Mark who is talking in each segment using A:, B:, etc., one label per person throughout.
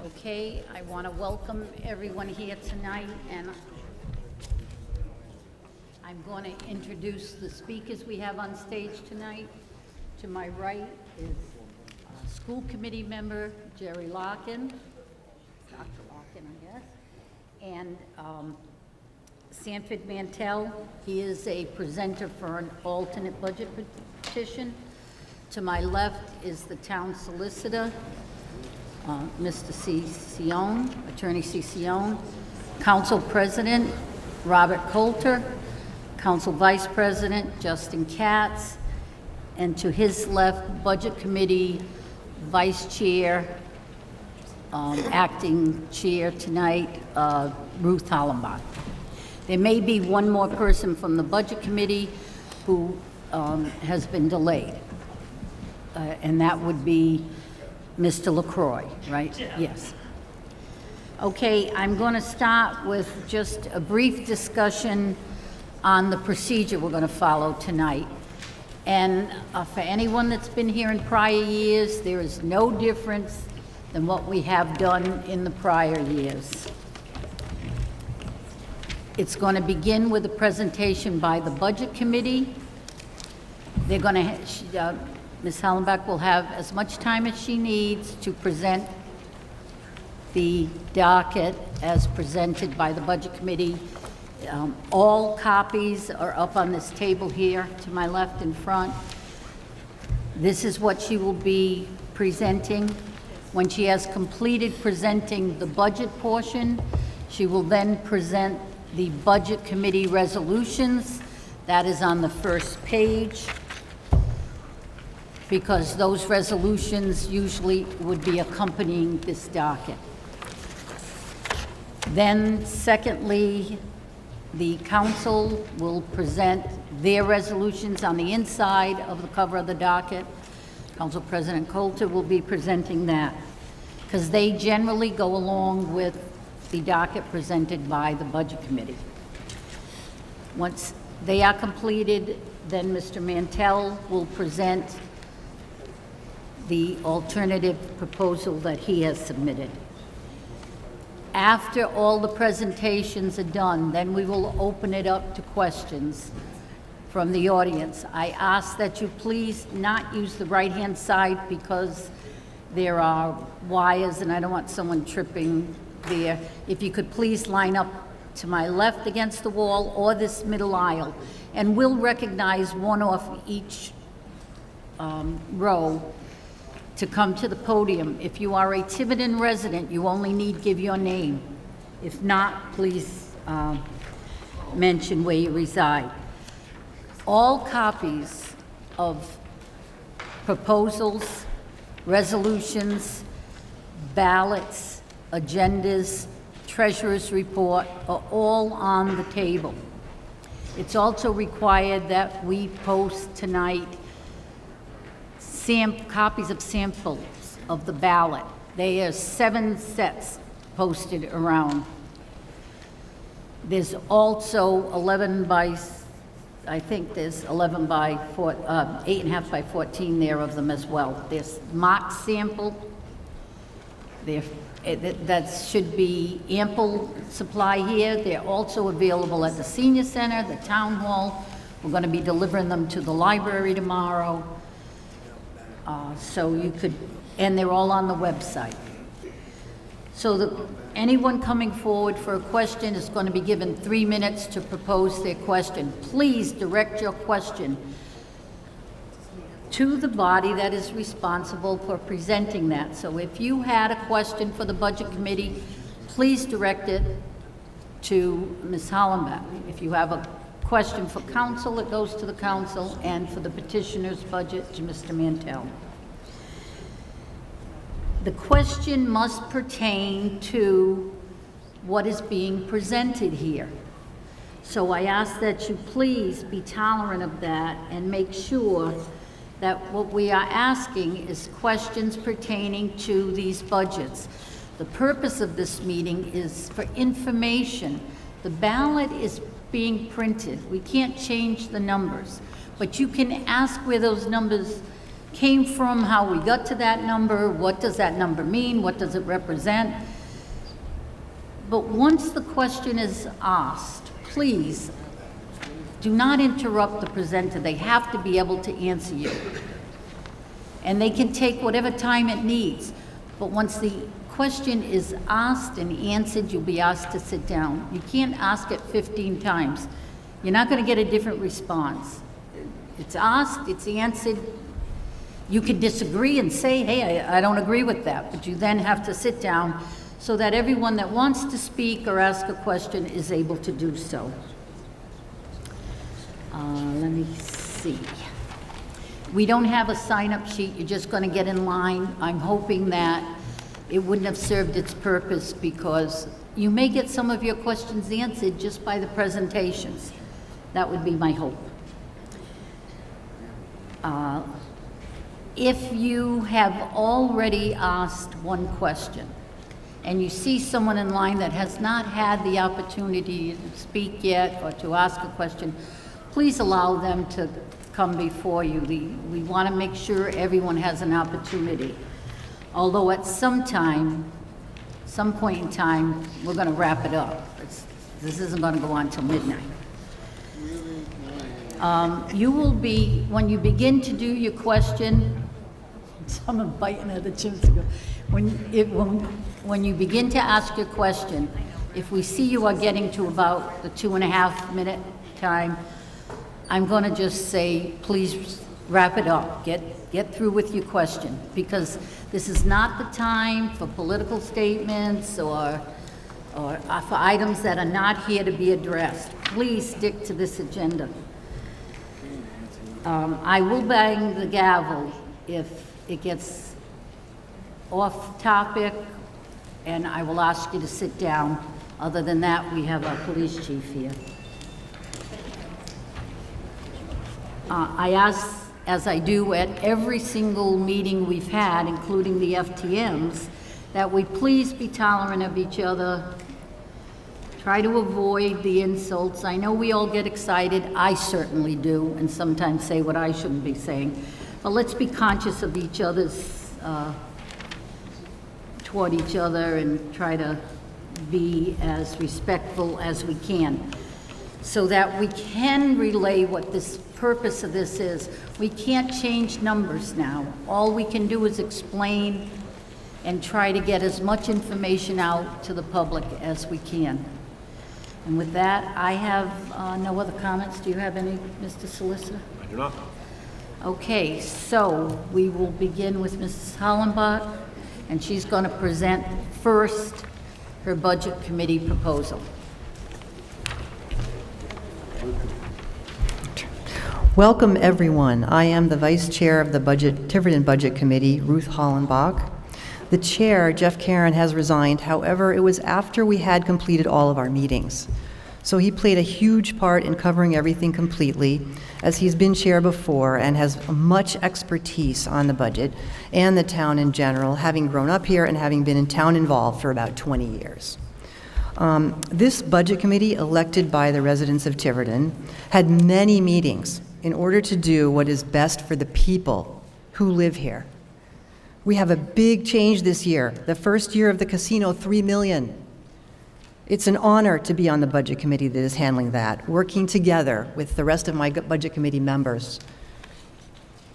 A: Okay, I want to welcome everyone here tonight, and I'm going to introduce the speakers we have on stage tonight. To my right is School Committee Member Jerry Larkin, Dr. Larkin, I guess, and Sanford Mantell. He is a presenter for an alternate budget petition. To my left is the town solicitor, Mr. Cione, Attorney Cione, Council President Robert Coulter, Council Vice President Justin Katz, and to his left, Budget Committee Vice Chair, Acting Chair tonight, Ruth Hollenbach. There may be one more person from the Budget Committee who has been delayed, and that would be Mr. LaCroix, right? Yes. Okay, I'm going to start with just a brief discussion on the procedure we're going to follow tonight. And for anyone that's been here in prior years, there is no difference than what we have done in the prior years. It's going to begin with a presentation by the Budget Committee. They're going to, Ms. Hollenbach will have as much time as she needs to present the docket as presented by the Budget Committee. All copies are up on this table here to my left and front. This is what she will be presenting. When she has completed presenting the budget portion, she will then present the Budget Committee resolutions. That is on the first page, because those resolutions usually would be accompanying this docket. Then, secondly, the council will present their resolutions on the inside of the cover of the docket. Council President Coulter will be presenting that, because they generally go along with the docket presented by the Budget Committee. Once they are completed, then Mr. Mantell will present the alternative proposal that he has submitted. After all the presentations are done, then we will open it up to questions from the audience. I ask that you please not use the right-hand side because there are wires and I don't want someone tripping there. If you could please line up to my left against the wall or this middle aisle, and we'll recognize one off each row to come to the podium. If you are a Tiverton resident, you only need give your name. If not, please mention where you reside. All copies of proposals, resolutions, ballots, agendas, treasurer's report are all on the table. It's also required that we post tonight copies of samples of the ballot. There are 7 sets posted around. There's also 11 by, I think there's 11 by 8.5 by 14 there of them as well. There's mock sample. That should be ample supply here. They're also available at the senior center, the town hall. We're going to be delivering them to the library tomorrow. So you could, and they're all on the website. So anyone coming forward for a question is going to be given 3 minutes to propose their question. Please direct your question to the body that is responsible for presenting that. So if you had a question for the Budget Committee, please direct it to Ms. Hollenbach. If you have a question for council, it goes to the council, and for the petitioner's budget, to Mr. Mantell. The question must pertain to what is being presented here. So I ask that you please be tolerant of that and make sure that what we are asking is questions pertaining to these budgets. The purpose of this meeting is for information. The ballot is being printed. We can't change the numbers, but you can ask where those numbers came from, how we got to that number, what does that number mean, what does it represent. But once the question is asked, please do not interrupt the presenter. They have to be able to answer you. And they can take whatever time it needs. But once the question is asked and answered, you'll be asked to sit down. You can't ask it 15 times. You're not going to get a different response. It's asked, it's answered. You can disagree and say, hey, I don't agree with that, but you then have to sit down so that everyone that wants to speak or ask a question is able to do so. Let me see. We don't have a sign-up sheet. You're just going to get in line. I'm hoping that it wouldn't have served its purpose because you may get some of your questions answered just by the presentations. That would be my hope. If you have already asked one question and you see someone in line that has not had the opportunity to speak yet or to ask a question, please allow them to come before you. We want to make sure everyone has an opportunity. Although at some point in time, we're going to wrap it up. This isn't going to go on till midnight. You will be, when you begin to do your question, someone biting at the chips to go. When you begin to ask your question, if we see you are getting to about the 2.5 minute time, I'm going to just say, please wrap it up. Get through with your question, because this is not the time for political statements or for items that are not here to be addressed. Please stick to this agenda. I will bang the gavel if it gets off topic, and I will ask you to sit down. Other than that, we have our police chief here. I ask, as I do at every single meeting we've had, including the FTMs, that we please be tolerant of each other. Try to avoid the insults. I know we all get excited. I certainly do, and sometimes say what I shouldn't be saying. But let's be conscious of each other's, toward each other, and try to be as respectful as we can, so that we can relay what this purpose of this is. We can't change numbers now. All we can do is explain and try to get as much information out to the public as we can. And with that, I have no other comments. Do you have any, Mr. Solicitor?
B: I do not.
A: Okay, so we will begin with Mrs. Hollenbach, and she's going to present first her Budget Committee proposal.
C: Welcome, everyone. I am the Vice Chair of the Tiverton Budget Committee, Ruth Hollenbach. The Chair, Jeff Karen, has resigned. However, it was after we had completed all of our meetings. So he played a huge part in covering everything completely, as he's been Chair before and has much expertise on the budget and the town in general, having grown up here and having been in town involved for about 20 years. This Budget Committee, elected by the residents of Tiverton, had many meetings in order to do what is best for the people who live here. We have a big change this year, the first year of the casino, $3 million. It's an honor to be on the Budget Committee that is handling that, working together with the rest of my Budget Committee members,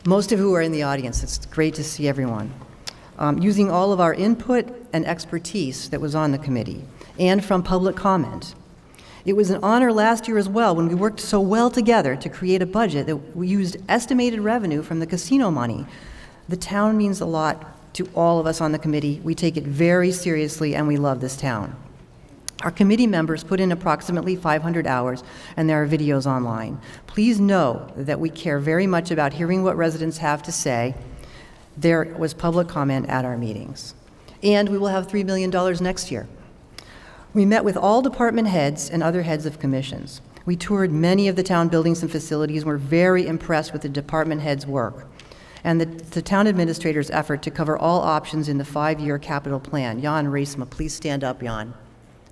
C: most of who are in the audience. It's great to see everyone. Using all of our input and expertise that was on the committee and from public comment. It was an honor last year as well when we worked so well together to create a budget that we used estimated revenue from the casino money. The town means a lot to all of us on the committee. We take it very seriously, and we love this town. Our committee members put in approximately 500 hours, and there are videos online. Please know that we care very much about hearing what residents have to say. There was public comment at our meetings. And we will have $3 million next year. We met with all department heads and other heads of commissions. We toured many of the town buildings and facilities and were very impressed with the department heads' work and the town administrator's effort to cover all options in the 5-year capital plan. Jan Reesma, please stand up, Jan.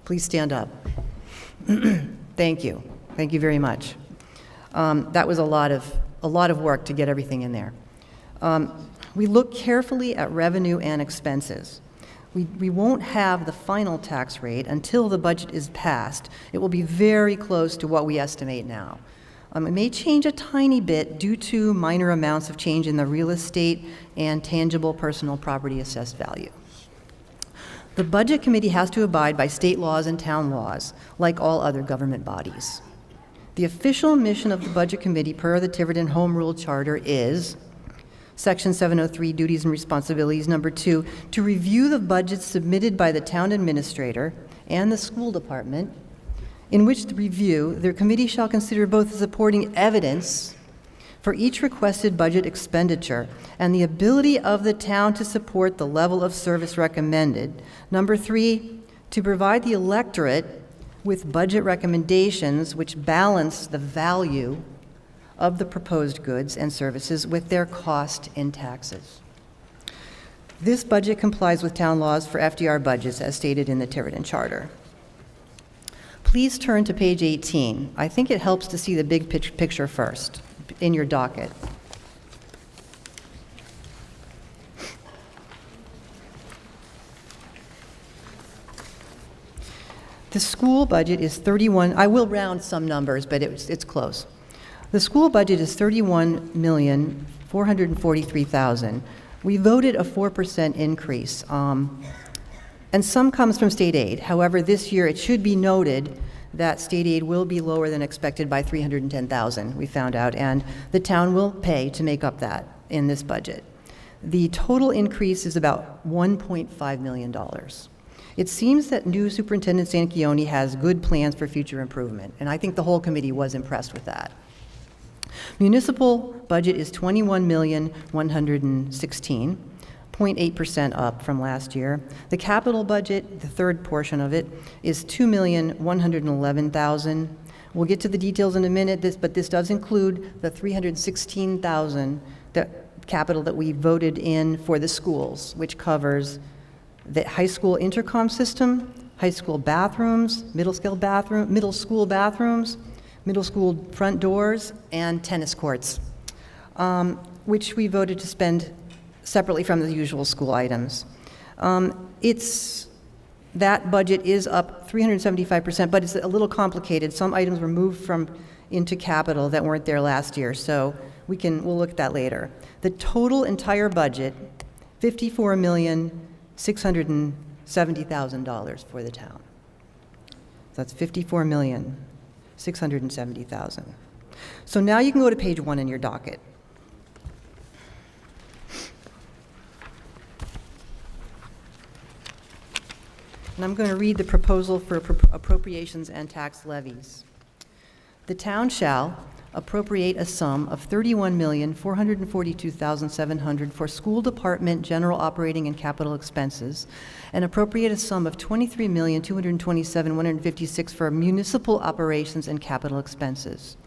C: Please stand up. Thank you. Thank you very much. That was a lot of work to get everything in there. We look carefully at revenue and expenses. We won't have the final tax rate until the budget is passed. It will be very close to what we estimate now. It may change a tiny bit due to minor amounts of change in the real estate and tangible personal property assessed value. The Budget Committee has to abide by state laws and town laws, like all other government bodies. The official mission of the Budget Committee per the Tiverton Home Rule Charter is Section 703, Duties and Responsibilities, number 2, to review the budgets submitted by the town administrator and the school department, in which the review, their committee shall consider both the supporting evidence for each requested budget expenditure and the ability of the town to support the level of service recommended. Number 3, to provide the electorate with budget recommendations which balance the value of the proposed goods and services with their cost in taxes. This budget complies with town laws for FDR budgets as stated in the Tiverton Charter. Please turn to page 18. I think it helps to see the big picture first in your docket. The school budget is 31, I will round some numbers, but it's close. The school budget is $31,443,000. We voted a 4% increase, and some comes from state aid. However, this year it should be noted that state aid will be lower than expected by $310,000, we found out, and the town will pay to make up that in this budget. The total increase is about $1.5 million. It seems that new Superintendent Sanchione has good plans for future improvement, and I think the whole committee was impressed with that. Municipal budget is $21,116,000, 0.8% up from last year. The capital budget, the third portion of it, is $2,111,000. We'll get to the details in a minute, but this does include the $316,000 capital that we voted in for the schools, which covers the high school intercom system, high school bathrooms, middle school bathrooms, middle school front doors, and tennis courts, which we voted to spend separately from the usual school items. That budget is up 375%, but it's a little complicated. Some items were moved into capital that weren't there last year, so we'll look at that later. The total entire budget, $54,670,000 for the town. That's $54,670,000. So now you can go to page 1 in your docket. And I'm going to read the proposal for appropriations and tax levies. The town shall appropriate a sum of $31,442,700 for school department general operating and capital expenses, and appropriate a sum of $23,227,156 for municipal operations and capital expenses,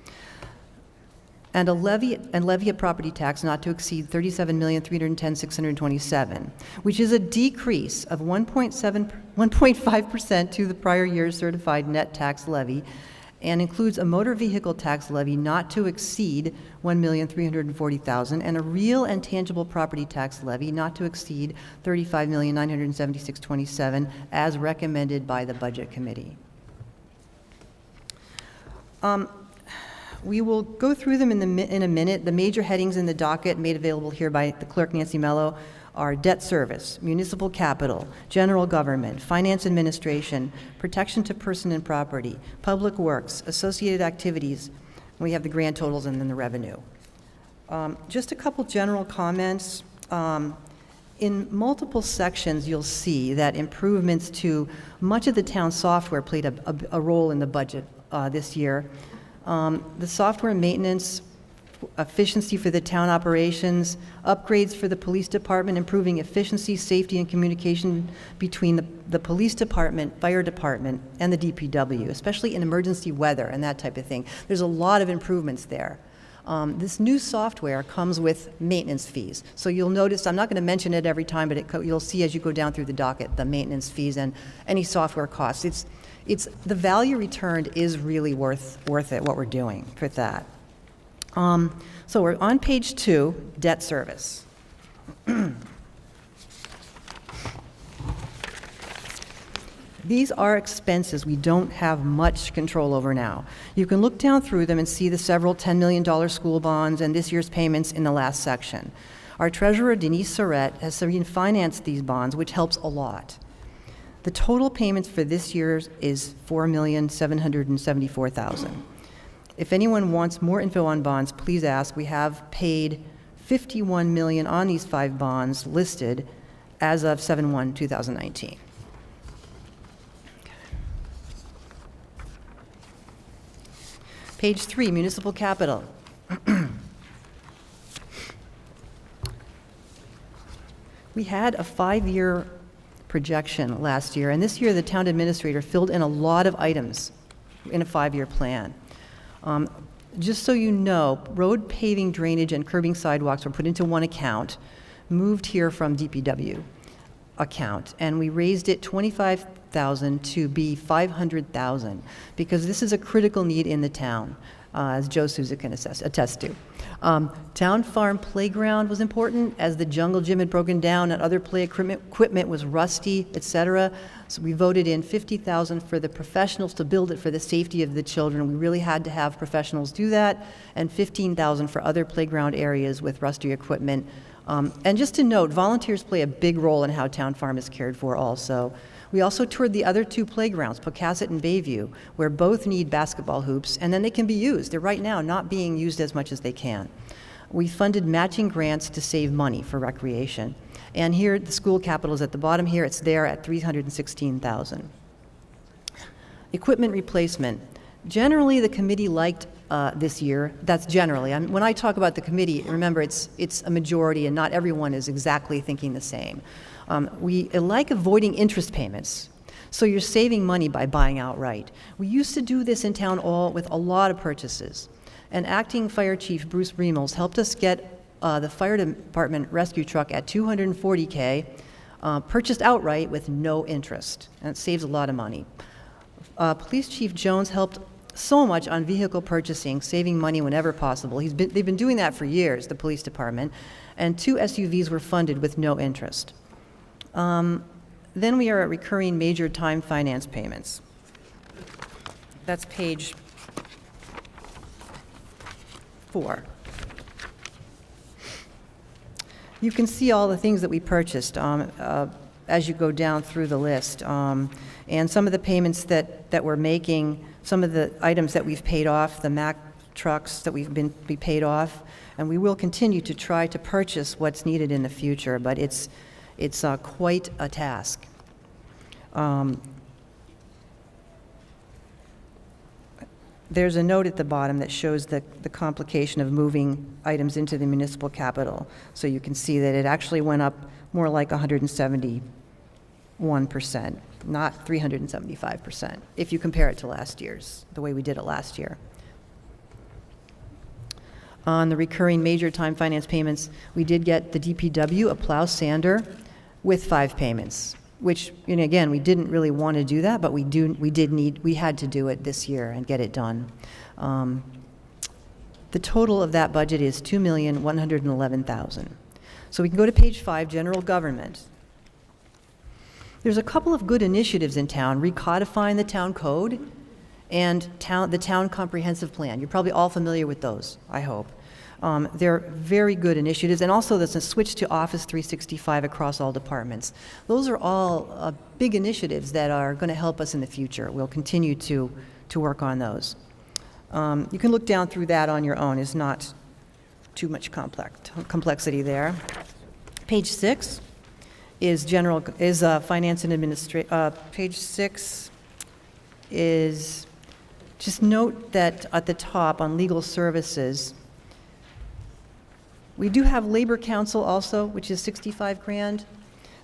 C: and levy a property tax not to exceed $37,310,627, which is a decrease of 1.5% to the prior year's certified net tax levy, and includes a motor vehicle tax levy not to exceed $1,340,000 and a real and tangible property tax levy not to exceed $35,976,27 as recommended by the Budget Committee. We will go through them in a minute. The major headings in the docket made available here by the clerk, Nancy Mello, are debt service, municipal capital, general government, finance administration, protection to person and property, public works, associated activities. We have the grand totals and then the revenue. Just a couple general comments. In multiple sections, you'll see that improvements to much of the town software played a role in the budget this year. The software maintenance, efficiency for the town operations, upgrades for the police department, improving efficiency, safety, and communication between the police department, fire department, and the DPW, especially in emergency weather and that type of thing. There's a lot of improvements there. This new software comes with maintenance fees. So you'll notice, I'm not going to mention it every time, but you'll see as you go down through the docket, the maintenance fees and any software costs. The value returned is really worth it, what we're doing for that. So we're on page 2, debt service. These are expenses we don't have much control over now. You can look down through them and see the several $10 million school bonds and this year's payments in the last section. Our treasurer, Denise Surratt, has refinanced these bonds, which helps a lot. The total payments for this year is $4,774,000. If anyone wants more info on bonds, please ask. We have paid $51 million on these 5 bonds listed as of 7/1/2019. Page 3, municipal capital. We had a 5-year projection last year, and this year the town administrator filled in a lot of items in a 5-year plan. Just so you know, road paving, drainage, and curbing sidewalks were put into one account, moved here from DPW account, and we raised it $25,000 to be $500,000 because this is a critical need in the town, as Joe Souza can attest to. Town farm playground was important as the jungle gym had broken down and other play equipment was rusty, etc. So we voted in $50,000 for the professionals to build it for the safety of the children. We really had to have professionals do that, and $15,000 for other playground areas with rusty equipment. And just to note, volunteers play a big role in how town farm is cared for also. We also toured the other 2 playgrounds, Pocasset and Bayview, where both need basketball hoops, and then they can be used. They're right now not being used as much as they can. We funded matching grants to save money for recreation. And here, the school capital is at the bottom here. It's there at $316,000. Equipment replacement. Generally, the committee liked this year. That's generally. When I talk about the committee, remember, it's a majority, and not everyone is exactly thinking the same. We like avoiding interest payments, so you're saving money by buying outright. We used to do this in town hall with a lot of purchases, and acting fire chief Bruce Bremels helped us get the fire department rescue truck at $240K, purchased outright with no interest, and it saves a lot of money. Police Chief Jones helped so much on vehicle purchasing, saving money whenever possible. They've been doing that for years, the police department, and 2 SUVs were funded with no interest. Then we are at recurring major time finance payments. That's page 4. You can see all the things that we purchased as you go down through the list. And some of the payments that we're making, some of the items that we've paid off, the Mack trucks that we paid off, and we will continue to try to purchase what's needed in the future, but it's quite a task. There's a note at the bottom that shows the complication of moving items into the municipal capital. So you can see that it actually went up more like 171%, not 375%, if you compare it to last year's, the way we did it last year. On the recurring major time finance payments, we did get the DPW, a plow sander, with 5 payments, which, again, we didn't really want to do that, but we had to do it this year and get it done. The total of that budget is $2,111,000. So we can go to page 5, general government. There's a couple of good initiatives in town, recodifying the town code and the town comprehensive plan. You're probably all familiar with those, I hope. They're very good initiatives, and also there's a switch to Office 365 across all departments. Those are all big initiatives that are going to help us in the future. We'll continue to work on those. You can look down through that on your own. It's not too much complexity there. Page 6 is finance and administration. Page 6 is just note that at the top on legal services, we do have labor council also, which is $65,000.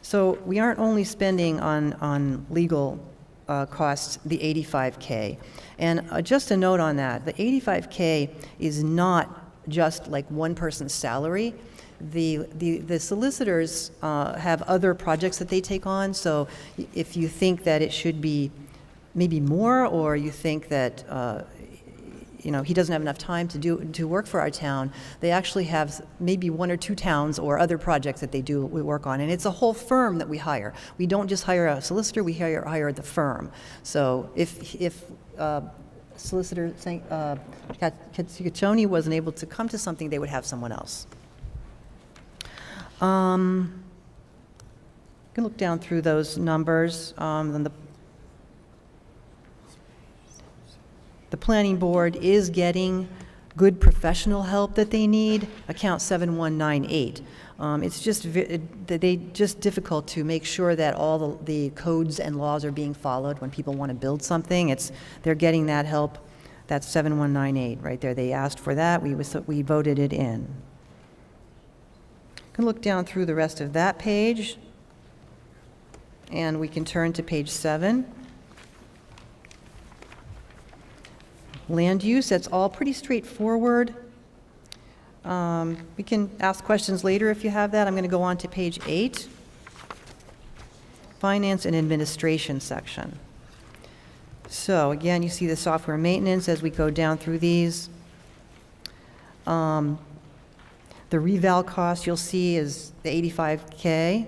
C: So we aren't only spending on legal costs the $85K. And just a note on that, the $85K is not just like one person's salary. The solicitors have other projects that they take on. So if you think that it should be maybe more, or you think that he doesn't have enough time to work for our town. They actually have maybe 1 or 2 towns or other projects that we work on, and it's a whole firm that we hire. We don't just hire a solicitor, we hire the firm. So if Solicitor Caccione wasn't able to come to something, they would have someone else. You can look down through those numbers. Then the planning board is getting good professional help that they need. Account 7198. It's just difficult to make sure that all the codes and laws are being followed when people want to build something. They're getting that help. That's 7198 right there. They asked for that. We voted it in. You can look down through the rest of that page, and we can turn to page 7. Land use, that's all pretty straightforward. We can ask questions later if you have that. I'm going to go on to page 8. Finance and administration section. So again, you see the software maintenance as we go down through these. The reval cost you'll see is the $85K.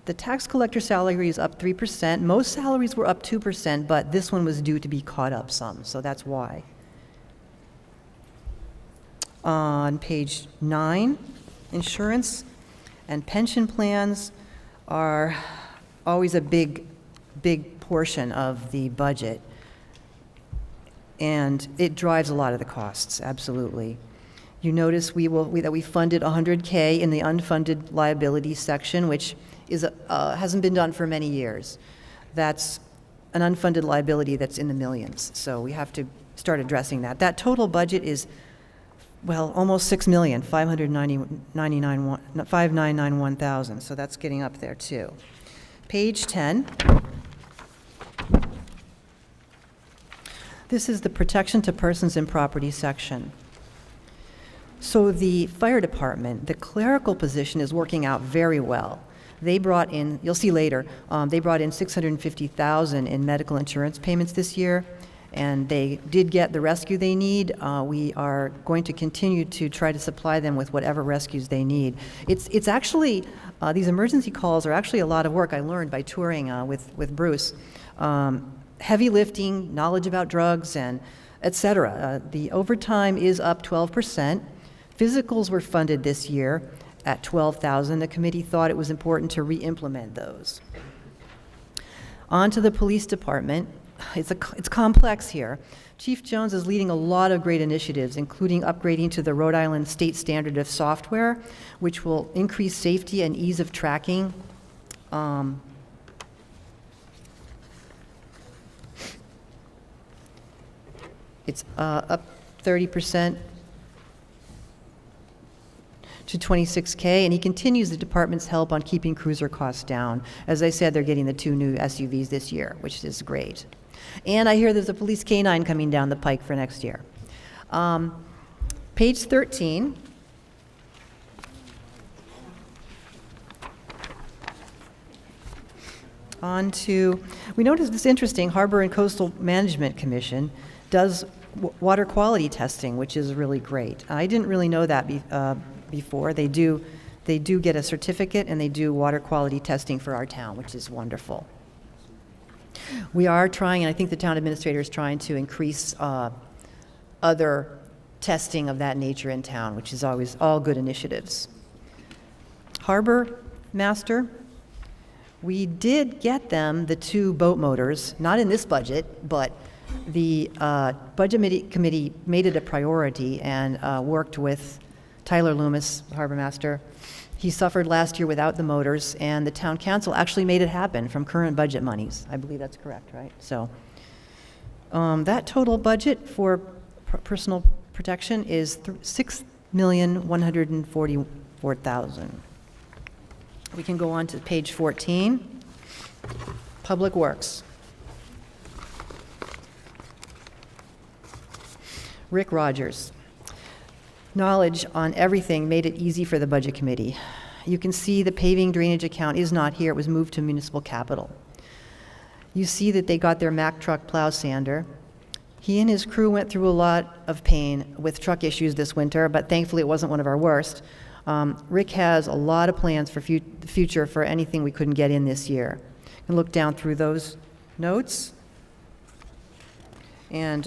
C: The tax collector salary is up 3%. Most salaries were up 2%, but this one was due to be caught up some, so that's why. On page 9, insurance and pension plans are always a big portion of the budget, and it drives a lot of the costs, absolutely. You notice that we funded $100K in the unfunded liability section, which hasn't been done for many years. That's an unfunded liability that's in the millions, so we have to start addressing that. That total budget is, well, almost $6 million, $5,991,000, so that's getting up there too. Page 10. This is the protection to persons and property section. So the fire department, the clerical position is working out very well. They brought in, you'll see later, they brought in $650,000 in medical insurance payments this year, and they did get the rescue they need. We are going to continue to try to supply them with whatever rescues they need. It's actually, these emergency calls are actually a lot of work. I learned by touring with Bruce. Heavy lifting, knowledge about drugs, and et cetera. The overtime is up 12%. Physicals were funded this year at $12,000. The committee thought it was important to re-implement those. On to the police department. It's complex here. Chief Jones is leading a lot of great initiatives, including upgrading to the Rhode Island state standard of software, which will increase safety and ease of tracking. It's up 30% to $26K, and he continues the department's help on keeping cruiser costs down. As I said, they're getting the 2 new SUVs this year, which is great. And I hear there's a police canine coming down the pike for next year. Page 13. We noticed this interesting, Harbor and Coastal Management Commission does water quality testing, which is really great. I didn't really know that before. They do get a certificate, and they do water quality testing for our town, which is wonderful. We are trying, and I think the town administrator is trying to increase other testing of that nature in town, which is always all good initiatives. Harbor Master, we did get them the 2 boat motors, not in this budget, but the budget committee made it a priority and worked with Tyler Loomis, Harbor Master. He suffered last year without the motors, and the town council actually made it happen from current budget monies. I believe that's correct, right? So that total budget for personal protection is $6,144,000. We can go on to page 14. Public Works. Rick Rogers. Knowledge on everything made it easy for the budget committee. You can see the paving drainage account is not here. It was moved to municipal capital. You see that they got their Mack truck plow sander. He and his crew went through a lot of pain with truck issues this winter, but thankfully it wasn't one of our worst. Rick has a lot of plans for the future for anything we couldn't get in this year. You can look down through those notes, and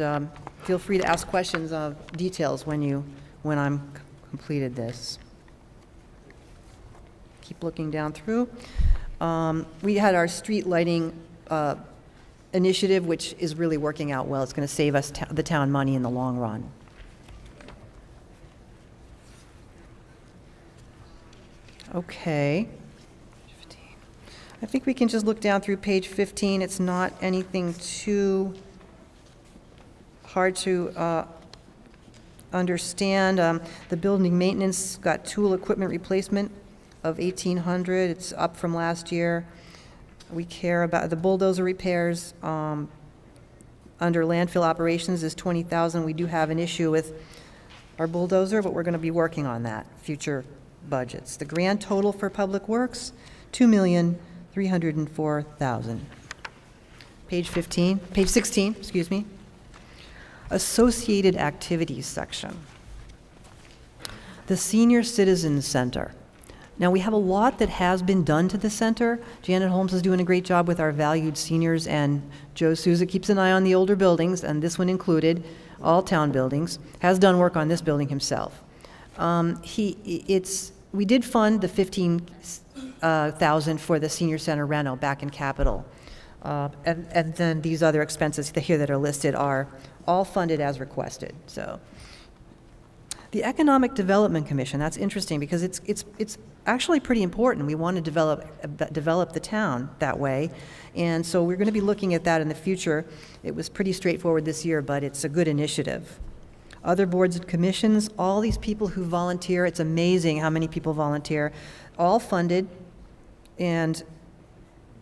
C: feel free to ask questions of details when I'm completed this. Keep looking down through. We had our street lighting initiative, which is really working out well. It's going to save us the town money in the long run. Okay. 15. I think we can just look down through page 15. It's not anything too hard to understand. The building maintenance got tool equipment replacement of $1,800. It's up from last year. We care about the bulldozer repairs under landfill operations is $20,000. We do have an issue with our bulldozer, but we're going to be working on that, future budgets. The grand total for Public Works, $2,304,000. Page 16, excuse me. Associated activities section. The Senior Citizens Center. Now, we have a lot that has been done to the center. Janet Holmes is doing a great job with our valued seniors, and Joe Souza keeps an eye on the older buildings, and this one included, all town buildings, has done work on this building himself. We did fund the $15,000 for the senior center reno back in capital. And then these other expenses here that are listed are all funded as requested. So the Economic Development Commission, that's interesting because it's actually pretty important. We want to develop the town that way. And so we're going to be looking at that in the future. It was pretty straightforward this year, but it's a good initiative. Other boards and commissions, all these people who volunteer, it's amazing how many people volunteer, all funded, and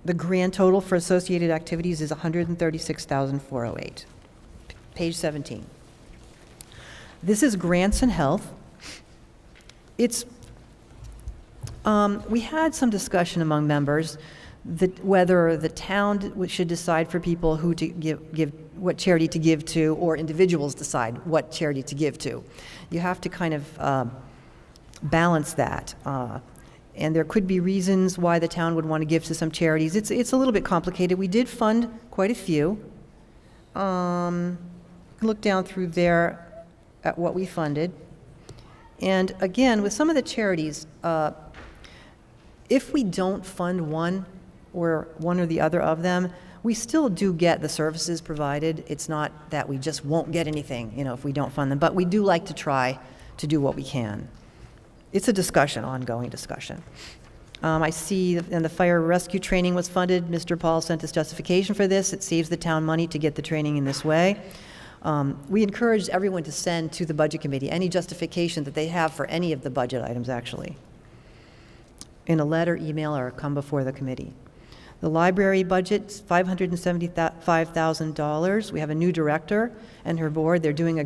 C: the grand total for associated activities is $136,408. Page 17. This is grants and health. It's we had some discussion among members that whether the town should decide for people who to give what charity to give to, or individuals decide what charity to give to. You have to kind of balance that. And there could be reasons why the town would want to give to some charities. It's a little bit complicated. We did fund quite a few. Look down through there at what we funded. And again, with some of the charities, if we don't fund one or the other of them, we still do get the services provided. It's not that we just won't get anything, if we don't fund them, but we do like to try to do what we can. It's a discussion, ongoing discussion. I see, and the fire rescue training was funded. Mr. Paul sent us justification for this. It saves the town money to get the training in this way. We encouraged everyone to send to the budget committee any justification that they have for any of the budget items, actually, in a letter, email, or come before the committee. The library budget, $575,000. We have a new director and her board. They're doing a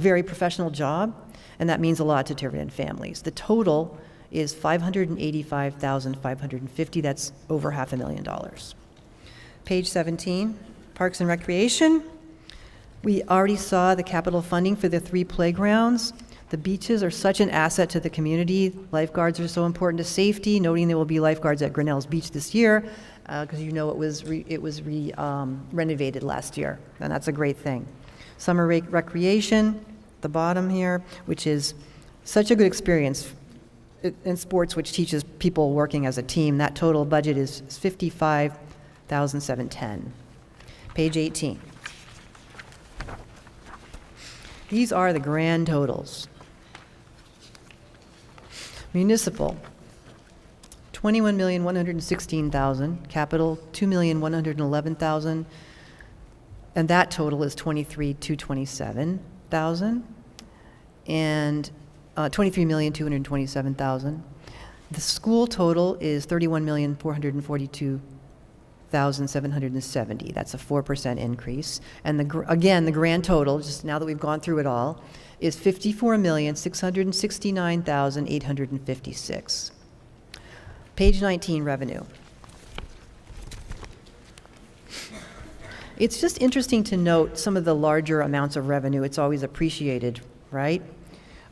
C: very professional job, and that means a lot to Tiverton families. The total is $585,550. That's over $500,000. Page 17, Parks and Recreation. We already saw the capital funding for the 3 playgrounds. The beaches are such an asset to the community. Lifeguards are so important to safety, noting there will be lifeguards at Grinnell's Beach this year, because it was renovated last year, and that's a great thing. Summer recreation, the bottom here, which is such a good experience in sports, which teaches people working as a team. That total budget is $55,710. Page 18. These are the grand totals. Municipal, $21,116,000. Capital, $2,111,000. And that total is $23,227,000. And $23,227,000. The school total is $31,442,770. That's a 4% increase. And again, the grand total, just now that we've gone through it all, is $54,669,856. Page 19, revenue. It's just interesting to note some of the larger amounts of revenue. It's always appreciated, right?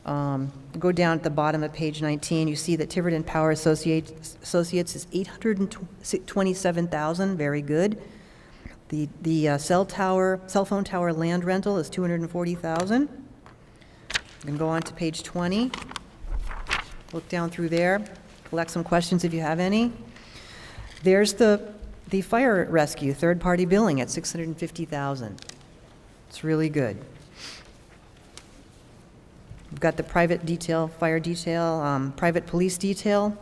C: Go down at the bottom of page 19, you see that Tiverton Power Associates is $827,000, very good. The cell phone tower land rental is $240,000. You can go on to page 20, look down through there, collect some questions if you have any. There's the fire rescue, third-party billing at $650,000. It's really good. We've got the private detail, fire detail, private police detail.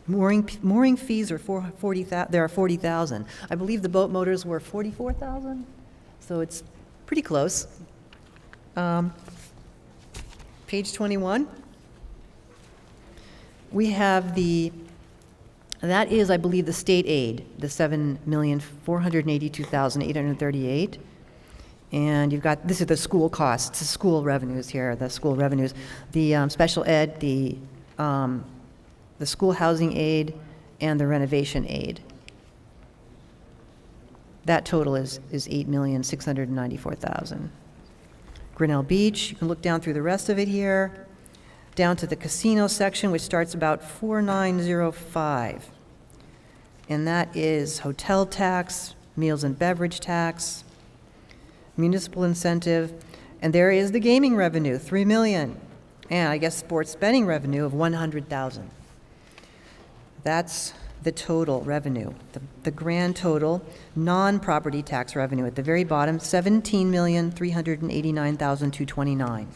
C: Mooring fees are there are 40,000. I believe the boat motors were 44,000, so it's pretty close. Page 21. We have that is, I believe, the state aid, the $7,482,838. And you've got, this is the school costs, the school revenues here, the school revenues. The special ed, the school housing aid, and the renovation aid. That total is $8,694,000. Grinnell Beach, you can look down through the rest of it here, down to the casino section, which starts about 4,905. And that is hotel tax, meals and beverage tax, municipal incentive, and there is the gaming revenue, $3 million, and I guess sports betting revenue of $100,000. That's the total revenue. The grand total non-property tax revenue at the very bottom, $17,389,229.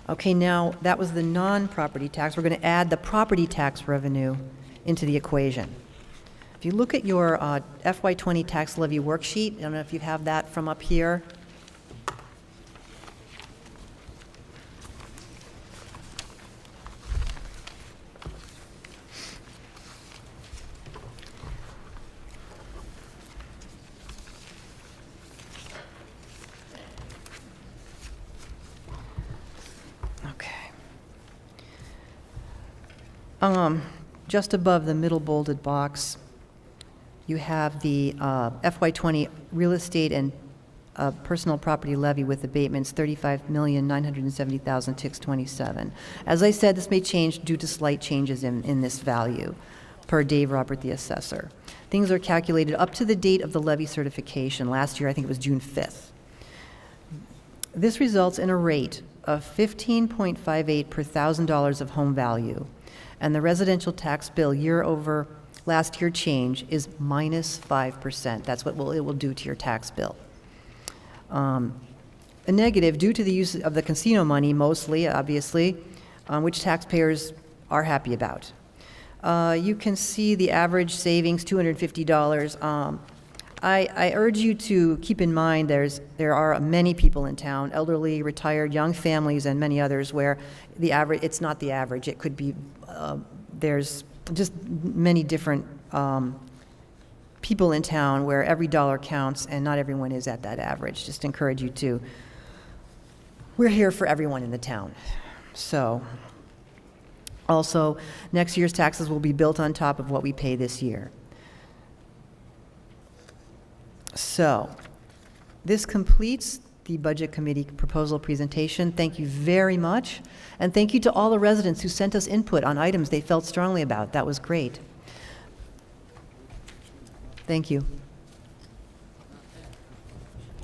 C: Okay, now that was the non-property tax. We're going to add the property tax revenue into the equation. If you look at your FY20 tax levy worksheet, I don't know if you have that from up here. Just above the middle bolded box, you have the FY20 real estate and personal property levy with abatements, $35,970,627. As I said, this may change due to slight changes in this value, per Dave Robert, the assessor. Things are calculated up to the date of the levy certification. Last year, I think it was June 5th. This results in a rate of 15.58 per $1,000 of home value. And the residential tax bill year over last year change is minus 5%. That's what it will do to your tax bill. A negative due to the use of the casino money mostly, obviously, which taxpayers are happy about. You can see the average savings, $250. I urge you to keep in mind there are many people in town, elderly, retired, young families, and many others where the average, it's not the average. It could be, there's just many different people in town where every dollar counts and not everyone is at that average. Just encourage you to, we're here for everyone in the town. So, also, next year's taxes will be built on top of what we pay this year. So, this completes the Budget Committee proposal presentation. Thank you very much. And thank you to all the residents who sent us input on items they felt strongly about. That was great. Thank you.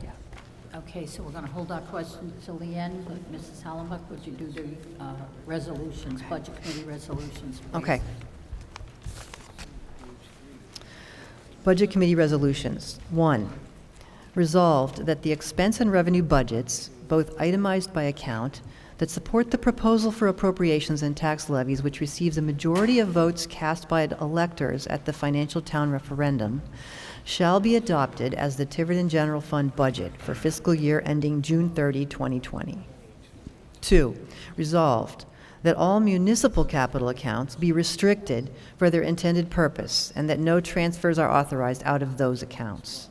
A: Yeah. Okay, so we're going to hold our questions till the end. But Mrs. Hallenbach, would you do the resolutions, Budget Committee resolutions, please?
C: Okay. Budget Committee resolutions. 1, resolved that the expense and revenue budgets, both itemized by account, that support the proposal for appropriations and tax levies which receives a majority of votes cast by electors at the financial town referendum, shall be adopted as the Tiverton General Fund budget for fiscal year ending June 30, 2020. 2, resolved that all municipal capital accounts be restricted for their intended purpose and that no transfers are authorized out of those accounts.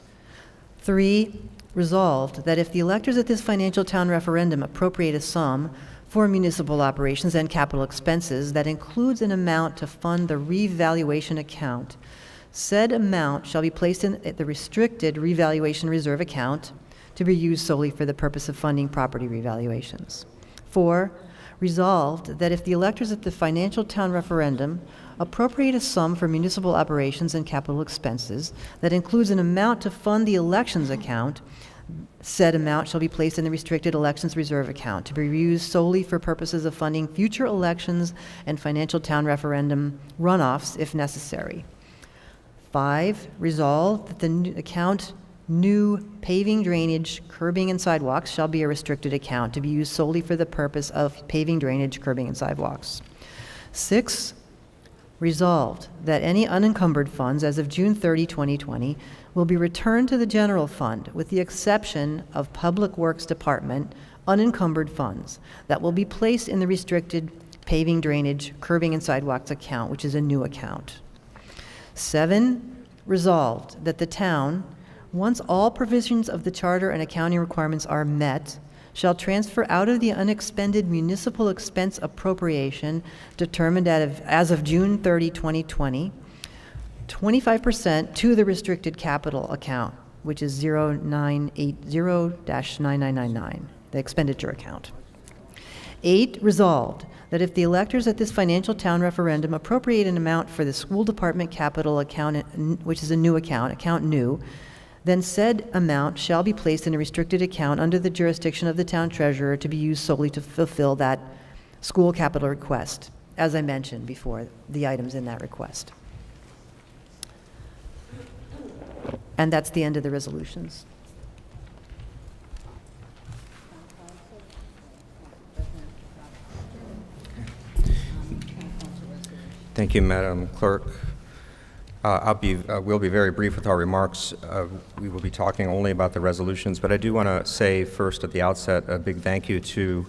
C: 3, resolved that if the electors at this financial town referendum appropriate a sum for municipal operations and capital expenses that includes an amount to fund the revaluation account. Said amount shall be placed in the restricted revaluation reserve account to be used solely for the purpose of funding property revaluations. 4, resolved that if the electors at the financial town referendum appropriate a sum for municipal operations and capital expenses that includes an amount to fund the elections account, said amount shall be placed in the restricted elections reserve account to be used solely for purposes of funding future elections and financial town referendum runoffs if necessary. 5, resolved that the account new paving, drainage, curbing, and sidewalks shall be a restricted account to be used solely for the purpose of paving, drainage, curbing, and sidewalks. 6, resolved that any unencumbered funds as of June 30, 2020 will be returned to the general fund with the exception of Public Works Department unencumbered funds that will be placed in the restricted paving, drainage, curbing, and sidewalks account, which is a new account. 7, resolved that the town, once all provisions of the charter and accounting requirements are met, shall transfer out of the unexpended municipal expense appropriation determined as of June 30, 2020, 25% to the restricted capital account, which is 0980-9999, the expenditure account. 8, resolved that if the electors at this financial town referendum appropriate an amount for the school department capital account, which is a new account new, then said amount shall be placed in a restricted account under the jurisdiction of the town treasurer to be used solely to fulfill that school capital request, as I mentioned before, the items in that request. And that's the end of the resolutions.
B: Thank you, Madam Clerk. We'll be very brief with our remarks. We will be talking only about the resolutions, but I do want to say first at the outset a big thank you to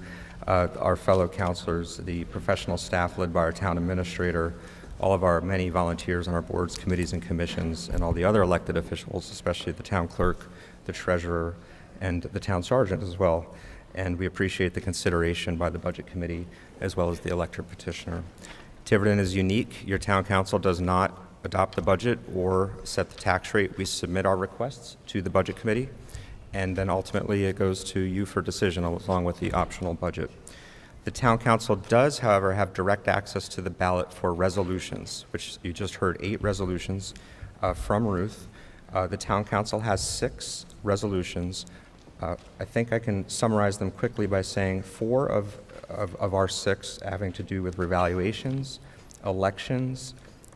B: our fellow councilors, the professional staff led by our town administrator, all of our many volunteers on our boards, committees, and commissions, and all the other elected officials, especially the town clerk, the treasurer, and the town sergeant as well. And we appreciate the consideration by the budget committee as well as the elected petitioner. Tiverton is unique. Your town council does not adopt the budget or set the tax rate. We submit our requests to the budget committee, and then ultimately it goes to you for decision along with the optional budget. The town council does, however, have direct access to the ballot for resolutions, which you just heard 8 resolutions from Ruth. The town council has 6 resolutions. I think I can summarize them quickly by saying 4 of our 6 having to do with revaluations, elections,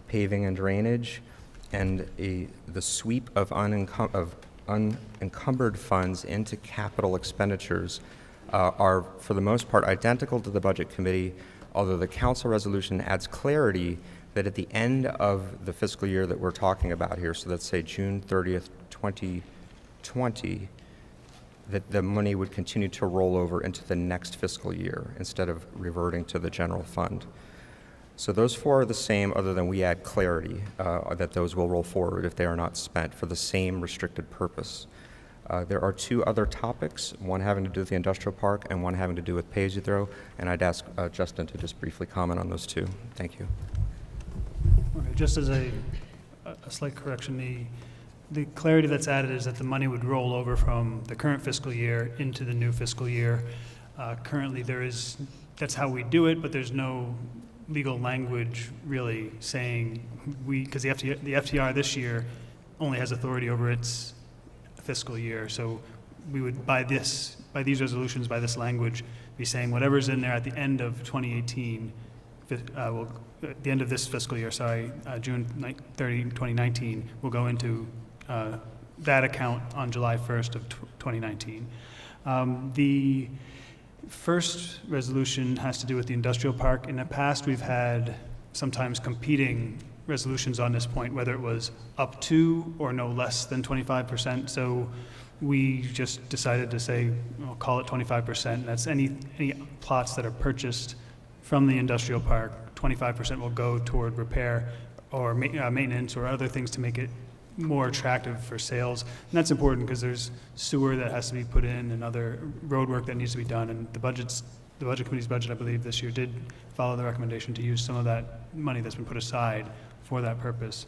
B: paving and drainage, and the sweep of unencumbered funds into capital expenditures are, for the most part, identical to the budget committee, although the council resolution adds clarity that at the end of the fiscal year that we're talking about here, so let's say June 30th, 2020, that the money would continue to roll over into the next fiscal year instead of reverting to the general fund. So those 4 are the same, other than we add clarity that those will roll forward if they are not spent for the same restricted purpose. There are 2 other topics, one having to do with the industrial park and one having to do with pay-as-you-throw, and I'd ask Justin to just briefly comment on those 2. Thank you.
D: Okay, just as a slight correction, the clarity that's added is that the money would roll over from the current fiscal year into the new fiscal year. Currently, that's how we do it, but there's no legal language really saying because the FTR this year only has authority over its fiscal year. So we would, by these resolutions, by this language, be saying whatever's in there at the end of 2018, at the end of this fiscal year, June 30, 2019, will go into that account on July 1st of 2019. The first resolution has to do with the industrial park. In the past, we've had sometimes competing resolutions on this point, whether it was up to or no less than 25%. So we just decided to say, we'll call it 25%. That's any plots that are purchased from the industrial park. 25% will go toward repair or maintenance or other things to make it more attractive for sales. And that's important because there's sewer that has to be put in and other road work that needs to be done. And the Budget Committee's budget, I believe, this year did follow the recommendation to use some of that money that's been put aside for that purpose.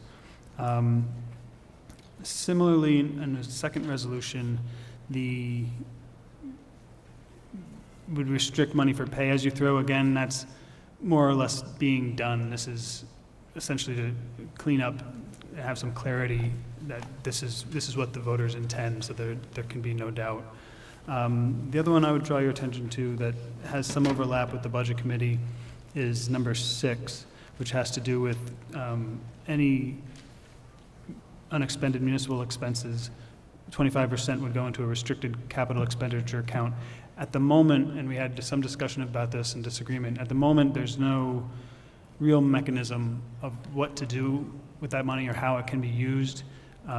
D: Similarly, in the second resolution, would restrict money for pay-as-you-throw. Again, that's more or less being done. This is essentially to clean up, have some clarity that this is what the voters intend, so there can be no doubt. The other one I would draw your attention to that has some overlap with the Budget Committee is number 6, which has to do with any unexpended municipal expenses. 25% would go into a restricted capital expenditure account. At the moment, and we had some discussion about this and disagreement, at the moment there's no real mechanism of what to do with that money or how it can be used.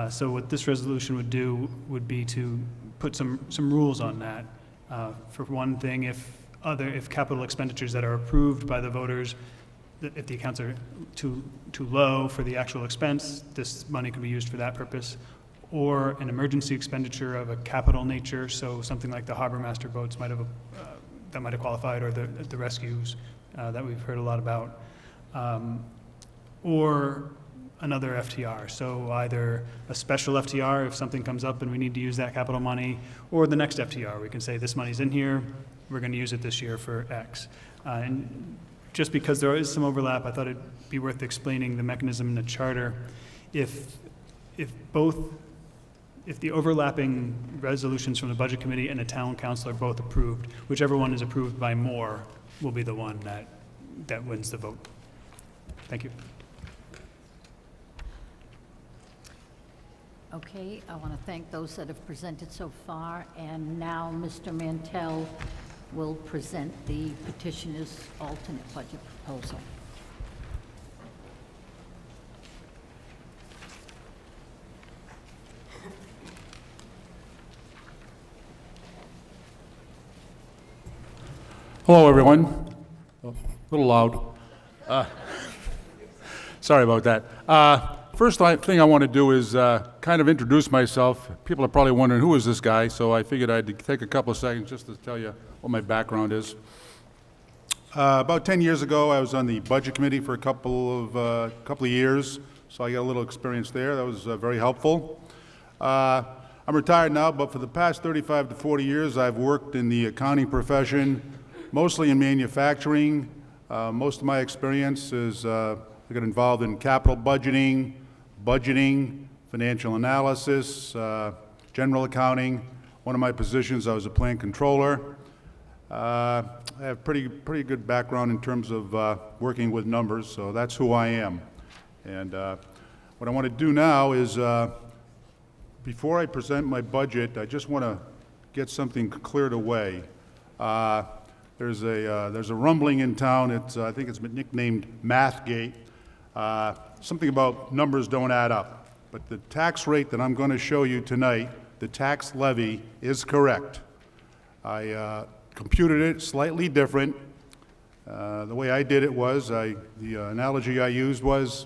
D: So what this resolution would do would be to put some rules on that. For one thing, if capital expenditures that are approved by the voters, if the accounts are too low for the actual expense, this money can be used for that purpose. Or an emergency expenditure of a capital nature, so something like the harbor master boats that might have qualified, or the rescues that we've heard a lot about, or another FTR. So either a special FTR if something comes up and we need to use that capital money, or the next FTR. We can say this money's in here, we're going to use it this year for X. And just because there is some overlap, I thought it'd be worth explaining the mechanism in the charter. If the overlapping resolutions from the Budget Committee and the Town Council are both approved, whichever one is approved by more will be the one that wins the vote. Thank you.
A: Okay, I want to thank those that have presented so far, and now Mr. Mantell will present the petitioner's alternate budget proposal.
E: Hello, everyone. A little loud. Sorry about that. First thing I want to do is kind of introduce myself. People are probably wondering, who is this guy? So I figured I'd take a couple of seconds just to tell you what my background is. About 10 years ago, I was on the Budget Committee for a couple of years, so I got a little experience there. That was very helpful. I'm retired now, but for the past 35 to 40 years, I've worked in the accounting profession, mostly in manufacturing. Most of my experience is I got involved in capital budgeting, financial analysis, general accounting. One of my positions, I was a plant controller. I have pretty good background in terms of working with numbers, so that's who I am. And what I want to do now is, before I present my budget, I just want to get something cleared away. There's a rumbling in town. I think it's been nicknamed Mathgate. Something about numbers don't add up. But the tax rate that I'm going to show you tonight, the tax levy, is correct. I computed it slightly different. The way I did it was, the analogy I used was,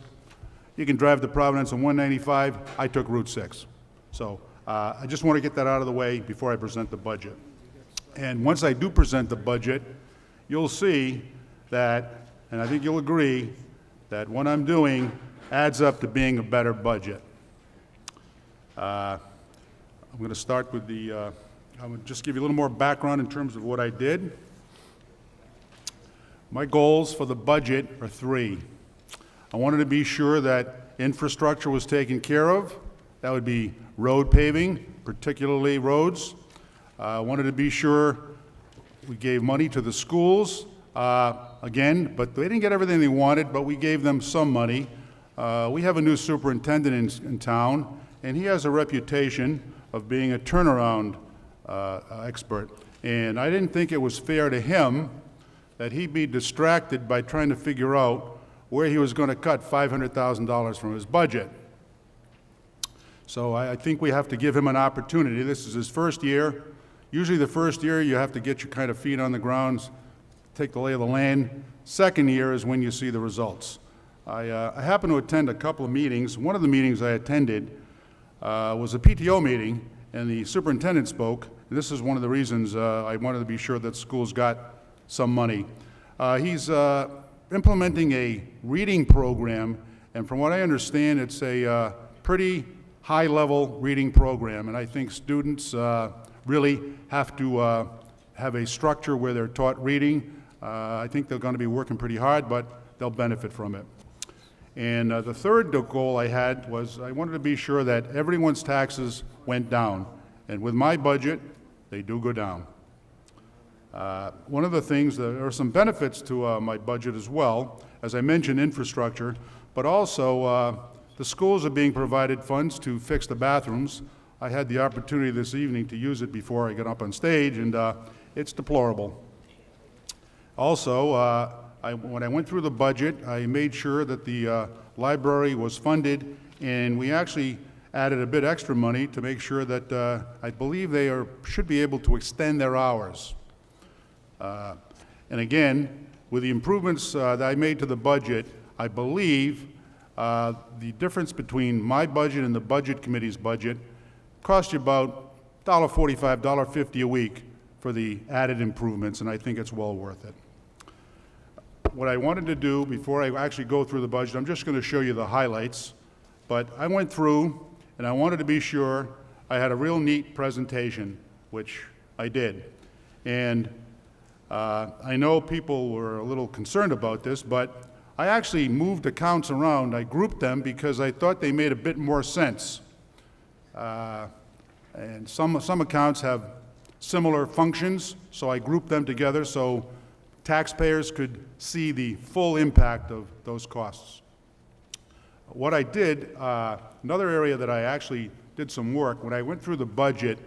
E: you can drive to Providence on 195. I took Route 6. So I just want to get that out of the way before I present the budget. And once I do present the budget, you'll see that, and I think you'll agree, that what I'm doing adds up to being a better budget. I'm going to start with I'm going to just give you a little more background in terms of what I did. My goals for the budget are 3. I wanted to be sure that infrastructure was taken care of. That would be road paving, particularly roads. I wanted to be sure we gave money to the schools, again, but they didn't get everything they wanted, but we gave them some money. We have a new superintendent in town, and he has a reputation of being a turnaround expert. And I didn't think it was fair to him that he be distracted by trying to figure out where he was going to cut $500,000 from his budget. So I think we have to give him an opportunity. This is his first year. Usually the first year you have to get your kind of feet on the ground, take the lay of the land. Second year is when you see the results. I happened to attend a couple of meetings. One of the meetings I attended, was a PTO meeting, and the superintendent spoke. And this is one of the reasons I wanted to be sure that schools got some money. He's implementing a reading program, and from what I understand, it's a pretty high-level reading program, and I think students really have to have a structure where they're taught reading. I think they're going to be working pretty hard, but they'll benefit from it. And the third goal I had was I wanted to be sure that everyone's taxes went down. And with my budget, they do go down. One of the things, there are some benefits to my budget as well. As I mentioned, infrastructure, but also the schools are being provided funds to fix the bathrooms. I had the opportunity this evening to use it before I got up on stage, and it's deplorable. Also, when I went through the budget, I made sure that the library was funded, and we actually added a bit extra money to make sure that I believe they should be able to extend their hours. And again, with the improvements that I made to the budget, I believe the difference between my budget and the Budget Committee's budget cost you about $1.45, $1.50 a week for the added improvements, and I think it's well worth it. What I wanted to do before I actually go through the budget, I'm just going to show you the highlights, but I went through and I wanted to be sure I had a real neat presentation, which I did. And I know people were a little concerned about this, but I actually moved accounts around. I grouped them because I thought they made a bit more sense. And some accounts have similar functions, so I grouped them together so taxpayers could see the full impact of those costs. What I did, another area that I actually did some work, when I went through the budget,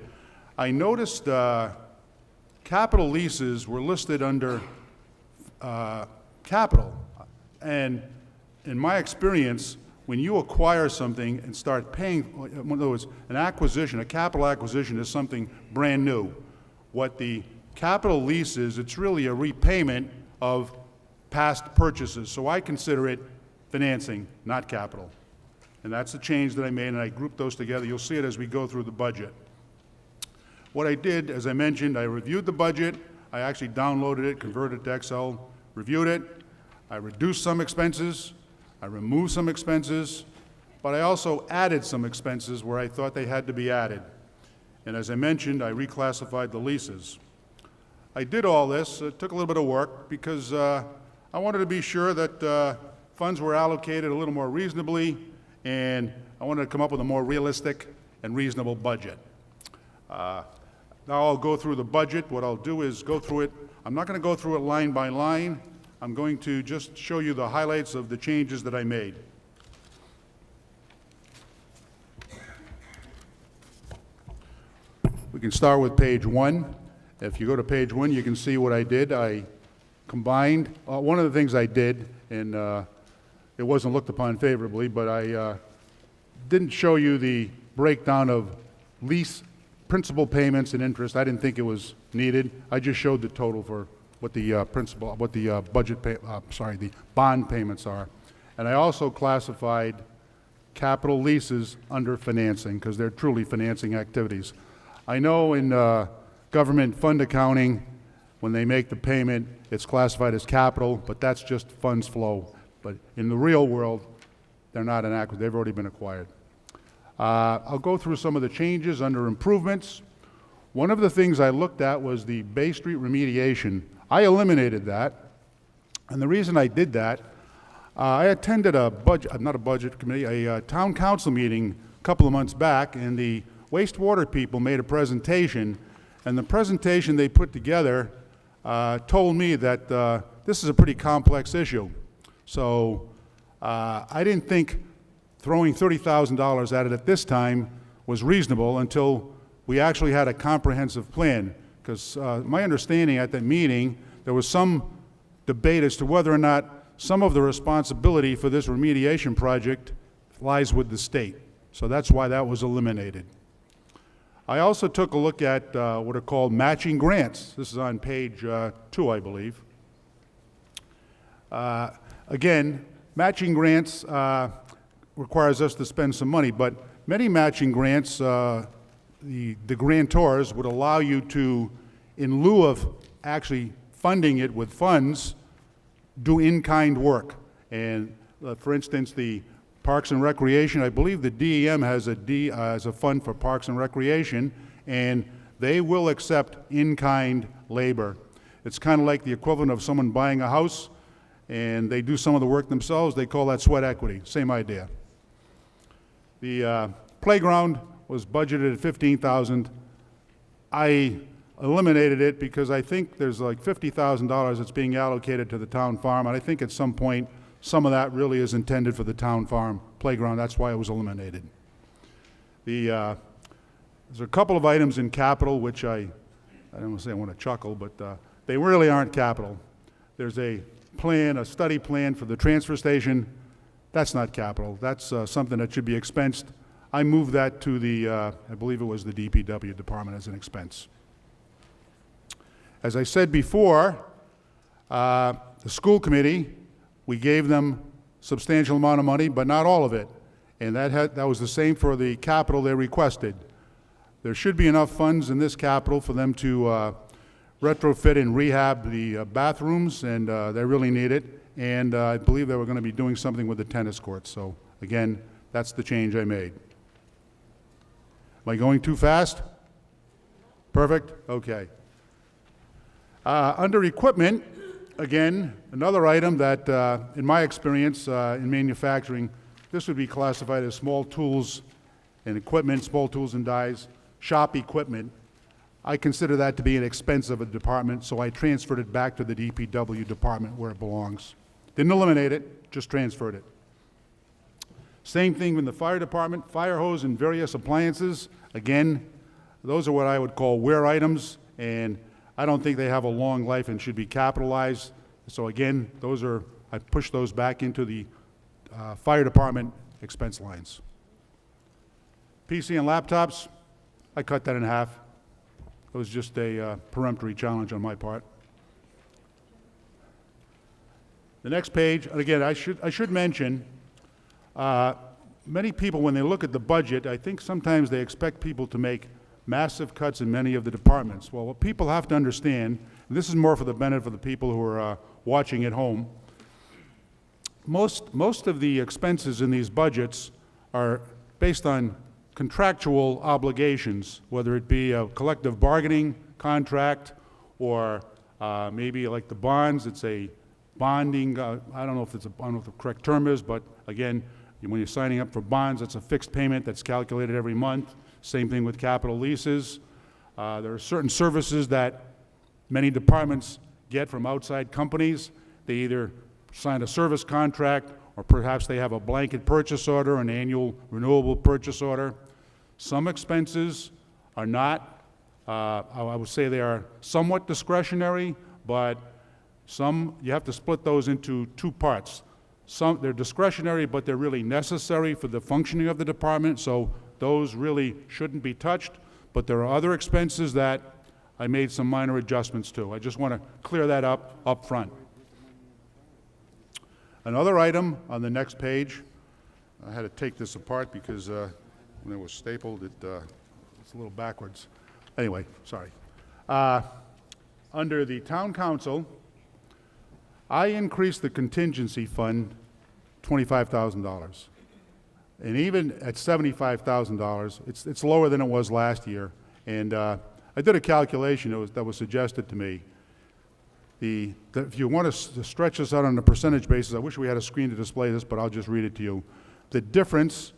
E: I noticed capital leases were listed under capital. And in my experience, when you acquire something and start paying, in other words, an acquisition, a capital acquisition is something brand new. What the capital lease is, it's really a repayment of past purchases. So I consider it financing, not capital. And that's the change that I made, and I grouped those together. You'll see it as we go through the budget. What I did, as I mentioned, I reviewed the budget. I actually downloaded it, converted it to Excel, reviewed it. I reduced some expenses. I removed some expenses. But I also added some expenses where I thought they had to be added. And as I mentioned, I reclassified the leases. I did all this. It took a little bit of work because I wanted to be sure that funds were allocated a little more reasonably, and I wanted to come up with a more realistic and reasonable budget. Now I'll go through the budget. What I'll do is go through it. I'm not going to go through it line by line. I'm going to just show you the highlights of the changes that I made. We can start with page 1. If you go to page 1, you can see what I did. I combined, one of the things I did, and it wasn't looked upon favorably, but I didn't show you the breakdown of lease principal payments and interest. I didn't think it was needed. I just showed the total for what the the bond payments are. And I also classified capital leases under financing because they're truly financing activities. I know in government fund accounting, when they make the payment, it's classified as capital, but that's just funds flow. But in the real world, they're not an acquisition. They've already been acquired. I'll go through some of the changes under improvements. One of the things I looked at was the Bay Street remediation. I eliminated that, and the reason I did that, I attended a town council meeting a couple of months back, and the wastewater people made a presentation, and the presentation they put together told me that this is a pretty complex issue. So I didn't think throwing $30,000 at it at this time was reasonable until we actually had a comprehensive plan. Because my understanding at that meeting, there was some debate as to whether or not some of the responsibility for this remediation project lies with the state. So that's why that was eliminated. I also took a look at what are called matching grants. This is on page 2, I believe. Again, matching grants requires us to spend some money, but many matching grants, the grantors would allow you to, in lieu of actually funding it with funds, do in-kind work. And for instance, the Parks and Recreation, I believe the DEM has a fund for Parks and Recreation, and they will accept in-kind labor. It's kind of like the equivalent of someone buying a house and they do some of the work themselves. They call that sweat equity. Same idea. The playground was budgeted at $15,000. I eliminated it because I think there's like $50,000 that's being allocated to the town farm, and I think at some point some of that really is intended for the town farm playground. That's why it was eliminated. There's a couple of items in capital which I don't want to say I want to chuckle, but they really aren't capital. There's a plan, a study plan for the transfer station. That's not capital. That's something that should be expensed. I moved that to the, I believe it was the DPW department as an expense. As I said before, the school committee, we gave them substantial amount of money, but not all of it. And that was the same for the capital they requested. There should be enough funds in this capital for them to retrofit and rehab the bathrooms, and they really need it. And I believe they were going to be doing something with the tennis courts. So again, that's the change I made. Am I going too fast? Perfect? Okay. Under equipment, again, another item that, in my experience in manufacturing, this would be classified as small tools and equipment, small tools and dies, shop equipment. I consider that to be an expense of a department, so I transferred it back to the DPW department where it belongs. Didn't eliminate it, just transferred it. Same thing in the fire department, fire hose and various appliances. Again, those are what I would call wear items, and I don't think they have a long life and should be capitalized. So again, I pushed those back into the fire department expense lines. PC and laptops, I cut that in half. It was just a peremptory challenge on my part. The next page, and again, I should mention, many people, when they look at the budget, I think sometimes they expect people to make massive cuts in many of the departments. Well, what people have to understand, and this is more for the benefit of the people who are watching at home, most of the expenses in these budgets are based on contractual obligations, whether it be a collective bargaining contract or maybe like the bonds, it's a bonding, I don't know if the correct term is, but again, when you're signing up for bonds, it's a fixed payment that's calculated every month. Same thing with capital leases. There are certain services that many departments get from outside companies. They either sign a service contract or perhaps they have a blanket purchase order, an annual renewable purchase order. Some expenses are not, I would say they are somewhat discretionary, but some, you have to split those into two parts. Some, they're discretionary, but they're really necessary for the functioning of the department, so those really shouldn't be touched. But there are other expenses that I made some minor adjustments to. I just want to clear that up front. Another item on the next page, I had to take this apart because when it was stapled, it's a little backwards. Anyway, sorry. Under the town council, I increased the contingency fund $25,000. And even at $75,000, it's lower than it was last year. And I did a calculation that was suggested to me. If you want to stretch this out on a percentage basis, I wish we had a screen to display this, but I'll just read it to you. The difference,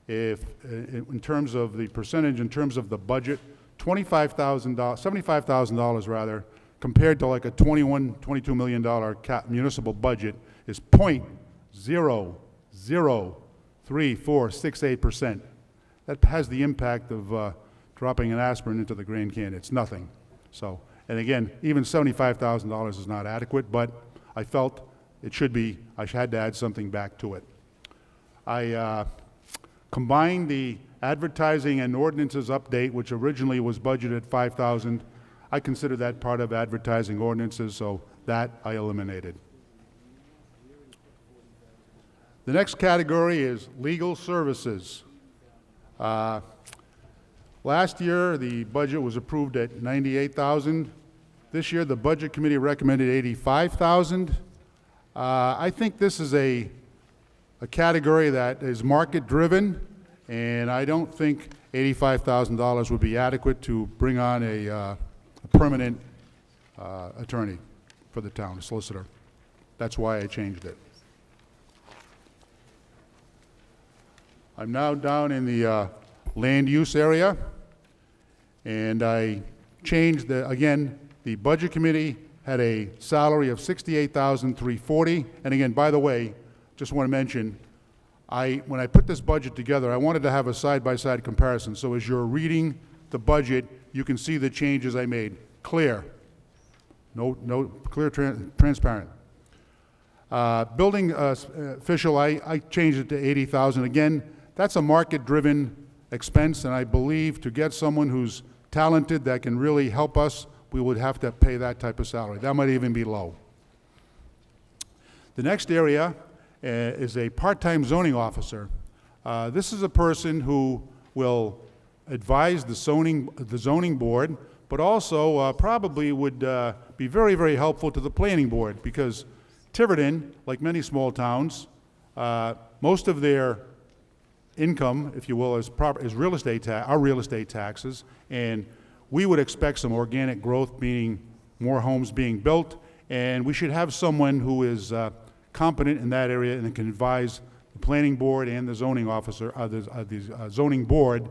E: in terms of the percentage, in terms of the budget, $75,000 rather, compared to like a $22 million municipal budget, is 0.0036468%. That has the impact of dropping an aspirin into the Grand Canyon. It's nothing. So, and again, even $75,000 is not adequate, but I felt it should be, I had to add something back to it. I combined the advertising and ordinances update, which originally was budgeted at $5,000. I consider that part of advertising ordinances, so that I eliminated. The next category is legal services. Last year, the budget was approved at $98,000. This year, the Budget Committee recommended $85,000. I think this is a category that is market-driven, and I don't think $85,000 would be adequate to bring on a permanent attorney for the town, a solicitor. That's why I changed it. I'm now down in the land use area, and I changed again, the Budget Committee had a salary of $68,340, and again, by the way, just want to mention, when I put this budget together, I wanted to have a side-by-side comparison, so as you're reading the budget, you can see the changes I made. Clear. Clear, transparent. Building official, I changed it to $80,000. Again, that's a market-driven expense, and I believe to get someone who's talented that can really help us, we would have to pay that type of salary. That might even be low. The next area is a part-time zoning officer. This is a person who will advise the zoning board, but also probably would be very, very helpful to the planning board, because Tiverton, like many small towns, most of their income, if you will, is real estate our real estate taxes, and we would expect some organic growth, meaning more homes being built, and we should have someone who is competent in that area and can advise the planning board and the zoning officer, the zoning board,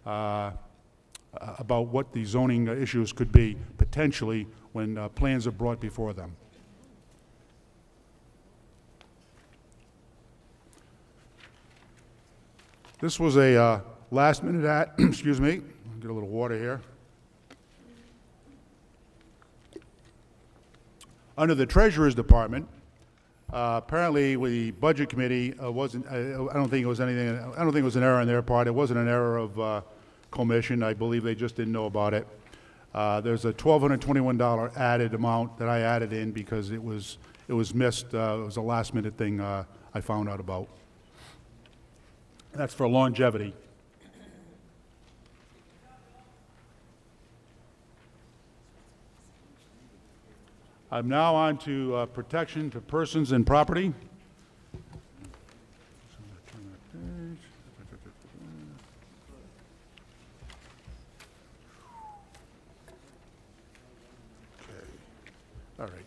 E: about what the zoning issues could be potentially when plans are brought before them. This was a last-minute excuse me, get a little water here. Under the Treasurer's Department, apparently the Budget Committee wasn't, I don't think it was anything, I don't think it was an error on their part. It wasn't an error of commission. I believe they just didn't know about it. There's a $1,221 added amount that I added in because it was missed. It was a last-minute thing I found out about. That's for longevity. I'm now on to protection to persons and property. All right.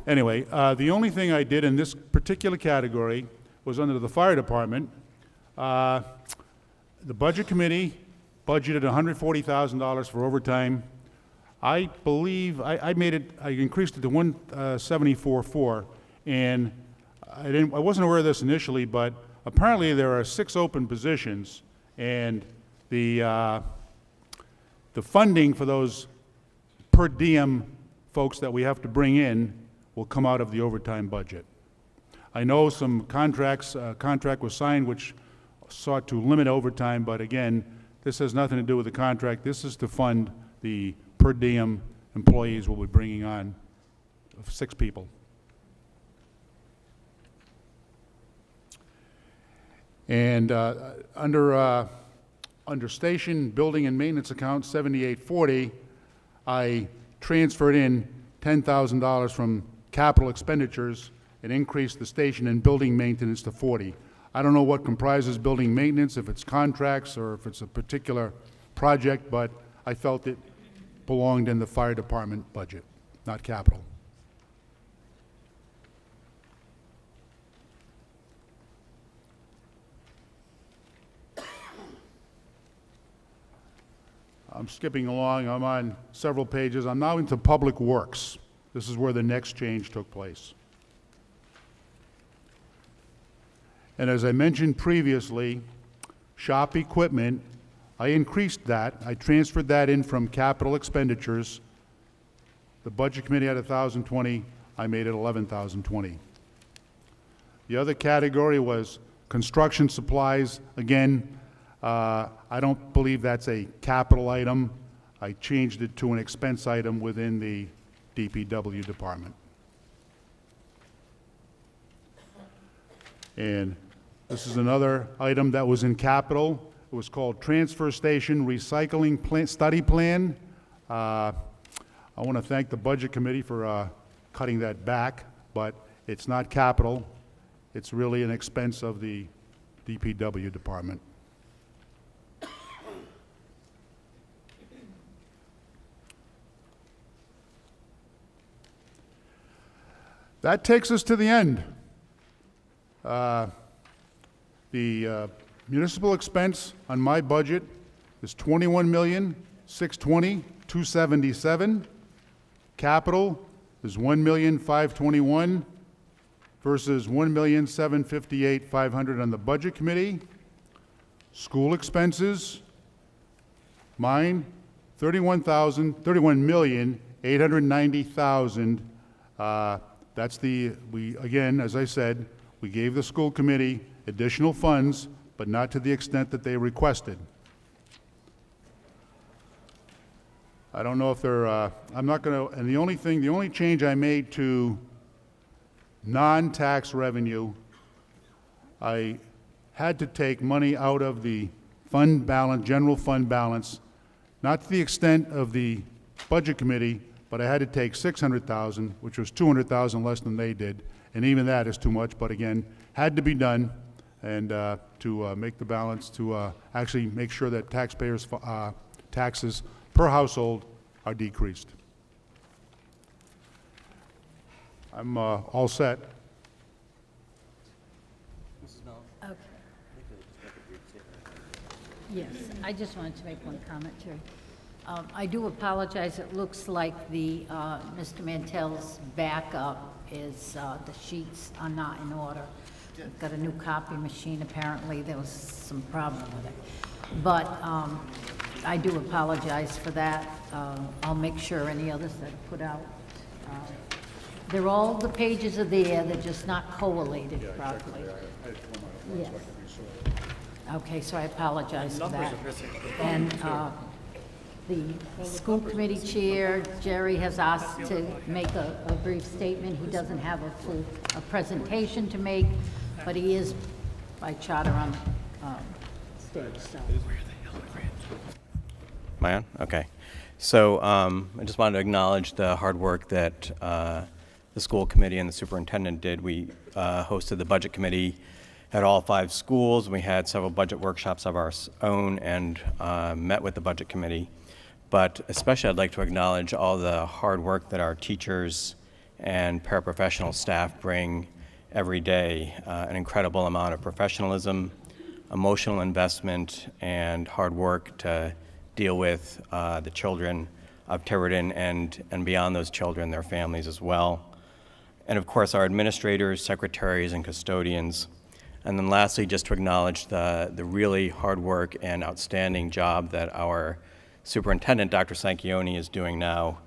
E: Anyway, the only thing I did in this particular category was under the fire department. The Budget Committee budgeted $140,000 for overtime. I believe I increased it to $174,400, and I wasn't aware of this initially, but apparently there are 6 open positions, and the funding for those per diem folks that we have to bring in will come out of the overtime budget. I know some contract was signed which sought to limit overtime, but again, this has nothing to do with the contract. This is to fund the per diem employees we'll be bringing on, 6 people. And under station building and maintenance account 7840, I transferred in $10,000 from capital expenditures and increased the station and building maintenance to 40. I don't know what comprises building maintenance, if it's contracts or if it's a particular project, but I felt it belonged in the fire department budget, not capital. I'm skipping along. I'm on several pages. I'm now into public works. This is where the next change took place. And as I mentioned previously, shop equipment, I increased that. I transferred that in from capital expenditures. The Budget Committee had $1,020. I made it $11,020. The other category was construction supplies. Again, I don't believe that's a capital item. I changed it to an expense item within the DPW department. And this is another item that was in capital. It was called Transfer Station Recycling Study Plan. I want to thank the Budget Committee for cutting that back, but it's not capital. It's really an expense of the DPW department. That takes us to the end. The municipal expense on my budget is $21,620,277. Capital is $1,521,000 versus $1,758,500 on the Budget Committee. School expenses, mine, $31,890,000. That's again, as I said, we gave the school committee additional funds, but not to the extent that they requested. I don't know if they're, I'm not going to, and the only change I made to non-tax revenue, I had to take money out of the fund balance, general fund balance, not to the extent of the Budget Committee, but I had to take $600,000, which was $200,000 less than they did, and even that is too much, but again, had to be done, and to make the balance, to actually make sure that taxpayers' taxes per household are decreased. I'm all set.
A: Okay. Yes, I just wanted to make one comment, Jerry. I do apologize. It looks like the Mr. Mantell's backup is the sheets are not in order. We've got a new copy machine. Apparently, there was some problem with it. But I do apologize for that. I'll make sure any others that are put out. They're all, the pages are there, they're just not collated properly. Yes. Okay, so I apologize for that. And the school committee chair, Jerry, has asked to make a brief statement. He doesn't have a presentation to make, but he is by charter on stage, so.
F: Am I on? Okay. So I just wanted to acknowledge the hard work that the school committee and the superintendent did. We hosted the budget committee at all 5 schools. We had several budget workshops of our own and met with the budget committee. But especially I'd like to acknowledge all the hard work that our teachers and paraprofessional staff bring every day. An incredible amount of professionalism, emotional investment, and hard work to deal with the children of Tiverton and beyond those children, their families as well. And of course, our administrators, secretaries, and custodians. And then lastly, just to acknowledge the really hard work and outstanding job that our superintendent, Dr. Sanchioni, is doing now.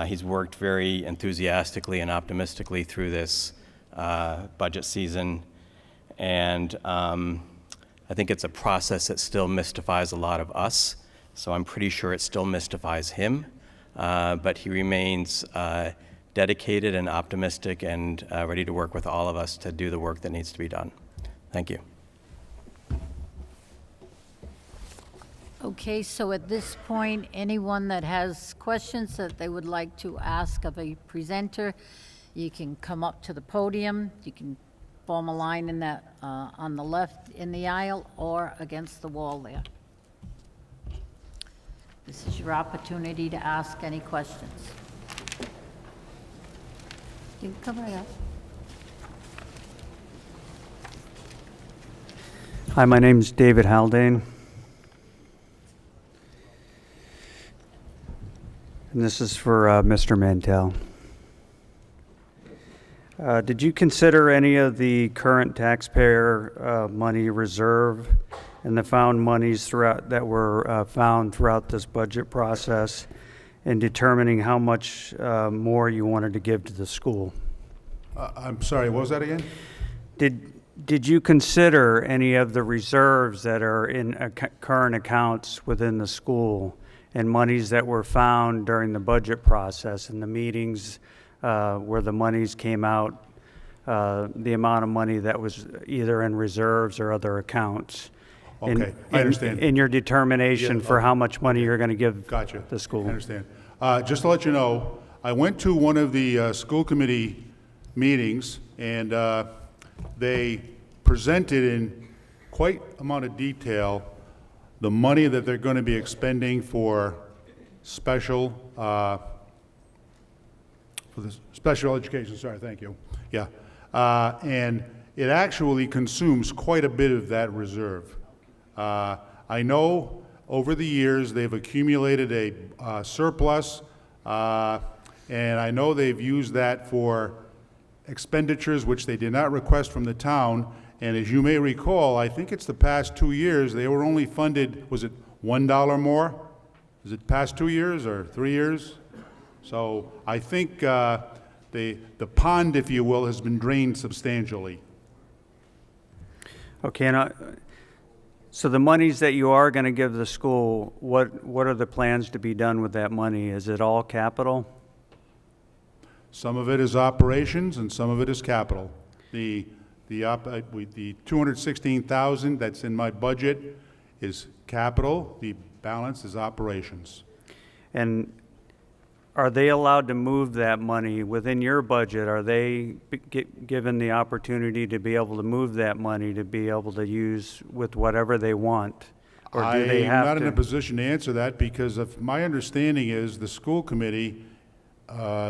F: He's worked very enthusiastically and optimistically through this budget season. And I think it's a process that still mystifies a lot of us. So I'm pretty sure it still mystifies him. But he remains dedicated and optimistic and ready to work with all of us to do the work that needs to be done. Thank you.
A: Okay, so at this point, anyone that has questions that they would like to ask of a presenter, you can come up to the podium. You can form a line in that on the left in the aisle or against the wall there. This is your opportunity to ask any questions. You can come right up.
G: Hi, my name's David Haldane. And this is for Mr. Mantell. Did you consider any of the current taxpayer money reserve and the found monies that were found throughout this budget process in determining how much more you wanted to give to the school?
E: I'm sorry, what was that again?
G: Did you consider any of the reserves that are in current accounts within the school and monies that were found during the budget process and the meetings where the monies came out, the amount of money that was either in reserves or other accounts?
E: Okay, I understand.
G: In your determination
E: Yeah,
G: for how much money you're going to give
E: Gotcha.
G: the school.
E: I understand. Just to let you know, I went to one of the school committee meetings, and they presented in quite amount of detail the money that they're going to be expending for special, for the special education, sorry, thank you. Yeah. And it actually consumes quite a bit of that reserve. I know over the years they've accumulated a surplus, and I know they've used that for expenditures which they did not request from the town. And as you may recall, I think it's the past 2 years, they were only funded, was it $1 more? Is it past 2 years or 3 years? So I think the pond, if you will, has been drained substantially.
G: Okay, so the monies that you are going to give the school, what are the plans to be done with that money? Is it all capital?
E: Some of it is operations and some of it is capital. The 216,000 that's in my budget is capital. The balance is operations.
G: And are they allowed to move that money within your budget? Are they given the opportunity to be able to move that money to be able to use with whatever they want? Or do they have
E: I'm not in
G: to?
E: a position to answer that because of my understanding is the school committee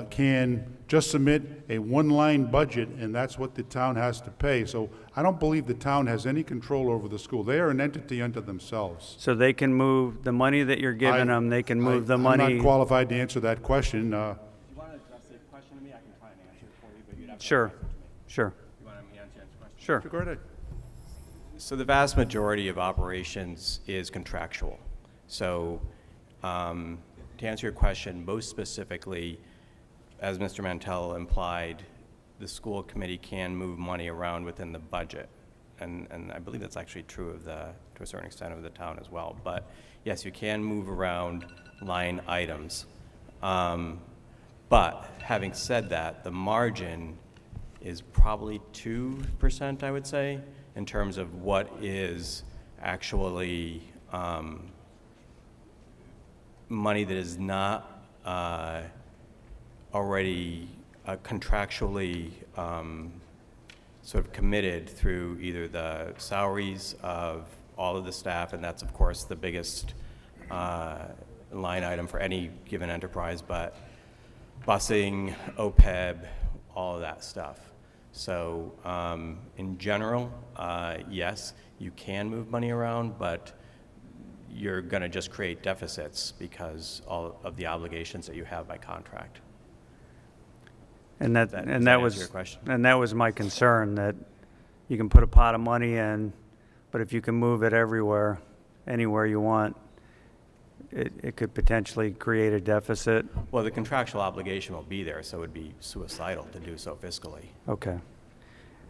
E: can just submit a one-line budget, and that's what the town has to pay. So I don't believe the town has any control over the school. They are an entity unto themselves.
G: So they can move the money that you're giving them, they can move the money?
E: I'm not qualified to answer that question.
F: If you want to address the question to me, I can try and answer it for you, but you'd have to.
G: Sure, sure,
F: You want me to answer the question?
G: sure.
E: Go ahead.
F: So the vast majority of operations is contractual. So to answer your question, most specifically, as Mr. Mantell implied, the school committee can move money around within the budget. And I believe that's actually true of to a certain extent of the town as well. But yes, you can move around line items. But having said that, the margin is probably 2%, I would say, in terms of what is actually money that is not already contractually sort of committed through either the salaries of all of the staff, and that's of course the biggest line item for any given enterprise, but busing, OPEB, all of that stuff. So in general, yes, you can move money around, but you're going to just create deficits because all of the obligations that you have by contract.
G: And
F: Does that answer your question?
G: that was my concern, that you can put a pot of money in, but if you can move it everywhere, anywhere you want, it could potentially create a deficit.
F: Well, the contractual obligation will be there, so it would be suicidal to do so fiscally.
G: Okay.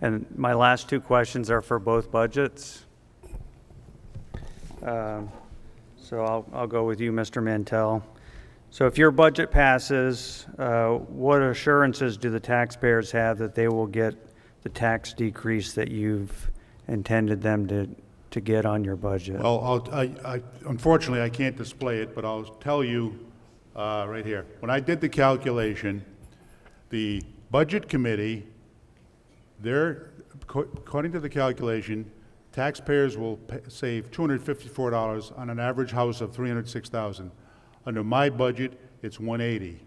G: And my last two questions are for both budgets. So I'll go with you, Mr. Mantell. So if your budget passes, what assurances do the taxpayers have that they will get the tax decrease that you've intended them to get on your budget?
E: Well, unfortunately, I can't display it, but I'll tell you right here. When I did the calculation, the budget committee, according to the calculation, taxpayers will save $254 on an average house of $306,000. Under my budget, it's $180.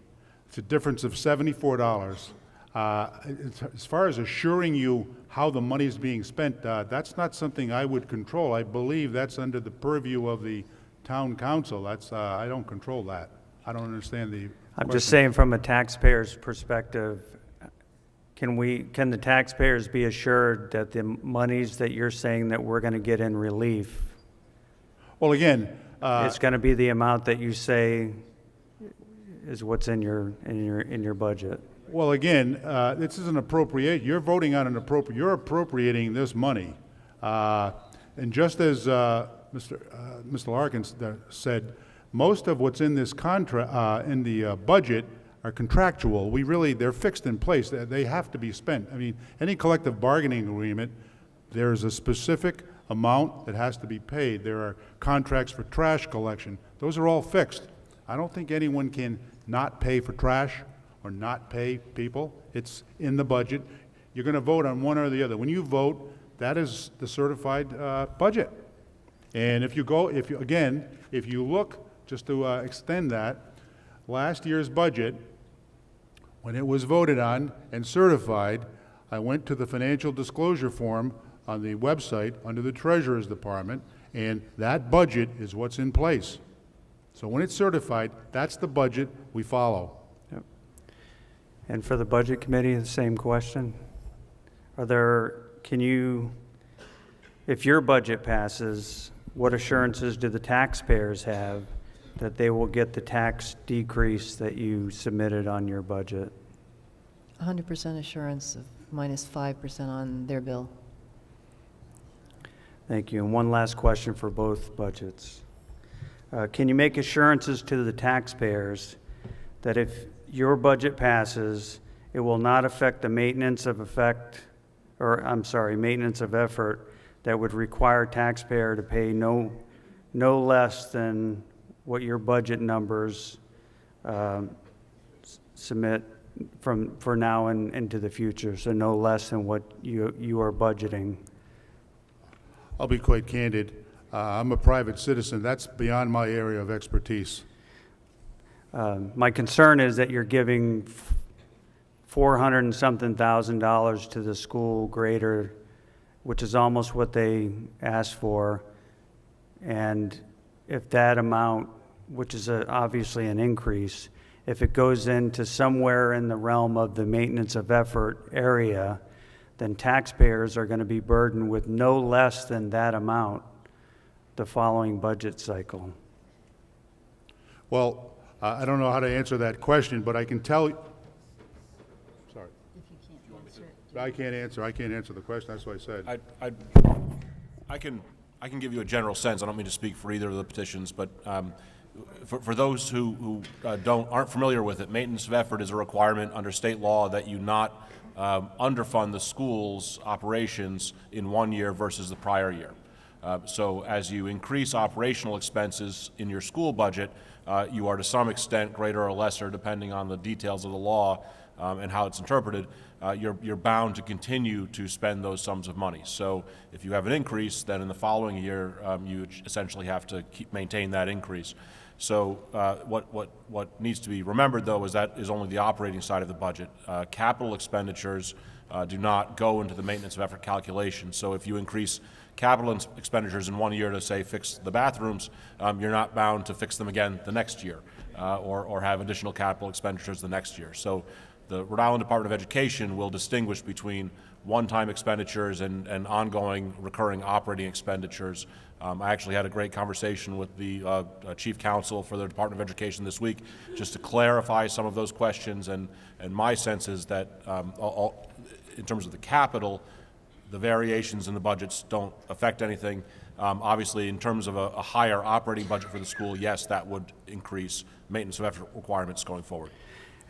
E: It's a difference of $74. As far as assuring you how the money is being spent, that's not something I would control. I believe that's under the purview of the town council. I don't control that. I don't understand the
G: I'm
E: question.
G: just saying from a taxpayer's perspective, can the taxpayers be assured that the monies that you're saying that we're going to get in relief,
E: Well, again,
G: it's going to be the amount that you say is what's in your budget?
E: well, again, this is an appropriate. You're voting on you're appropriating this money. And just as Mr. Larkin said, most of what's in this in the budget are contractual. They're fixed in place. They have to be spent. I mean, any collective bargaining agreement, there's a specific amount that has to be paid. There are contracts for trash collection. Those are all fixed. I don't think anyone can not pay for trash or not pay people. It's in the budget. You're going to vote on one or the other. When you vote, that is the certified budget. And if you look, just to extend that, last year's budget, when it was voted on and certified, I went to the financial disclosure form on the website under the Treasurer's Department, and that budget is what's in place. So when it's certified, that's the budget we follow.
G: Yep. And for the Budget Committee, the same question. If your budget passes, what assurances do the taxpayers have that they will get the tax decrease that you submitted on your budget?
C: 100% assurance of minus 5% on their bill.
G: Thank you. And one last question for both budgets. Can you make assurances to the taxpayers that if your budget passes, it will not affect the maintenance of effort that would require taxpayer to pay no less than what your budget numbers submit for now and into the future, so no less than what you are budgeting?
E: I'll be quite candid. I'm a private citizen. That's beyond my area of expertise.
G: My concern is that you're giving $400 and something thousand to the school grader, which is almost what they asked for. And if that amount, which is obviously an increase, if it goes into somewhere in the realm of the maintenance of effort area, then taxpayers are going to be burdened with no less than that amount the following budget cycle.
E: Well, I don't know how to answer that question, but I can tell you. Sorry. I can't answer the question. That's what I said.
H: I can give you a general sense. I don't mean to speak for either of the petitions, but for those who aren't familiar with it, maintenance of effort is a requirement under state law that you not underfund the school's operations in 1 year versus the prior year. So as you increase operational expenses in your school budget, you are to some extent greater or lesser, depending on the details of the law and how it's interpreted, you're bound to continue to spend those sums of money. So if you have an increase, then in the following year, you essentially have to maintain that increase. So what needs to be remembered, though, is that is only the operating side of the budget. Capital expenditures do not go into the maintenance of effort calculation. So if you increase capital expenditures in 1 year to, say, fix the bathrooms, you're not bound to fix them again the next year or have additional capital expenditures the next year. So the Rhode Island Department of Education will distinguish between one-time expenditures and ongoing recurring operating expenditures. I actually had a great conversation with the Chief Counsel for the Department of Education this week just to clarify some of those questions, and my sense is that in terms of the capital, the variations in the budgets don't affect anything. Obviously, in terms of a higher operating budget for the school, yes, that would increase maintenance of effort requirements going forward.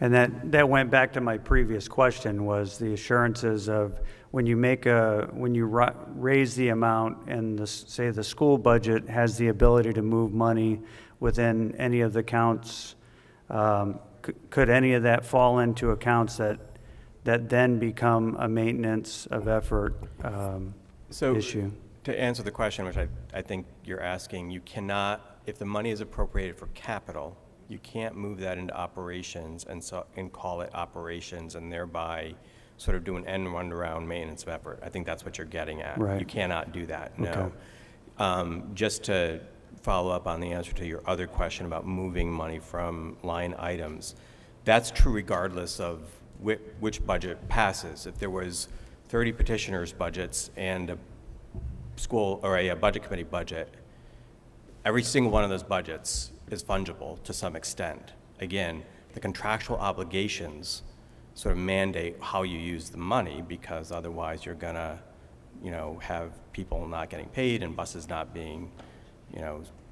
G: And that went back to my previous question, was the assurances of when you raise the amount and say the school budget has the ability to move money within any of the accounts, could any of that fall into accounts that then become a maintenance of effort issue?
F: To answer the question, which I think you're asking, you cannot, if the money is appropriated for capital, you can't move that into operations and call it operations and thereby sort of do an end run around maintenance of effort. I think that's what you're getting at.
G: Right.
F: You cannot do that,
G: Okay.
F: no. Just to follow up on the answer to your other question about moving money from line items, that's true regardless of which budget passes. If there was 30 petitioners' budgets and a school or a budget committee budget, every single one of those budgets is fungible to some extent. Again, the contractual obligations sort of mandate how you use the money, because otherwise you're gonna, have people not getting paid and buses not being,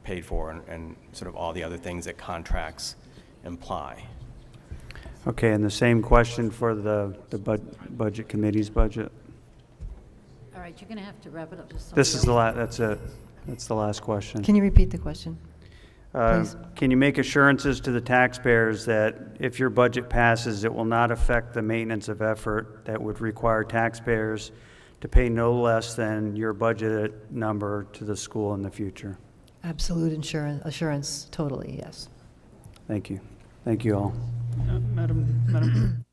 F: paid for, and sort of all the other things that contracts imply.
G: Okay, and the same question for the budget committee's budget?
A: All right, you're going to have to wrap it up.
G: This is that's it. That's the last question.
C: Can you repeat the question? Please.
G: Can you make assurances to the taxpayers that if your budget passes, it will not affect the maintenance of effort that would require taxpayers to pay no less than your budgeted number to the school in the future?
C: Absolute assurance, totally, yes.
G: Thank you. Thank you all.
D: Madam,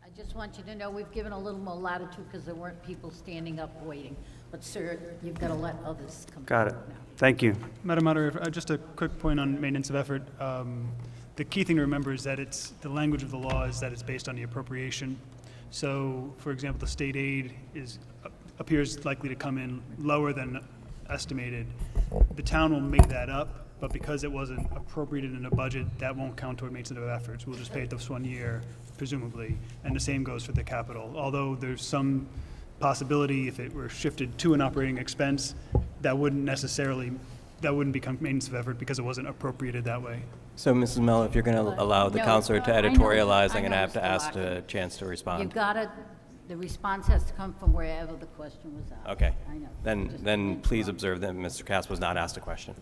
A: I just want you to know we've given a little more latitude because there weren't people standing up waiting. But sir, you've got to let others come.
G: Got it.
A: forward now.
G: Thank you.
D: Madam Moderator, just a quick point on maintenance of effort. The key thing to remember is that the language of the law is that it's based on the appropriation. So, for example, the state aid appears likely to come in lower than estimated. The town will make that up, but because it wasn't appropriated in a budget, that won't count toward maintenance of efforts. We'll just pay it this 1 year, presumably, and the same goes for the capital. Although there's some possibility if it were shifted to an operating expense, that wouldn't become maintenance of effort because it wasn't appropriated that way.
F: So, Mrs. Mello, if you're going to allow the
A: No,
F: counselor to
A: I know,
F: editorialize,
A: I
F: I'm going to
A: know,
F: have to
A: Mr.
F: ask
A: Lockwood.
F: a chance to respond.
A: You've got to, the response has to come from wherever the question was asked.
F: Okay.
A: I know. Just
F: Then
A: don't
F: please
A: interrupt.
F: observe that Mr. Cass was not asked a question.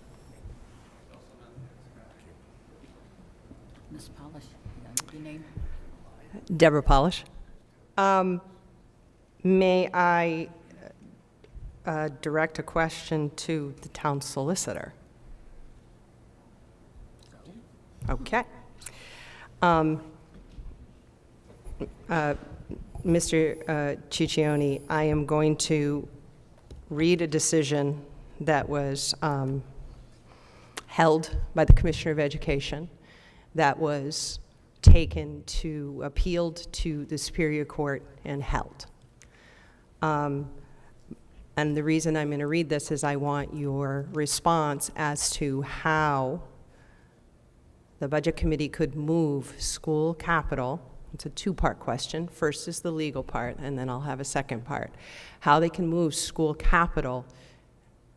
A: Ms. Polish, your name?
I: Deborah Polish. May I direct a question to the town solicitor? Okay. Mr. Ciccione, I am going to read a decision that was held by the Commissioner of Education that was appealed to the Superior Court and held. And the reason I'm going to read this is I want your response as to how the Budget Committee could move school capital. It's a two-part question. First is the legal part, and then I'll have a second part. How they can move school capital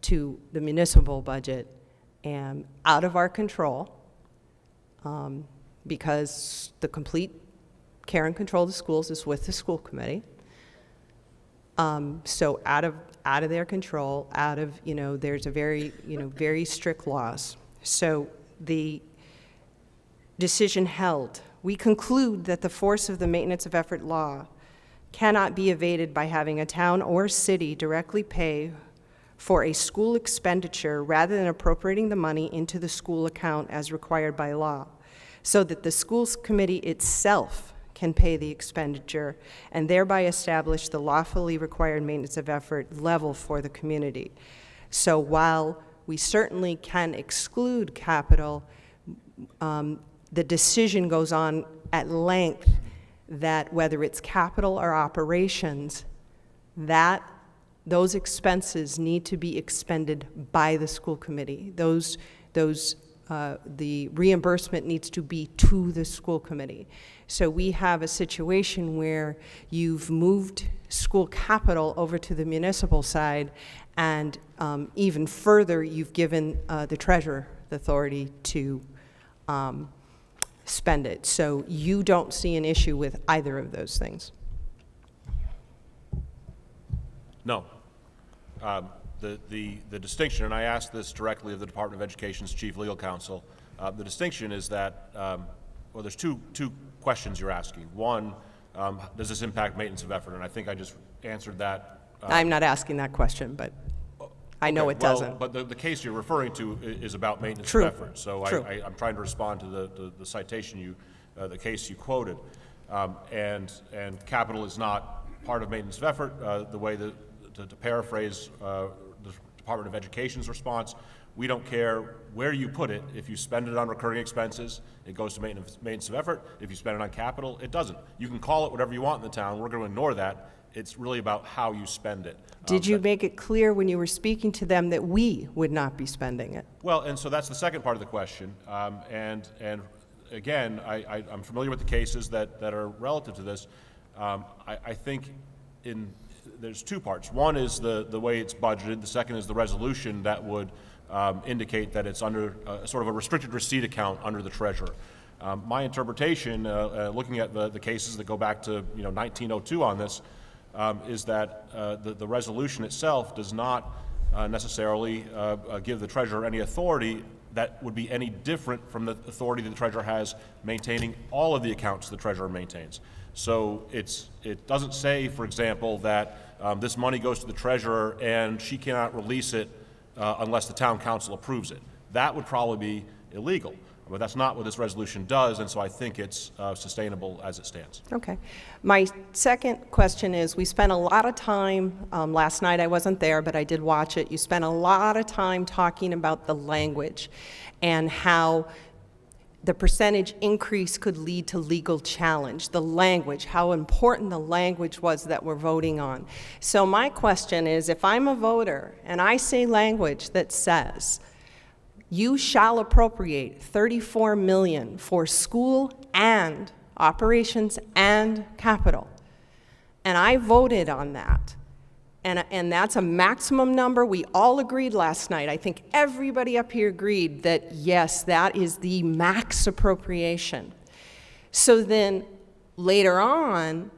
I: to the municipal budget and out of our control, because the complete care and control of the schools is with the school committee. So out of their control, there's a very strict laws. So the decision held, we conclude that the force of the maintenance of effort law cannot be evaded by having a town or city directly pay for a school expenditure rather than appropriating the money into the school account as required by law, so that the schools committee itself can pay the expenditure and thereby establish the lawfully required maintenance of effort level for the community. So while we certainly can exclude capital, the decision goes on at length that whether it's capital or operations, that those expenses need to be expended by the school committee. The reimbursement needs to be to the school committee. So we have a situation where you've moved school capital over to the municipal side, and even further, you've given the treasurer the authority to spend it. So you don't see an issue with either of those things?
H: No. The distinction, and I asked this directly of the Department of Education's Chief Legal Counsel, the distinction is that, well, there's two questions you're asking. One, does this impact maintenance of effort? And I think I just answered that.
I: I'm not asking that question, but I know it doesn't.
H: But the case you're referring to is about maintenance
I: True.
H: of effort. So
I: True.
H: I'm trying to respond to the citation the case you quoted. And capital is not part of maintenance of effort. The way to paraphrase the Department of Education's response, we don't care where you put it. If you spend it on recurring expenses, it goes to maintenance of effort. If you spend it on capital, it doesn't. You can call it whatever you want in the town. We're going to ignore that. It's really about how you spend it.
I: Did you make it clear when you were speaking to them that we would not be spending it?
H: Well, and so that's the second part of the question. And again, I'm familiar with the cases that are relative to this. I think there's two parts. One is the way it's budgeted. The second is the resolution that would indicate that it's under sort of a restricted receipt account under the treasurer. My interpretation, looking at the cases that go back to 1902 on this, is that the resolution itself does not necessarily give the treasurer any authority that would be any different from the authority that the treasurer has maintaining all of the accounts the treasurer maintains. So it doesn't say, for example, that this money goes to the treasurer and she cannot release it unless the town council approves it. That would probably be illegal. But that's not what this resolution does, and so I think it's sustainable as it stands.
I: Okay. My second question is, we spent a lot of time, last night I wasn't there, but I did watch it. You spent a lot of time talking about the language and how the percentage increase could lead to legal challenge. The language, how important the language was that we're voting on. So my question is, if I'm a voter and I say language that says, you shall appropriate $34 million for school and operations and capital. And I voted on that. And that's a maximum number. We all agreed last night. I think everybody up here agreed that, yes, that is the max appropriation. So then later on,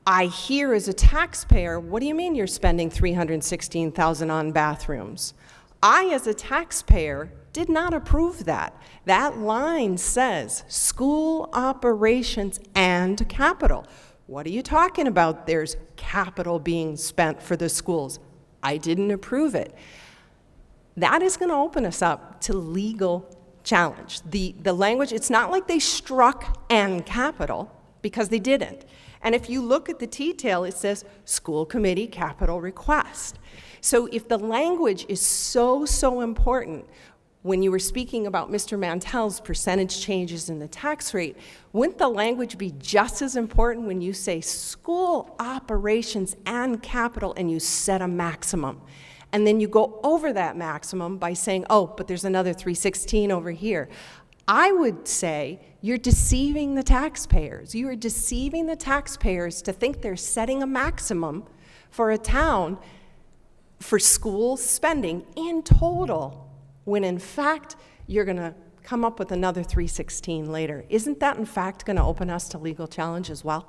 I: I hear as a taxpayer, what do you mean you're spending $316,000 on bathrooms? I, as a taxpayer, did not approve that. That line says school operations and capital. What are you talking about? There's capital being spent for the schools. I didn't approve it. That is going to open us up to legal challenge. The language, it's not like they struck and capital, because they didn't. And if you look at the detail, it says school committee capital request. So if the language is so important, when you were speaking about Mr. Mantel's percentage changes in the tax rate, wouldn't the language be just as important when you say school operations and capital and you set a maximum? And then you go over that maximum by saying, oh, but there's another 316 over here. I would say you're deceiving the taxpayers. You are deceiving the taxpayers to think they're setting a maximum for a town for school spending in total, when in fact you're going to come up with another 316 later. Isn't that in fact going to open us to legal challenge as well?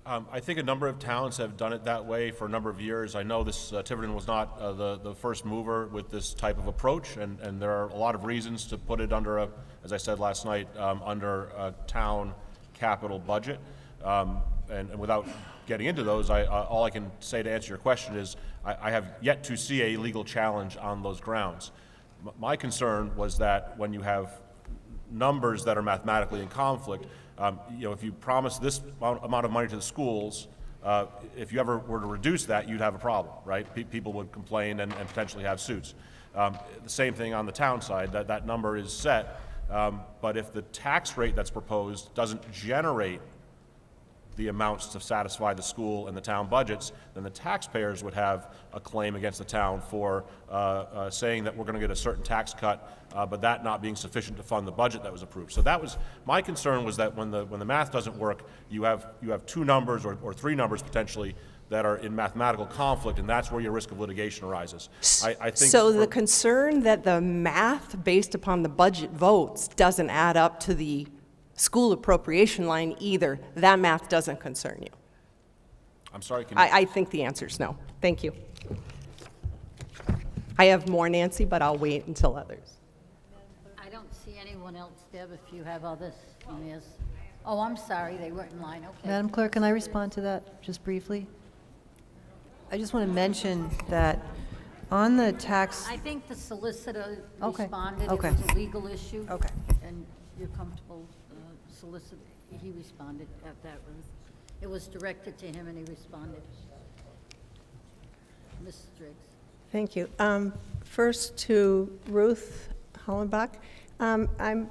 H: I think a number of towns have done it that way for a number of years. I know this Tiverton was not the first mover with this type of approach, and there are a lot of reasons to put it under as I said last night, under a town capital budget. And without getting into those, all I can say to answer your question is I have yet to see a legal challenge on those grounds. My concern was that when you have numbers that are mathematically in conflict, if you promise this amount of money to the schools, if you ever were to reduce that, you'd have a problem, right? People would complain and potentially have suits. The same thing on the town side, that number is set, but if the tax rate that's proposed doesn't generate the amounts to satisfy the school and the town budgets, then the taxpayers would have a claim against the town for saying that we're going to get a certain tax cut, but that not being sufficient to fund the budget that was approved. So that was my concern, was that when the math doesn't work, you have two numbers or three numbers potentially that are in mathematical conflict, and that's where your risk of litigation arises. I think
I: so the concern that the math based upon the budget votes doesn't add up to the school appropriation line either, that math doesn't concern you?
H: I'm sorry, can you...
I: I think the answer is no. Thank you. I have more, Nancy, but I'll wait until others.
A: I don't see anyone else, Deb, if you have others. Yes. Oh, I'm sorry, they weren't in line, okay.
C: Madam Clerk, can I respond to that just briefly? I just want to mention that on the tax...
A: I think the solicitor
C: Okay,
A: responded.
C: okay.
A: It was a legal issue.
C: Okay.
A: And you're comfortable, solicitor, he responded at that, Ruth. It was directed to him and he responded. Ms. Driggs.
J: Thank you. First to Ruth Hollenbach. I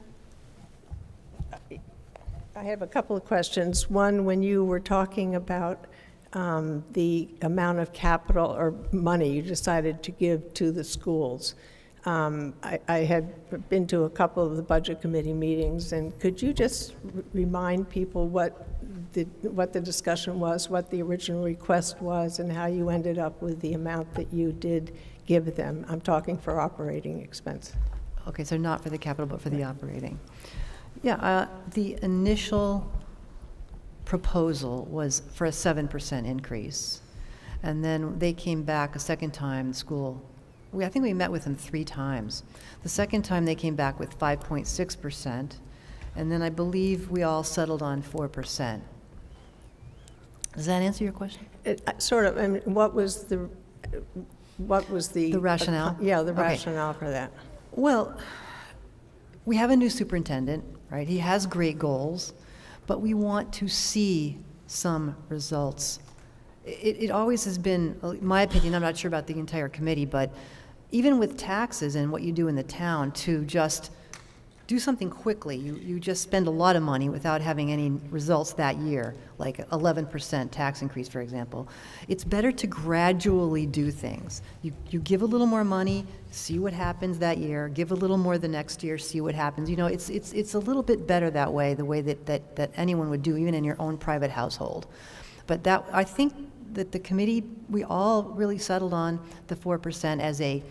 J: have a couple of questions. One, when you were talking about the amount of capital or money you decided to give to the schools, I had been to a couple of the Budget Committee meetings, and could you just remind people what the discussion was, what the original request was, and how you ended up with the amount that you did give them? I'm talking for operating expense.
C: Okay, so not for the capital, but for the operating. Yeah, the initial proposal was for a 7% increase. And then they came back a second time, the school, I think we met with them 3 times. The second time they came back with 5.6%, and then I believe we all settled on 4%. Does that answer your question?
J: Sort of, I mean, what was the?
C: The rationale?
J: Yeah, the
C: Okay.
J: rationale for that.
C: Well, we have a new superintendent, right? He has great goals, but we want to see some results. It always has been, in my opinion, I'm not sure about the entire committee, but even with taxes and what you do in the town, to just do something quickly, you just spend a lot of money without having any results that year, like 11% tax increase, for example. It's better to gradually do things. You give a little more money, see what happens that year, give a little more the next year, see what happens. You know, it's a little bit better that way, the way that anyone would do, even in your own private household. But that, I think that the committee, we all really settled on the 4% as a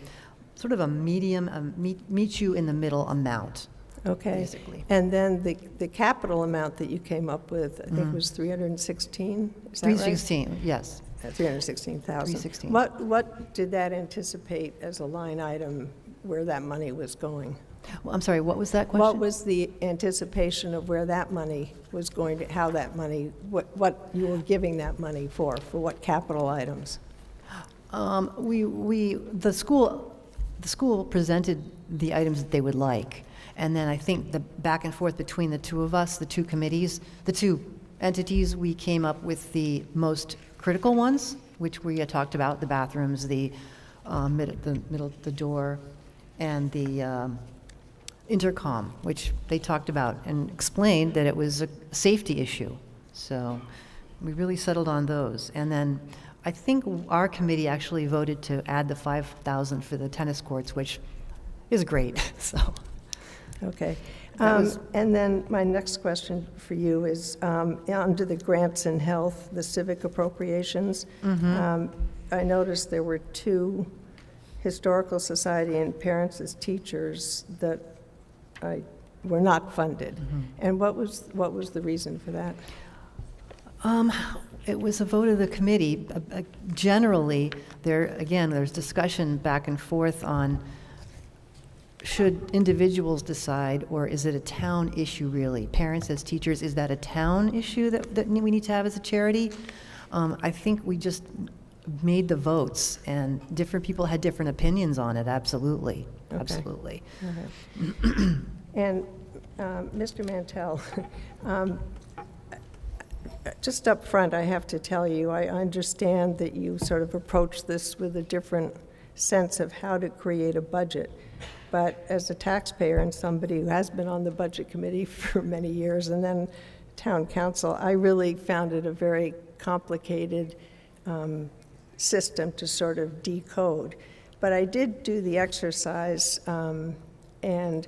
C: sort of a medium, meet you in the middle amount.
J: Okay.
C: Basically.
J: And then the capital amount that you came up with, I think was 316, is that right?
C: 316, yes.
J: 316,000.
C: 316.
J: What did that anticipate as a line item where that money was going?
C: Well, I'm sorry, what was that question?
J: What was the anticipation of where that money was going to, how that money, what you were giving that money for what capital items?
C: The school presented the items that they would like. And then I think the back and forth between the two of us, the two committees, the two entities, we came up with the most critical ones, which we had talked about, the bathrooms, the door, and the intercom, which they talked about and explained that it was a safety issue. So we really settled on those. And then I think our committee actually voted to add the $5,000 for the tennis courts, which is great, so.
J: Okay. And then my next question for you is, under the grants and health, the civic appropriations, I noticed there were 2 Historical Society and Parents as Teachers that were not funded. And what was the reason for that?
C: It was a vote of the committee. Generally, there's discussion back and forth on should individuals decide, or is it a town issue really? Parents as teachers, is that a town issue that we need to have as a charity? I think we just made the votes, and different people had different opinions on it, absolutely.
J: Okay.
C: Absolutely.
J: Okay. And Mr. Mantell, just up front, I have to tell you, I understand that you sort of approach this with a different sense of how to create a budget. But as a taxpayer and somebody who has been on the budget committee for many years and then town council, I really found it a very complicated system to sort of decode. But I did do the exercise, and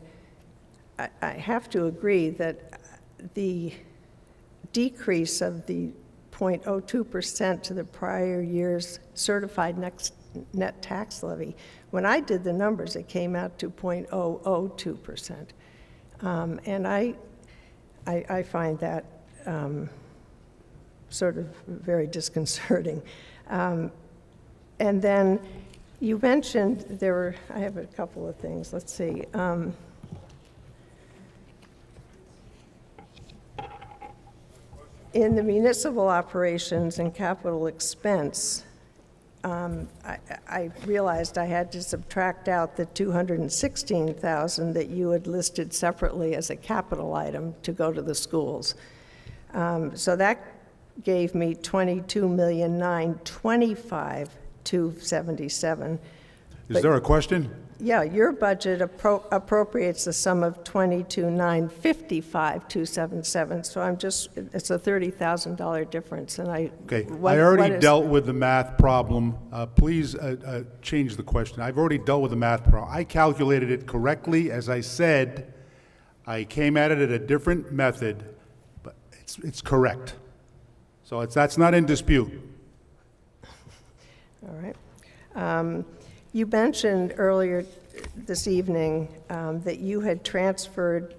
J: I have to agree that the decrease of the 0.02% to the prior year's certified net tax levy, when I did the numbers, it came out to 0.002%. And I find that sort of very disconcerting. And then you mentioned I have a couple of things, let's see. In the municipal operations and capital expense, I realized I had to subtract out the $216,000 that you had listed separately as a capital item to go to the schools. So that gave me $22,925,277.
E: Is there a question?
J: Yeah, your budget appropriates the sum of $22,955,277. So it's a $30,000 difference, and
E: Okay, I already dealt with the math problem. Please change the question. I've already dealt with the math problem. I calculated it correctly. As I said, I came at it at a different method, but it's correct. So that's not in dispute.
J: All right. You mentioned earlier this evening that you had transferred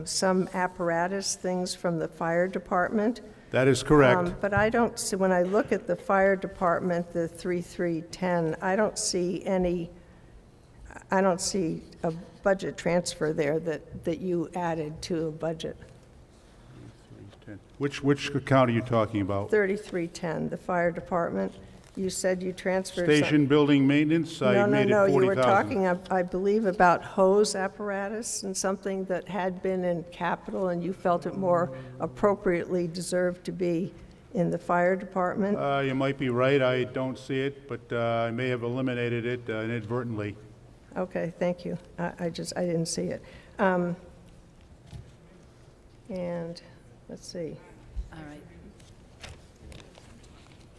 J: some apparatus things from the fire department
E: That is correct.
J: But I don't see, when I look at the fire department, the 3310, I don't see a budget transfer there that you added to a budget.
E: Which account are you talking about?
J: 3310, the fire department, you said you transferred.
E: Station building maintenance, I made it 40,000.
J: No, you were talking, I believe, about hose apparatus and something that had been in capital, and you felt it more appropriately deserved to be in the fire department.
E: You might be right, I don't see it, but I may have eliminated it inadvertently.
J: Okay, thank you. I didn't see it. And, let's see.
A: All right.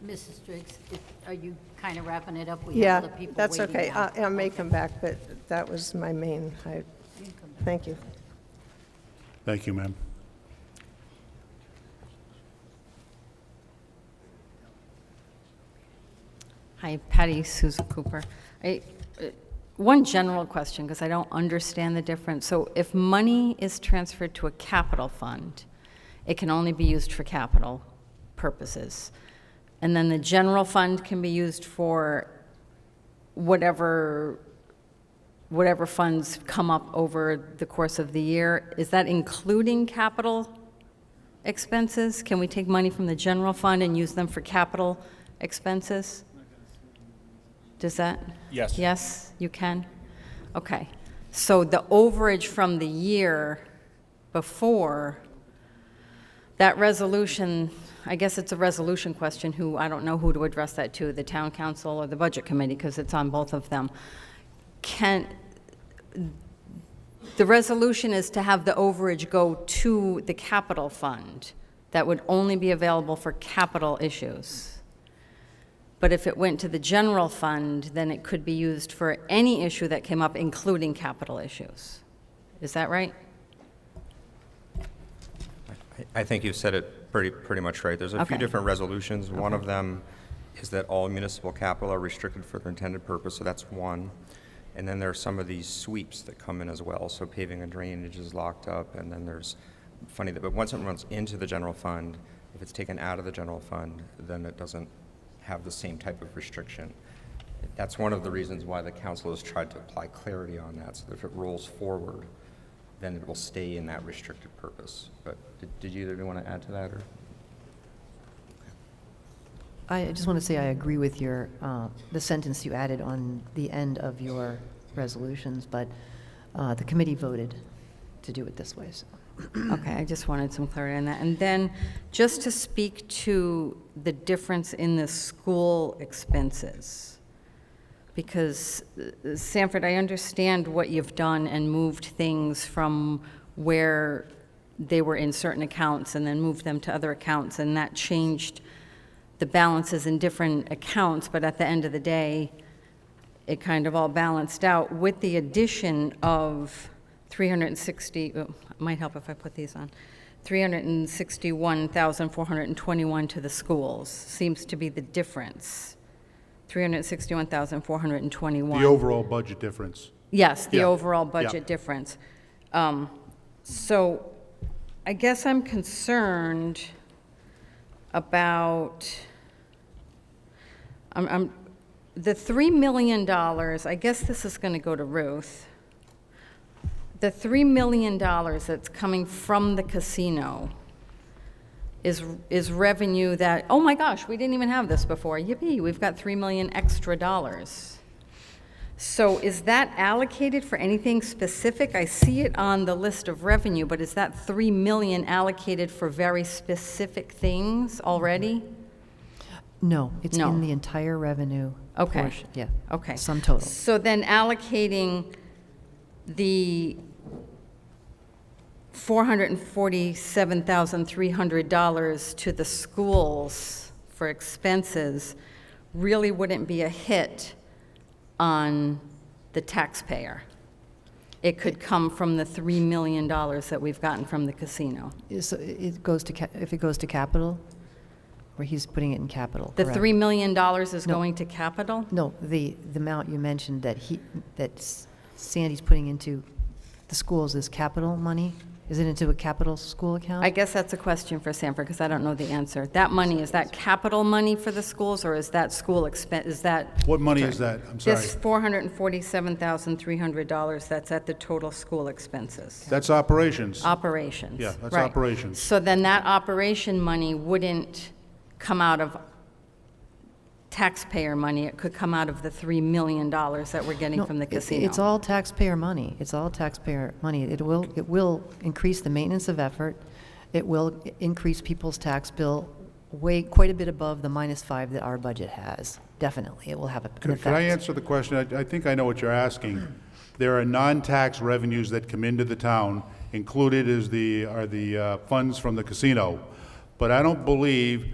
A: Mrs. Driggs, are you kind of wrapping it up? We have
J: Yeah,
A: other people
J: that's
A: waiting
J: okay.
A: now.
J: I may come back, but that was my main, thank you.
E: Thank you, ma'am.
K: Hi, Patty Souza Cooper. One general question, because I don't understand the difference. So if money is transferred to a capital fund, it can only be used for capital purposes. And then the general fund can be used for whatever funds come up over the course of the year. Is that including capital expenses? Can we take money from the general fund and use them for capital expenses? Does that?
H: Yes.
K: Yes, you can? Okay. So the overage from the year before, that resolution, I guess it's a resolution question, I don't know who to address that to, the town council or the budget committee, because it's on both of them. The resolution is to have the overage go to the capital fund that would only be available for capital issues. But if it went to the general fund, then it could be used for any issue that came up, including capital issues. Is that right?
B: I think you've said it pretty much right. There's a few
K: Okay.
B: different resolutions. One of them is that all municipal capital are restricted for their intended purpose, so that's one. And then there are some of these sweeps that come in as well, so paving and drainage is locked up, and then there's, but once it runs into the general fund, if it's taken out of the general fund, then it doesn't have the same type of restriction. That's one of the reasons why the council has tried to apply clarity on that, so that if it rolls forward, then it will stay in that restricted purpose. But did either of you want to add to that, or?
C: I just want to say I agree with your, the sentence you added on the end of your resolutions, but the committee voted to do it this way, so.
K: Okay, I just wanted some clarity on that. And then, just to speak to the difference in the school expenses, because, Sanford, I understand what you've done and moved things from where they were in certain accounts and then moved them to other accounts, and that changed the balances in different accounts, but at the end of the day, it kind of all balanced out with the addition of 360, it might help if I put these on, 361,421 to the schools seems to be the difference. 361,421.
E: The overall budget difference.
K: Yes, the
E: Yeah.
K: overall budget
E: Yeah.
K: difference. So I guess I'm concerned about, the $3 million, I guess this is going to go to Ruth. The $3 million that's coming from the casino is revenue that, oh my gosh, we didn't even have this before. Yippee, we've got $3 million extra dollars. So is that allocated for anything specific? I see it on the list of revenue, but is that $3 million allocated for very specific things already?
C: No, it's
K: No.
C: in the entire revenue
K: Okay.
C: portion. Yeah.
K: Okay.
C: Sum total.
K: So then allocating the $447,300 to the schools for expenses really wouldn't be a hit on the taxpayer. It could come from the $3 million that we've gotten from the casino.
C: So it goes to, if it goes to capital, where he's putting it in capital,
K: The
C: correct?
K: $3 million is
C: No.
K: going to capital?
C: No, the amount you mentioned that Sandy's putting into the schools is capital money? Is it into a capital school account?
K: I guess that's a question for Sanford, because I don't know the answer. That money, is that capital money for the schools, or is that school expense, is that?
E: What money is that? I'm sorry.
K: This $447,300, that's at the total school expenses.
E: That's operations.
K: Operations.
E: Yeah, that's
K: right.
E: operations.
K: So then that operation money wouldn't come out of taxpayer money, it could come out of the $3 million that we're getting
C: No,
K: from the casino.
C: It's all taxpayer money. It's all taxpayer money. It will increase the maintenance of effort. It will increase people's tax bill quite a bit above the -5 that our budget has. Definitely, it will have an effect.
E: Could I answer the question? I think I know what you're asking. There are non-tax revenues that come into the town. Included are the funds from the casino. But I don't believe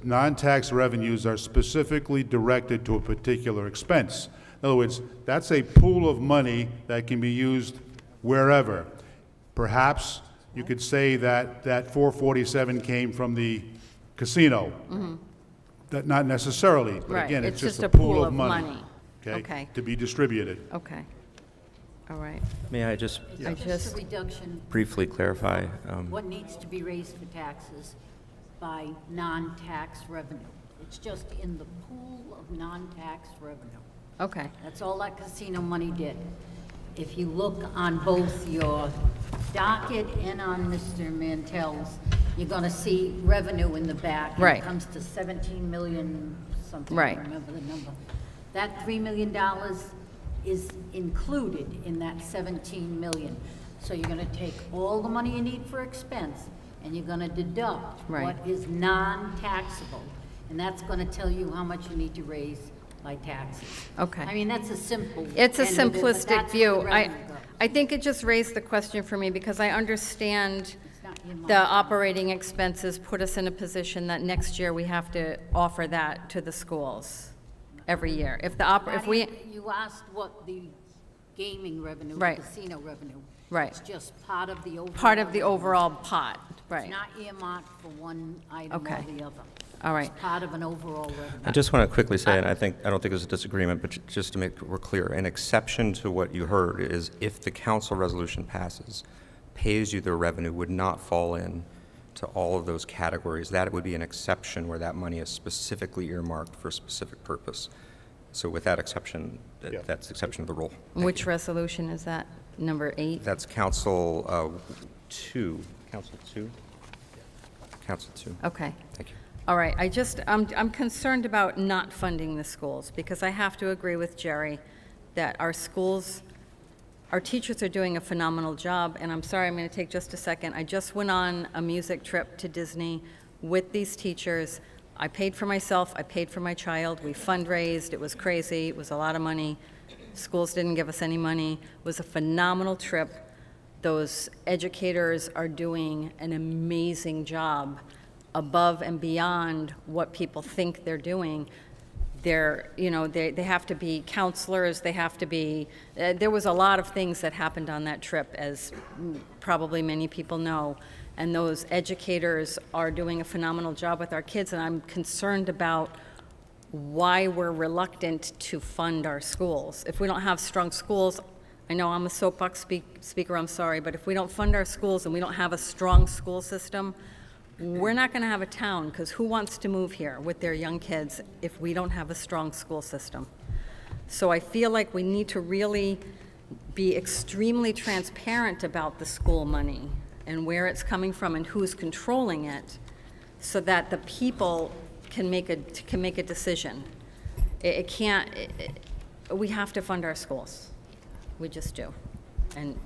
E: non-tax revenues are specifically directed to a particular expense. In other words, that's a pool of money that can be used wherever. Perhaps you could say that that 447 came from the casino. That not necessarily, but
K: Right,
E: again,
K: it's
E: it's just
K: just
E: a
K: a
E: pool
K: pool
E: of
K: of
E: money.
K: money. Okay.
E: To be distributed.
K: Okay. All right.
B: May I just
K: I
A: Just
K: just,
A: a reduction,
B: briefly clarify?
A: what needs to be raised for taxes by non-tax revenue. It's just in the pool of non-tax revenue.
K: okay.
A: That's all that casino money did. If you look on both your docket and on Mr. Mantel's, you're gonna see revenue in the back. and
K: Right.
A: It comes to 17 million something.
K: Right.
A: I don't remember the number. That $3 million is included in that 17 million. So you're gonna take all the money you need for expense, and you're gonna deduct
K: Right.
A: what is non-taxable. And that's gonna tell you how much you need to raise by taxes.
K: Okay.
A: I mean, that's a simple.
K: It's a
A: end of it, but
K: simplistic
A: that's where
K: view.
A: the revenue goes.
K: I think it just raised the question for me, because I understand
A: It's not your money.
K: the operating expenses put us in a position that next year we have to offer that to the schools every year. If we,
A: You asked what the gaming revenue,
K: Right.
A: casino revenue.
K: Right.
A: It's just part of the overall.
K: part of the
A: revenue.
K: overall pot,
A: It's
K: right?
A: not earmarked for one item
K: Okay.
A: or the other.
K: All right.
A: It's part of an overall revenue.
B: I just want to quickly say, and I don't think there's a disagreement, but just to make we're clear, an exception to what you heard is if the council resolution passes, pays you the revenue would not fall in to all of those categories. That would be an exception where that money is specifically earmarked for a specific purpose. So with that exception, that's the exception of the rule. Thank
K: Which
B: you.
K: resolution is that? Number 8?
B: That's Council 2. Council 2? Council 2.
K: Okay.
B: Thank you.
K: All right, I'm concerned about not funding the schools, because I have to agree with Jerry that our schools, our teachers are doing a phenomenal job, and I'm sorry, I'm going to take just a second. I just went on a music trip to Disney with these teachers. I paid for myself, I paid for my child, we fundraised, it was crazy, it was a lot of money. Schools didn't give us any money. It was a phenomenal trip. Those educators are doing an amazing job above and beyond what people think they're doing. They have to be counselors, they have to be, there was a lot of things that happened on that trip, as probably many people know, and those educators are doing a phenomenal job with our kids, and I'm concerned about why we're reluctant to fund our schools. If we don't have strong schools, I know I'm a soapbox speaker, I'm sorry, but if we don't fund our schools and we don't have a strong school system, we're not going to have a town, because who wants to move here with their young kids if we don't have a strong school system? So I feel like we need to really be extremely transparent about the school money and where it's coming from and who's controlling it, so that the people can make a decision. We have to fund our schools. We just do. And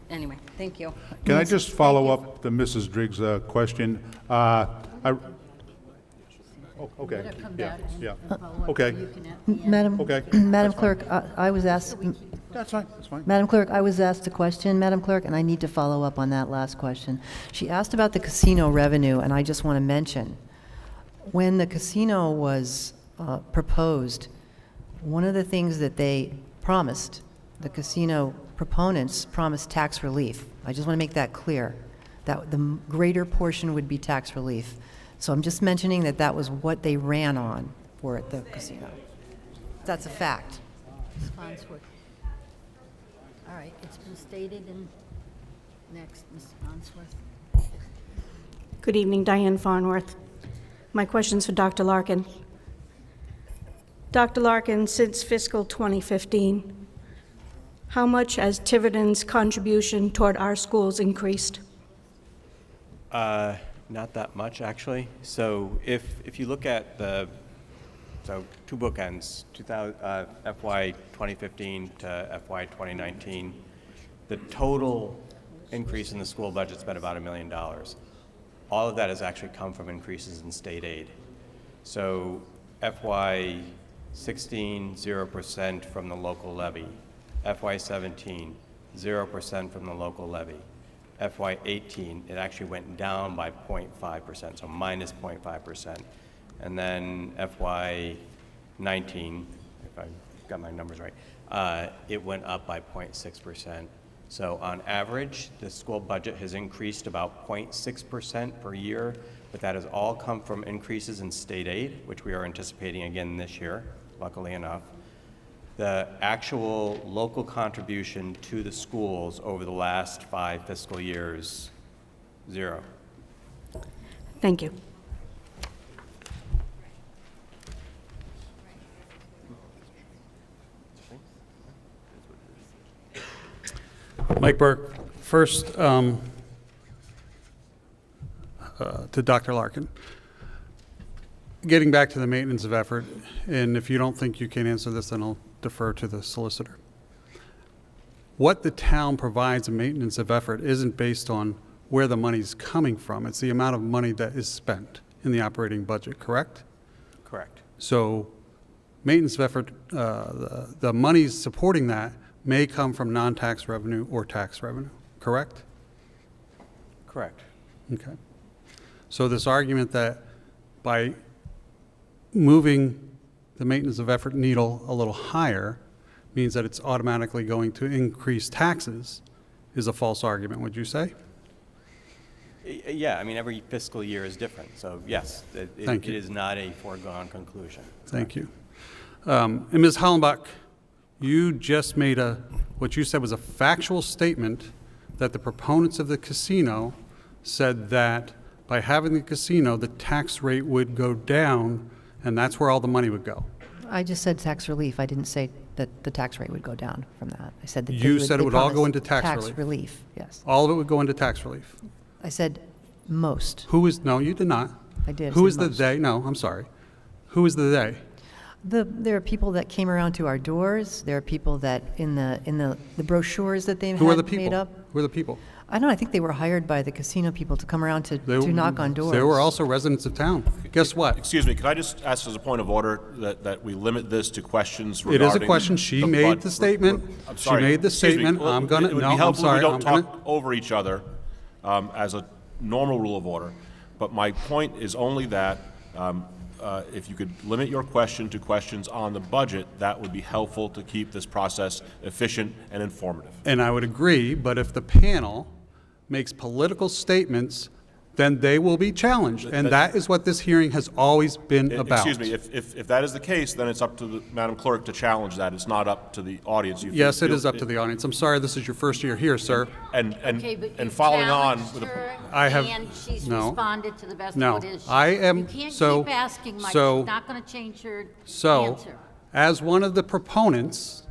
K: anyway, thank you.
E: Can I just follow up the Mrs. Driggs' question? Okay,
A: Better come
E: yeah,
A: back and
E: yeah.
A: follow up
E: Okay.
A: so you can at the end.
C: Madam,
E: Okay.
C: Madam Clerk, I was asked,
E: That's fine, that's fine.
C: Madam Clerk, I was asked a question, Madam Clerk, and I need to follow up on that last question. She asked about the casino revenue, and I just want to mention, when the casino was proposed, one of the things that they promised, the casino proponents promised tax relief. I just want to make that clear, that the greater portion would be tax relief. So I'm just mentioning that that was what they ran on for at the casino. That's a fact.
A: Sponsor. All right, it's been stated and Next, Ms. Farnsworth.
L: Good evening, Diane Farnworth. My question's for Dr. Larkin. Dr. Larkin, since fiscal 2015, how much has Tiverton's contribution toward our schools increased?
F: Not that much, actually. So if you look at two bookends, FY 2015 to FY 2019, the total increase in the school budget's been about $1 million. All of that has actually come from increases in state aid. So FY 16, 0% from the local levy. FY 17, 0% from the local levy. FY 18, it actually went down by 0.5%, so minus 0.5%. And then FY 19, if I got my numbers right, it went up by 0.6%. So on average, the school budget has increased about 0.6% per year, but that has all come from increases in state aid, which we are anticipating again this year, luckily enough. The actual local contribution to the schools over the last 5 fiscal years, 0.
L: Thank you.
D: Mike Burke, first to Dr. Larkin. Getting back to the maintenance of effort, and if you don't think you can answer this, then I'll defer to the solicitor. What the town provides in maintenance of effort isn't based on where the money's coming from. It's the amount of money that is spent in the operating budget, correct?
F: Correct.
D: So maintenance of effort, the money supporting that may come from non-tax revenue or tax revenue, correct?
F: Correct.
D: Okay. So this argument that by moving the maintenance of effort needle a little higher means that it's automatically going to increase taxes is a false argument, would you say?
F: Yeah, I mean, every fiscal year is different. So yes, it is not a foregone conclusion.
D: Thank you. And Ms. Hollenbach, you just made what you said was a factual statement that the proponents of the casino said that by having the casino, the tax rate would go down, and that's where all the money would go.
C: I just said tax relief. I didn't say that the tax rate would go down from that. I said that
D: You said it would all go into tax
C: relief.
D: relief.
C: Tax relief, yes.
D: All of it would go into tax relief.
C: I said most.
D: No, you did not.
C: I did.
D: Who
C: I
D: is
C: said
D: the
C: most.
D: they? No, I'm sorry. Who is the they?
C: There are people that came around to our doors. There are people that in the brochures that they
D: Who are the
C: had
D: people?
C: made up.
D: Who are the people?
C: I don't know. I think they were hired by the casino people to come around to knock on doors.
D: They were also residents of town. Guess what?
H: Excuse me, could I just ask as a point of order that we limit this to questions
D: It
H: regarding...
D: is a question. She made the statement.
H: I'm sorry.
D: She made the
H: Excuse me.
D: statement.
H: Well,
D: I'm going to...
H: It would
D: No,
H: be
D: I'm
H: helpful if
D: sorry.
H: we don't talk over each other as a normal rule of order. But my point is only that if you could limit your question to questions on the budget, that would be helpful to keep this process efficient and informative.
D: And I would agree, but if the panel makes political statements, then they will be challenged. And that is what this hearing has always been about.
H: Excuse me, if that is the case, then it's up to the Madam Clerk to challenge that. It's not up to the audience.
D: Yes, it is up to the audience. I'm sorry this is your first year here, sir.
A: Okay, but
H: And
A: you
H: following on
A: challenged
H: with
A: her,
D: I have-
A: and she's
D: no.
A: responded to the best
D: No.
A: of what is.
D: I am-
A: You can't
D: so-
A: keep asking, Mike.
D: so-
A: She's not going to change her
D: So,
A: answer.
D: as one of the proponents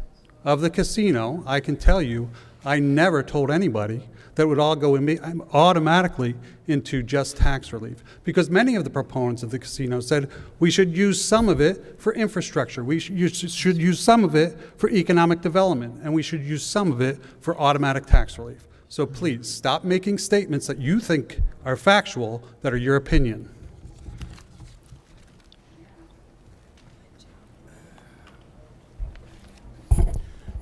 D: of the casino, I can tell you, I never told anybody that would all go automatically into just tax relief. Because many of the proponents of the casino said we should use some of it for infrastructure, we should use some of it for economic development, and we should use some of it for automatic tax relief. So please, stop making statements that you think are factual that are your opinion.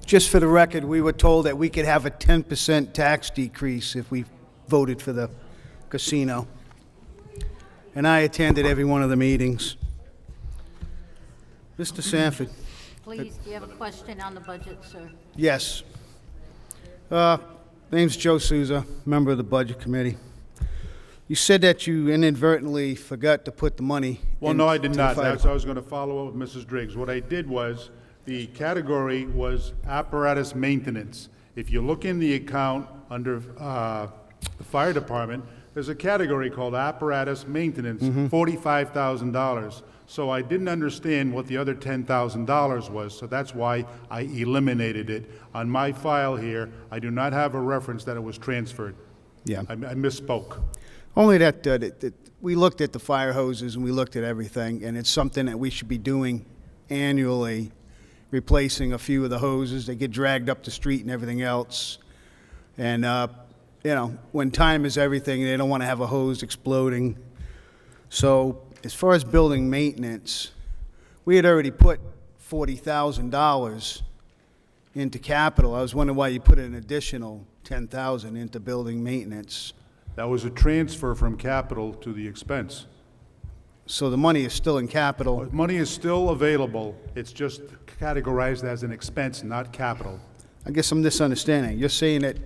M: Just for the record, we were told that we could have a 10% tax decrease if we voted for the casino. And I attended every one of the meetings. Mr. Sanford,
A: Please, do you have a question on the budget, sir?
M: yes. Name's Joe Souza, member of the Budget Committee. You said that you inadvertently forgot to put the money
E: Well, no, I did
M: into the
E: not.
M: fire
E: That's, I was going to follow up with Mrs. Driggs. What I did was, the category was apparatus maintenance. If you look in the account under the fire department, there's a category called apparatus maintenance, $45,000. So I didn't understand what the other $10,000 was, so that's why I eliminated it. On my file here, I do not have a reference that it was transferred.
M: Yeah.
E: I misspoke.
M: Only that we looked at the fire hoses and we looked at everything, and it's something that we should be doing annually, replacing a few of the hoses. They get dragged up the street and everything else. And, you know, when time is everything, they don't want to have a hose exploding. So as far as building maintenance, we had already put $40,000 into capital. I was wondering why you put an additional $10,000 into building maintenance.
E: That was a transfer from capital to the expense.
M: So the money is still in capital.
E: Money is still available, it's just categorized as an expense, not capital.
M: I guess I'm misunderstanding. You're saying that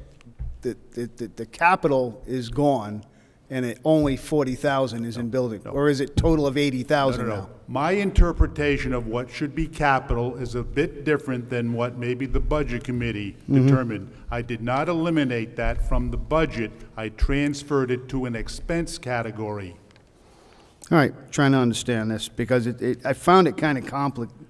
M: the capital is gone and only 40,000 is in building? Or is it total of 80,000 now?
E: My interpretation of what should be capital is a bit different than what maybe the Budget Committee determined. I did not eliminate that from the budget. I transferred it to an expense category.
M: All right, trying to understand this, because I found it kind of complicated.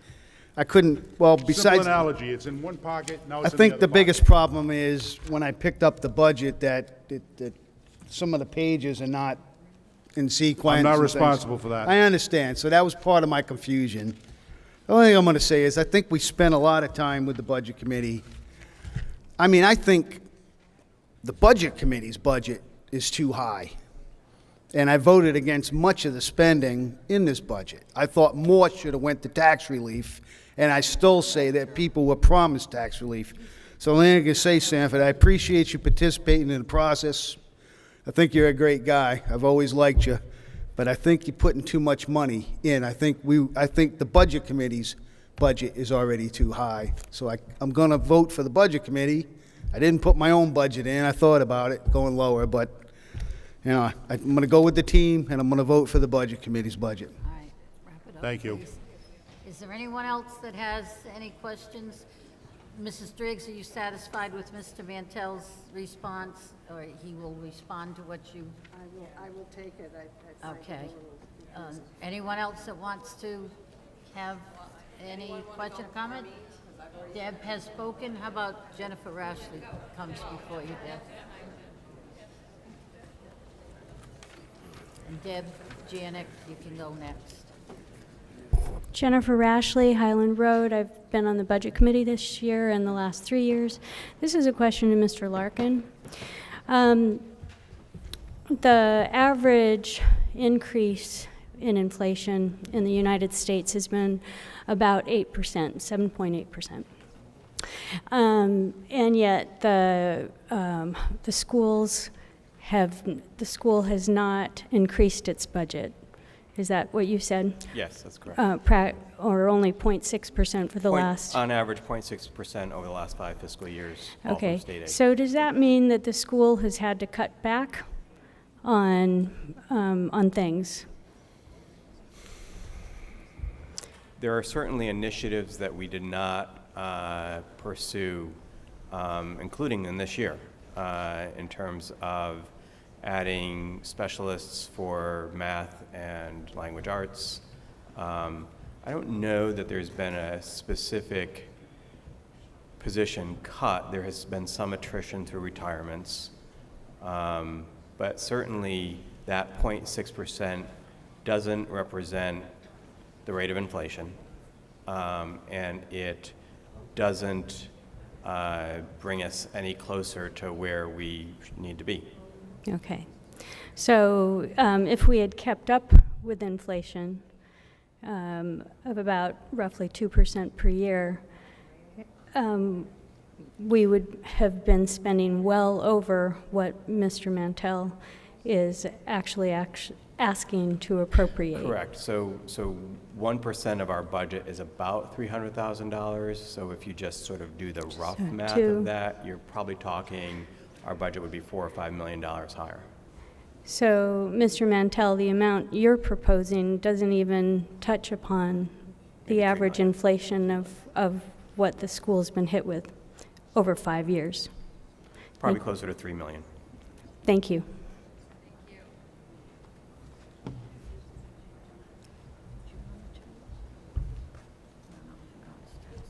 M: I couldn't, well,
E: Simple
M: besides,
E: analogy, it's in one pocket, now
M: I
E: it's in the
M: think
E: other
M: the
E: pocket.
M: biggest problem is when I picked up the budget that some of the pages are not in sequence.
E: I'm not
M: and things.
E: responsible for that.
M: I understand, so that was part of my confusion. The only thing I'm going to say is I think we spent a lot of time with the Budget Committee. I mean, I think the Budget Committee's budget is too high. And I voted against much of the spending in this budget. I thought more should have went to tax relief, and I still say that people were promised tax relief. So all I can say, Sanford, I appreciate you participating in the process. I think you're a great guy. I've always liked you. But I think you're putting too much money in. I think the Budget Committee's budget is already too high. So I'm going to vote for the Budget Committee. I didn't put my own budget in. I thought about it, going lower, but you know, I'm going to go with the team, and I'm going to vote for the Budget Committee's budget.
A: All right, wrap it up,
E: Thank you.
A: please. Is there anyone else that has any questions? Mrs. Driggs, are you satisfied with Mr. Mantel's response, or he will respond to what you?
J: I will take it.
A: Okay. Anyone else that wants to have any question or comment? Deb has spoken. How about Jennifer Rashley comes before you, Deb? And Deb Janik, you can go next.
N: Jennifer Rashley, Highland Road. I've been on the Budget Committee this year and the last 3 years. This is a question to Mr. Larkin. The average increase in inflation in the United States has been about 8%, 7.8%. And yet the school has not increased its budget. Is that what you said?
F: Yes, that's correct.
N: Or only 0.6% for the last?
F: On average, 0.6% over the last 5 fiscal years, all
N: Okay.
F: from state aid.
N: So does that mean that the school has had to cut back on things?
F: There are certainly initiatives that we did not pursue, including in this year, in terms of adding specialists for math and language arts. I don't know that there's been a specific position cut. There has been some attrition through retirements, but certainly that 0.6% doesn't represent the rate of inflation, and it doesn't bring us any closer to where we need to be.
N: Okay. So if we had kept up with inflation of about roughly 2% per year, we would have been spending well over what Mr. Mantell is actually asking to appropriate.
F: Correct. So 1% of our budget is about $300,000. So if you just sort of do the rough math of that, you're probably talking our budget would be $4 or $5 million higher.
N: So, Mr. Mantell, the amount you're proposing doesn't even touch upon the average inflation of what the school's been hit with. over 5 years?
F: Probably closer to 3 million.
N: Thank you.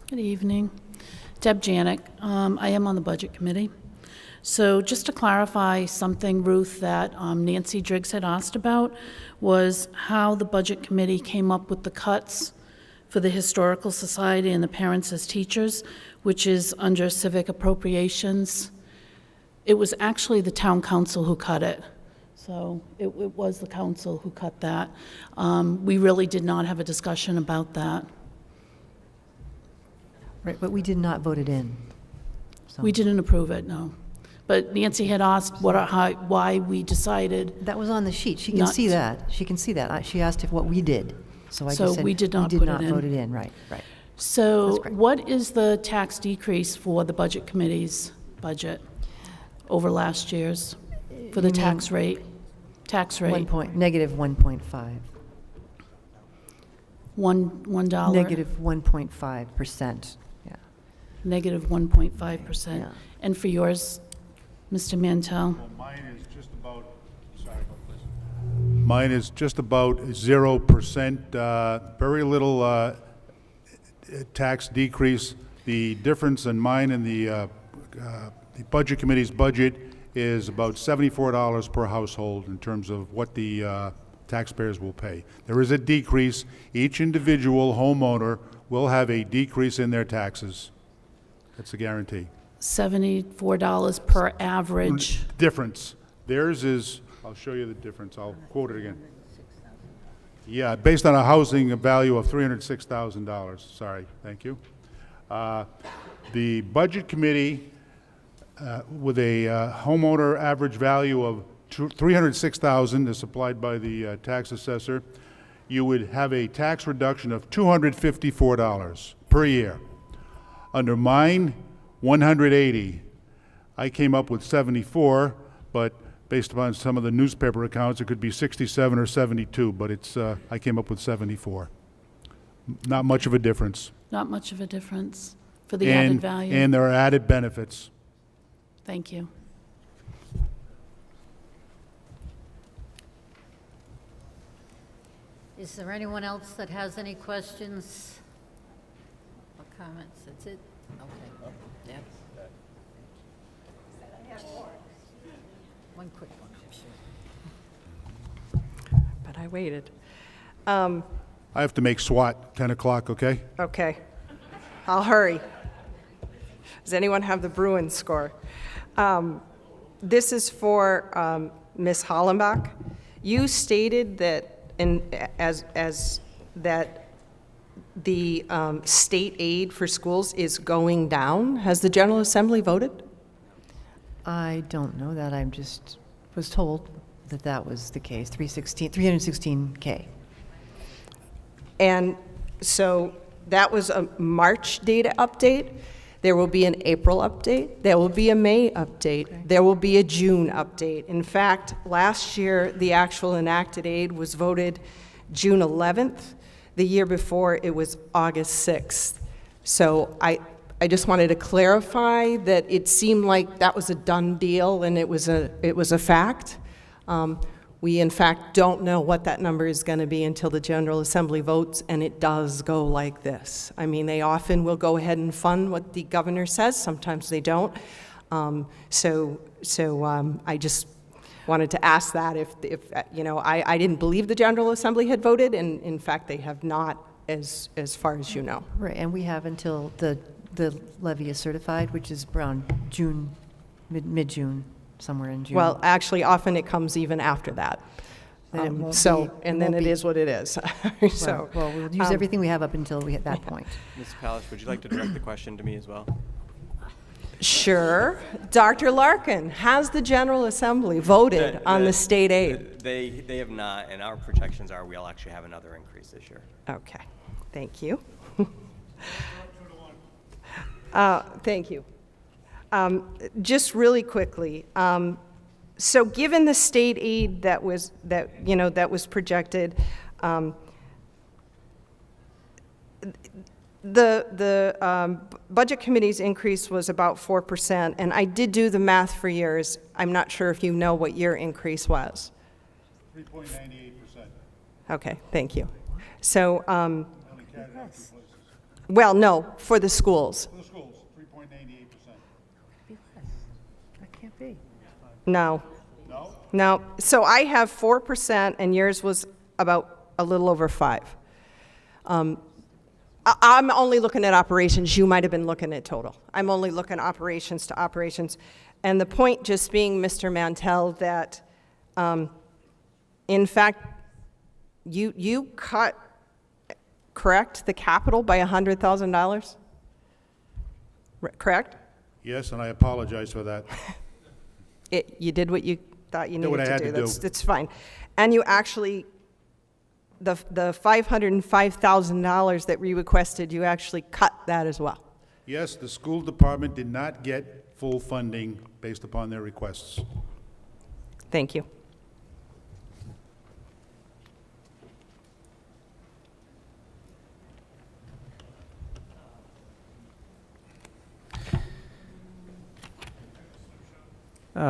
O: Good evening. Deb Janik. I am on the Budget Committee. So just to clarify something, Ruth, that Nancy Driggs had asked about was how the Budget Committee came up with the cuts for the Historical Society and the Parents as Teachers, which is under civic appropriations. It was actually the town council who cut it. So it was the council who cut that. We really did not have a discussion about that.
C: Right, but we did not vote it in. So.
O: We didn't approve it, no. But Nancy had asked why we decided.
C: That was on the sheet. She can see that. She can see that. She asked if what we did. So I just said
O: we did not
C: vote it in. Right, right.
O: So what is the tax decrease for the Budget Committee's budget over last year's for the tax rate?
C: Negative 1.5.
O: $1.
C: Negative 1.5%. Yeah.
O: Negative 1.5%.
C: Yeah.
O: And for yours, Mr. Mantell?
E: Well, mine is just about, sorry about this. Mine is just about 0%, very little tax decrease. The difference in mine and the Budget Committee's budget is about $74 per household in terms of what the taxpayers will pay. There is a decrease. Each individual homeowner will have a decrease in their taxes. That's a guarantee.
O: $74 per average.
E: Difference. Theirs is, I'll show you the difference. I'll quote it again. Yeah, based on a housing value of $306,000. Sorry, thank you. The Budget Committee, with a homeowner average value of $306,000 as supplied by the tax assessor, you would have a tax reduction of $254 per year. Under mine, $180. I came up with 74, but based upon some of the newspaper accounts, it could be 67 or 72, but it's I came up with 74. Not much of a difference.
O: Not much of a difference for the added value.
E: And there are added benefits.
O: Thank you.
A: Is there anyone else that has any questions or comments? That's it? Okay. Yep. One quick one, sure.
I: But I waited.
E: I have to make SWAT 10 o'clock, okay?
I: Okay. I'll hurry. Does anyone have the Bruins score? This is for Ms. Hollenbach. You stated that that the state aid for schools is going down. Has the General Assembly voted?
C: I don't know that. I just was told that that was the case, 316K.
I: And so that was a March data update. There will be an April update. There will be a May update. Okay. There will be a June update. In fact, last year, the actual enacted aid was voted June 11th. The year before, it was August 6th. So I just wanted to clarify that it seemed like that was a done deal and it was a fact. We, in fact, don't know what that number is going to be until the General Assembly votes, and it does go like this. I mean, they often will go ahead and fund what the governor says. Sometimes they don't. So I just wanted to ask that if you know, I didn't believe the General Assembly had voted, and in fact, they have not, as far as you know.
C: Right, and we have until the levy is certified, which is around June, mid-June. Somewhere in June.
I: Well, actually, often it comes even after that. Then it is what it is. So,
C: well, we'll use everything we have up until we hit that point.
F: Ms. Palish, would you like to direct the question to me as well?
I: Sure. Dr. Larkin, has the General Assembly voted on the state aid?
F: They have not, and our projections are we'll actually have another increase this year.
I: Okay. Thank you. Thank you. Just really quickly, so given the state aid that was projected, The Budget Committee's increase was about 4%, and I did do the math for yours. I'm not sure if you know what your increase was.
E: 3.98%.
I: Okay, thank you. So, well, no, for the schools.
E: For the schools, 3.98%.
A: That can't be.
I: No.
E: No?
I: No. So I have 4%, and yours was about a little over 5. I'm only looking at operations. You might have been looking at total. I'm only looking operations to operations. And the point just being, Mr. Mantell, that in fact, you cut, correct, the capital by $100,000? Correct?
E: Yes, and I apologize for that.
I: You did what you thought you
E: Did what
I: needed
E: I
I: to
E: had
I: do.
E: to do.
I: That's fine. And you actually, the $505,000 that we requested, you actually cut that as well.
E: Yes, the school department did not get full funding based upon their requests.
I: Thank you.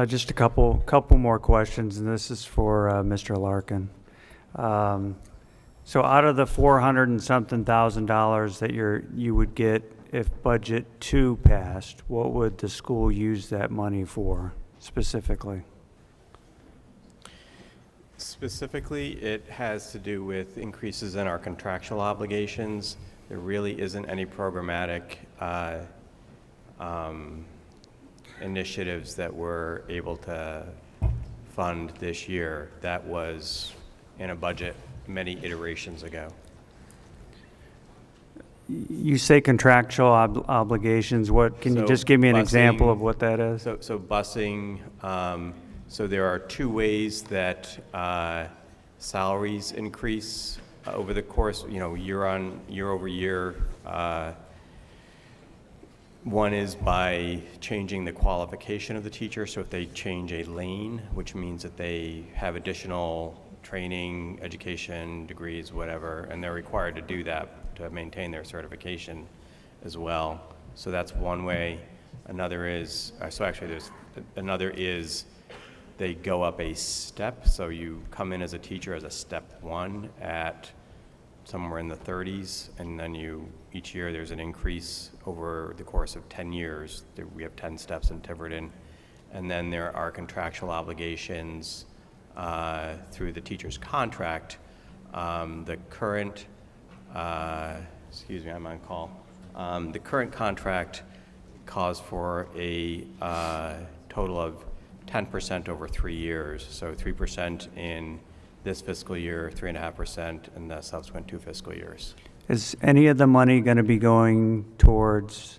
G: Just a couple more questions, and this is for Mr. Larkin. So out of the $400 and something thousand that you would get if budget 2 passed, what would the school use that money for specifically?
F: Specifically, it has to do with increases in our contractual obligations. There really isn't any programmatic initiatives that we're able to fund this year. That was in a budget many iterations ago.
G: You say contractual obligations. What, can you
F: So
G: just give me an
F: busing-
G: example of what that is?
F: So busing, so there are 2 ways that salaries increase over the course, year over year. One is by changing the qualification of the teacher. So if they change a lane, which means that they have additional training, education, degrees, whatever, and they're required to do that to maintain their certification as well. So that's one way. Another is, another is they go up a step. So you come in as a teacher as a step 1 at somewhere in the 30s, and then each year there's an increase over the course of 10 years. We have 10 steps in Tiverton. And then there are contractual obligations through the teacher's contract. The current, excuse me, I'm on call. The current contract calls for a total of 10% over 3 years. So 3% in this fiscal year, 3.5% in the subsequent 2 fiscal years.
G: Is any of the money going to be going towards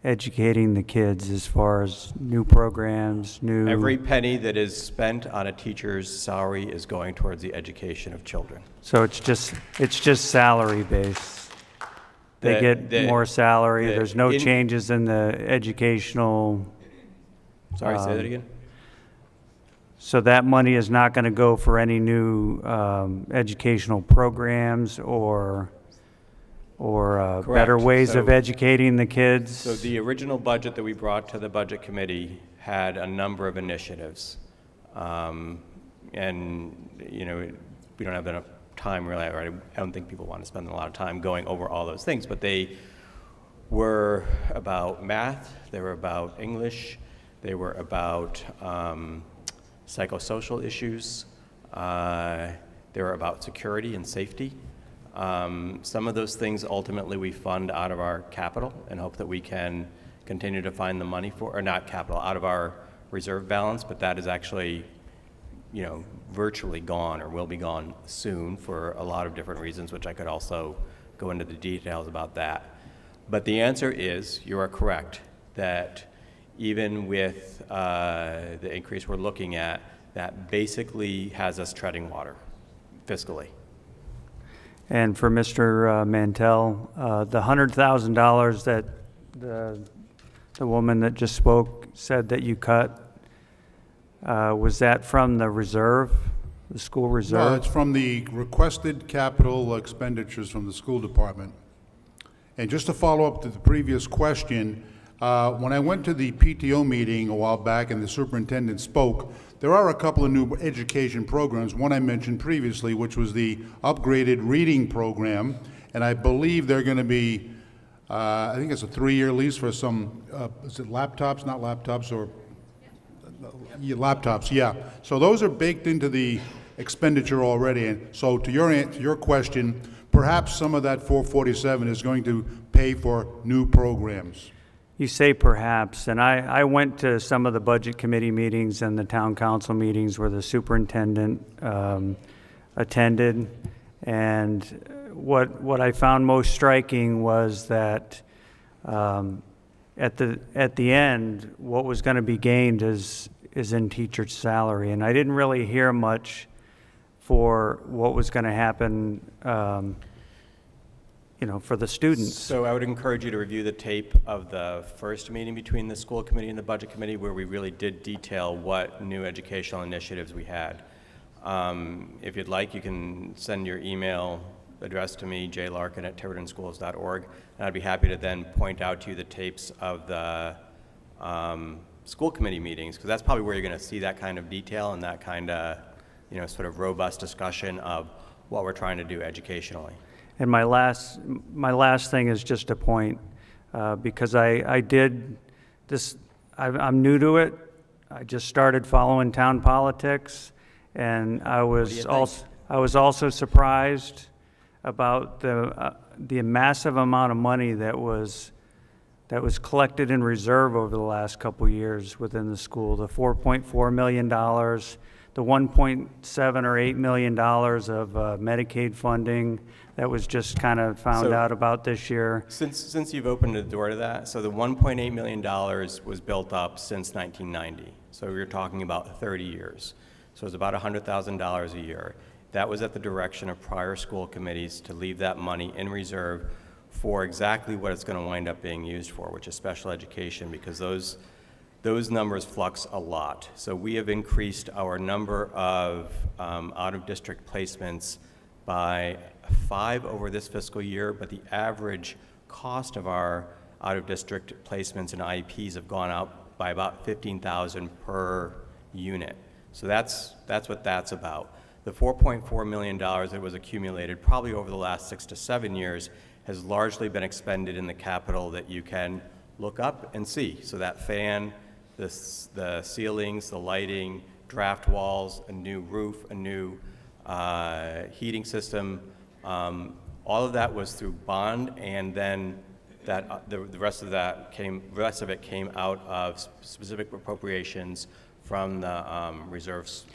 G: educating the kids as far as new programs, new?
F: Every penny that is spent on a teacher's salary is going towards the education of children.
G: So it's just salary based. They get more salary. There's no changes in the educational.
F: Sorry, say that again?
G: So that money is not going to go for any new educational programs or better ways of educating the kids?
F: So the original budget that we brought to the Budget Committee had a number of initiatives. And, we don't have enough time really, or I don't think people want to spend a lot of time going over all those things, but they were about math, they were about English, they were about psychosocial issues, they were about security and safety. Some of those things ultimately we fund out of our capital and hope that we can continue to find the money for, or not capital, out of our reserve balance, but that is actually, virtually gone or will be gone soon for a lot of different reasons, which I could also go into the details about that. But the answer is, you are correct, that even with the increase we're looking at, that basically has us treading water fiscally.
G: And for Mr. Mantell, the $100,000 that the woman that just spoke said that you cut, was that from the reserve, the school reserve?
E: No, it's from the requested capital expenditures from the school department. And just to follow up to the previous question, when I went to the PTO meeting a while back and the superintendent spoke, there are a couple of new education programs. One I mentioned previously, which was the upgraded reading program, and I believe they're going to be, I think it's a 3-year lease for some, is it laptops, not laptops, or yeah, laptops, yeah. So those are baked into the expenditure already. And so to your question, perhaps some of that 447 is going to pay for new programs.
G: You say perhaps, and I went to some of the budget committee meetings and the town council meetings where the superintendent attended, and what I found most striking was that at the end, what was going to be gained is in teacher salary, and I didn't really hear much for what was going to happen, for the students.
F: So I would encourage you to review the tape of the first meeting between the school committee and the budget committee, where we really did detail what new educational initiatives we had. If you'd like, you can send your email address to me, jlarkin@tivertonschools.org, and I'd be happy to then point out to you the tapes of the school committee meetings, because that's probably where you're going to see that kind of detail and that kind of, sort of robust discussion of what we're trying to do educationally.
G: And my last thing is just a point, because I did this. I'm new to it. I just started following town politics, and I was also surprised about the massive amount of money that was collected in reserve over the last couple years within the school. The $4.4 million, the $1.7 or $8 million of Medicaid funding that was just kind of found out about this year.
F: Since you've opened the door to that, so the $1.8 million was built up since 1990. So we're talking about 30 years. So it's about $100,000 a year. That was at the direction of prior school committees to leave that money in reserve for exactly what it's going to wind up being used for, which is special education, because those numbers flux a lot. So we have increased our number of out-of-district placements by 5 over this fiscal year, but the average cost of our out-of-district placements and IEPs have gone up by about $15,000 per unit. So that's what that's about. The $4.4 million that was accumulated probably over the last 6 to 7 years has largely been expended in the capital that you can look up and see. So that fan, the ceilings, the lighting, draft walls, a new roof, a new heating system, all of that was through bond, and then the rest of it came out of specific appropriations from the reserves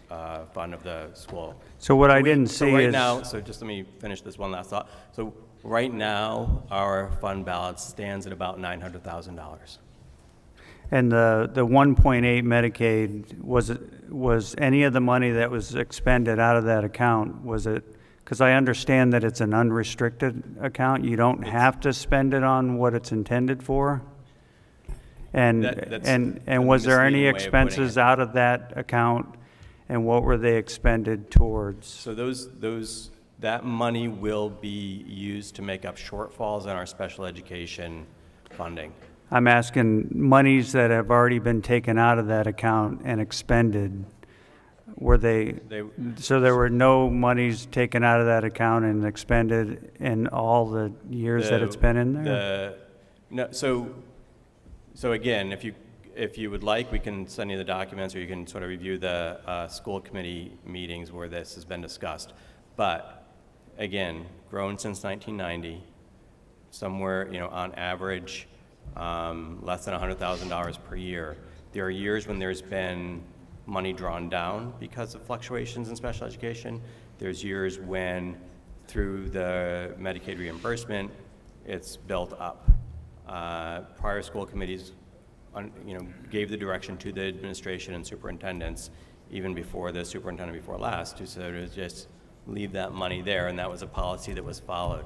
F: fund of the school.
G: So what I didn't see
F: right
G: is
F: now. So just let me finish this one last thought. So right now, our fund balance stands at about $900,000.
G: And the 1.8 Medicaid, was any of the money that was expended out of that account, was it, because I understand that it's an unrestricted account, you don't have to spend it on what it's intended for? And was there any expenses out of that account, and what were they expended towards?
F: So that money will be used to make up shortfalls in our special education funding.
G: I'm asking monies that have already been taken out of that account and expended, so there were no monies taken out of that account and expended in all the years that it's been in there?
F: So again, if you would like, we can send you the documents, or you can sort of review the school committee meetings where this has been discussed. But again, grown since 1990, somewhere, on average, less than $100,000 per year. There are years when there's been money drawn down because of fluctuations in special education. There's years when, through the Medicaid reimbursement, it's built up. Prior school committees, gave the direction to the administration and superintendents, even before the superintendent before last, to sort of just leave that money there, and that was a policy that was followed.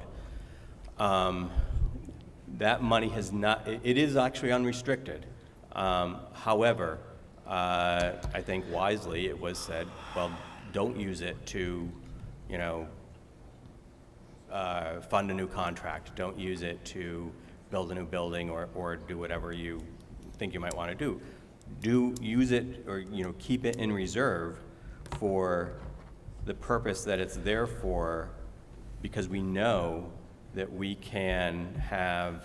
F: That money has not, it is actually unrestricted. However, I think wisely it was said, well, don't use it to, fund a new contract. Don't use it to build a new building or do whatever you think you might want to do. Use it, or keep it in reserve for the purpose that it's there for, because we know that we can have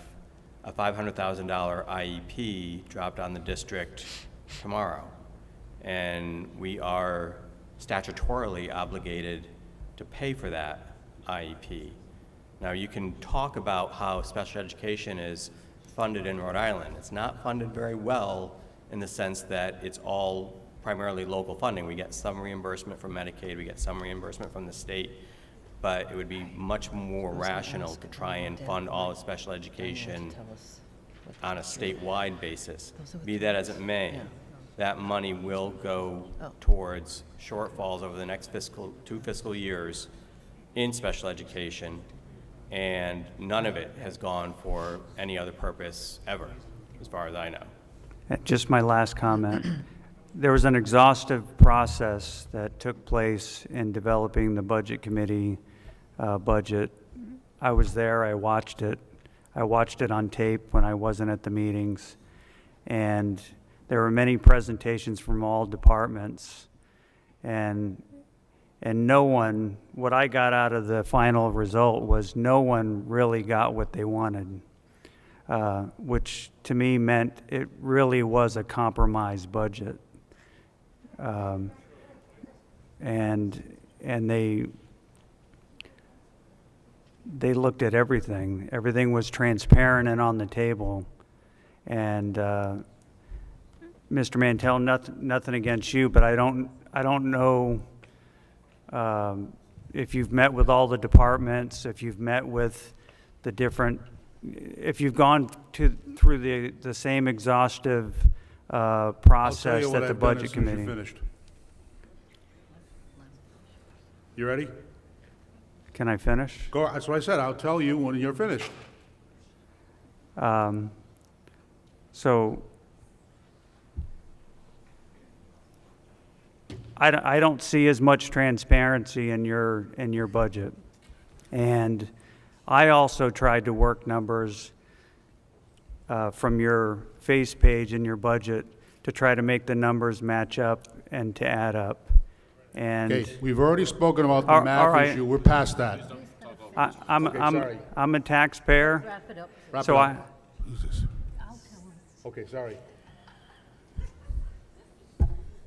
F: a $500,000 IEP dropped on the district tomorrow, and we are statutorily obligated to pay for that IEP. Now, you can talk about how special education is funded in Rhode Island. It's not funded very well in the sense that it's all primarily local funding. We get some reimbursement from Medicaid, we get some reimbursement from the state, but it would be much more rational to try and fund all of special education on a statewide basis. Be that as it may, that money will go towards shortfalls over the next two fiscal years in special education, and none of it has gone for any other purpose ever, as far as I know.
G: Just my last comment. There was an exhaustive process that took place in developing the Budget Committee budget. I was there, I watched it. I watched it on tape when I wasn't at the meetings. And there were many presentations from all departments. And no one, what I got out of the final result was no one really got what they wanted, which to me meant it really was a compromise budget. And they looked at everything. Everything was transparent and on the table. And Mr. Mantell, nothing against you, but I don't know if you've met with all the departments, if you've met with the different, if you've gone through the same exhaustive process that the Budget Committee.
E: Finished. You ready?
G: Can I finish?
E: Go. That's what I said. I'll tell you when you're finished.
G: So I don't see as much transparency in your budget, and I also tried to work numbers from your face page in your budget to try to make the numbers match up and to add up. And
E: Okay, we've already spoken about the
G: All
E: math
G: right.
E: issue. We're past that.
G: I'm a taxpayer,
A: Wrap it up.
E: Wrap
G: so
E: it
G: I.
E: up.
A: I'll tell him.
E: Okay, sorry.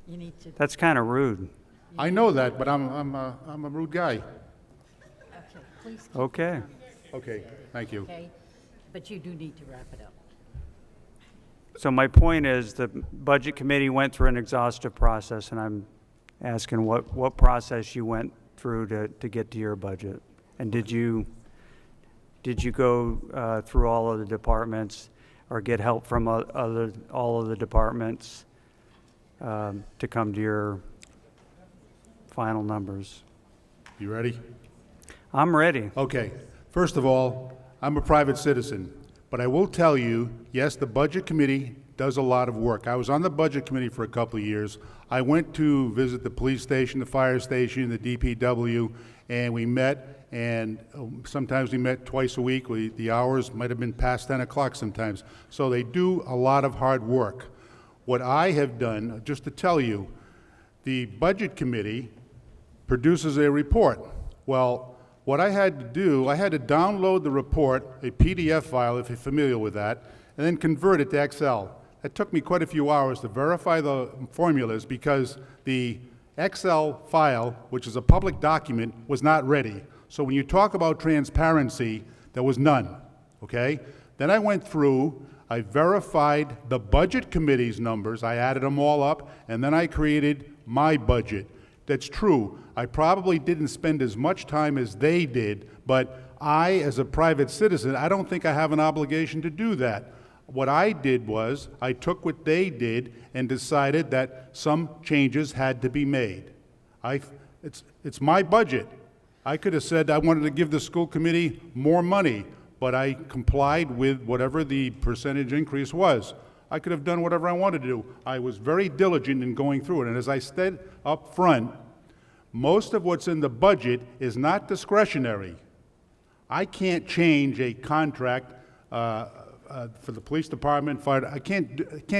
A: You need to,
G: That's kind of rude.
E: I know that, but I'm a rude guy.
A: okay, please keep
G: Okay.
E: Okay, thank you.
A: okay? But you do need to wrap it up.
G: So my point is, the Budget Committee went through an exhaustive process, and I'm asking what process you went through to get to your budget. And did you go through all of the departments or get help from all of the departments to come to your final numbers?
E: You ready?
G: I'm ready.
E: Okay. First of all, I'm a private citizen, but I will tell you, yes, the Budget Committee does a lot of work. I was on the Budget Committee for a couple of years. I went to visit the police station, the fire station, the DPW, and we met, and sometimes we met twice a week. The hours might have been past 10 o'clock sometimes. So they do a lot of hard work. What I have done, just to tell you, the Budget Committee produces a report. Well, what I had to do, I had to download the report, a PDF file, if you're familiar with that, and then convert it to Excel. It took me quite a few hours to verify the formulas because the Excel file, which is a public document, was not ready. So when you talk about transparency, there was none, okay? Then I went through, I verified the Budget Committee's numbers, I added them all up, and then I created my budget. That's true. I probably didn't spend as much time as they did, but I, as a private citizen, I don't think I have an obligation to do that. What I did was, I took what they did and decided that some changes had to be made. It's my budget. I could have said I wanted to give the school committee more money, but I complied with whatever the percentage increase was. I could have done whatever I wanted to do. I was very diligent in going through it, and as I said up front, most of what's in the budget is not discretionary. I can't change a contract for the police department, fire. I can't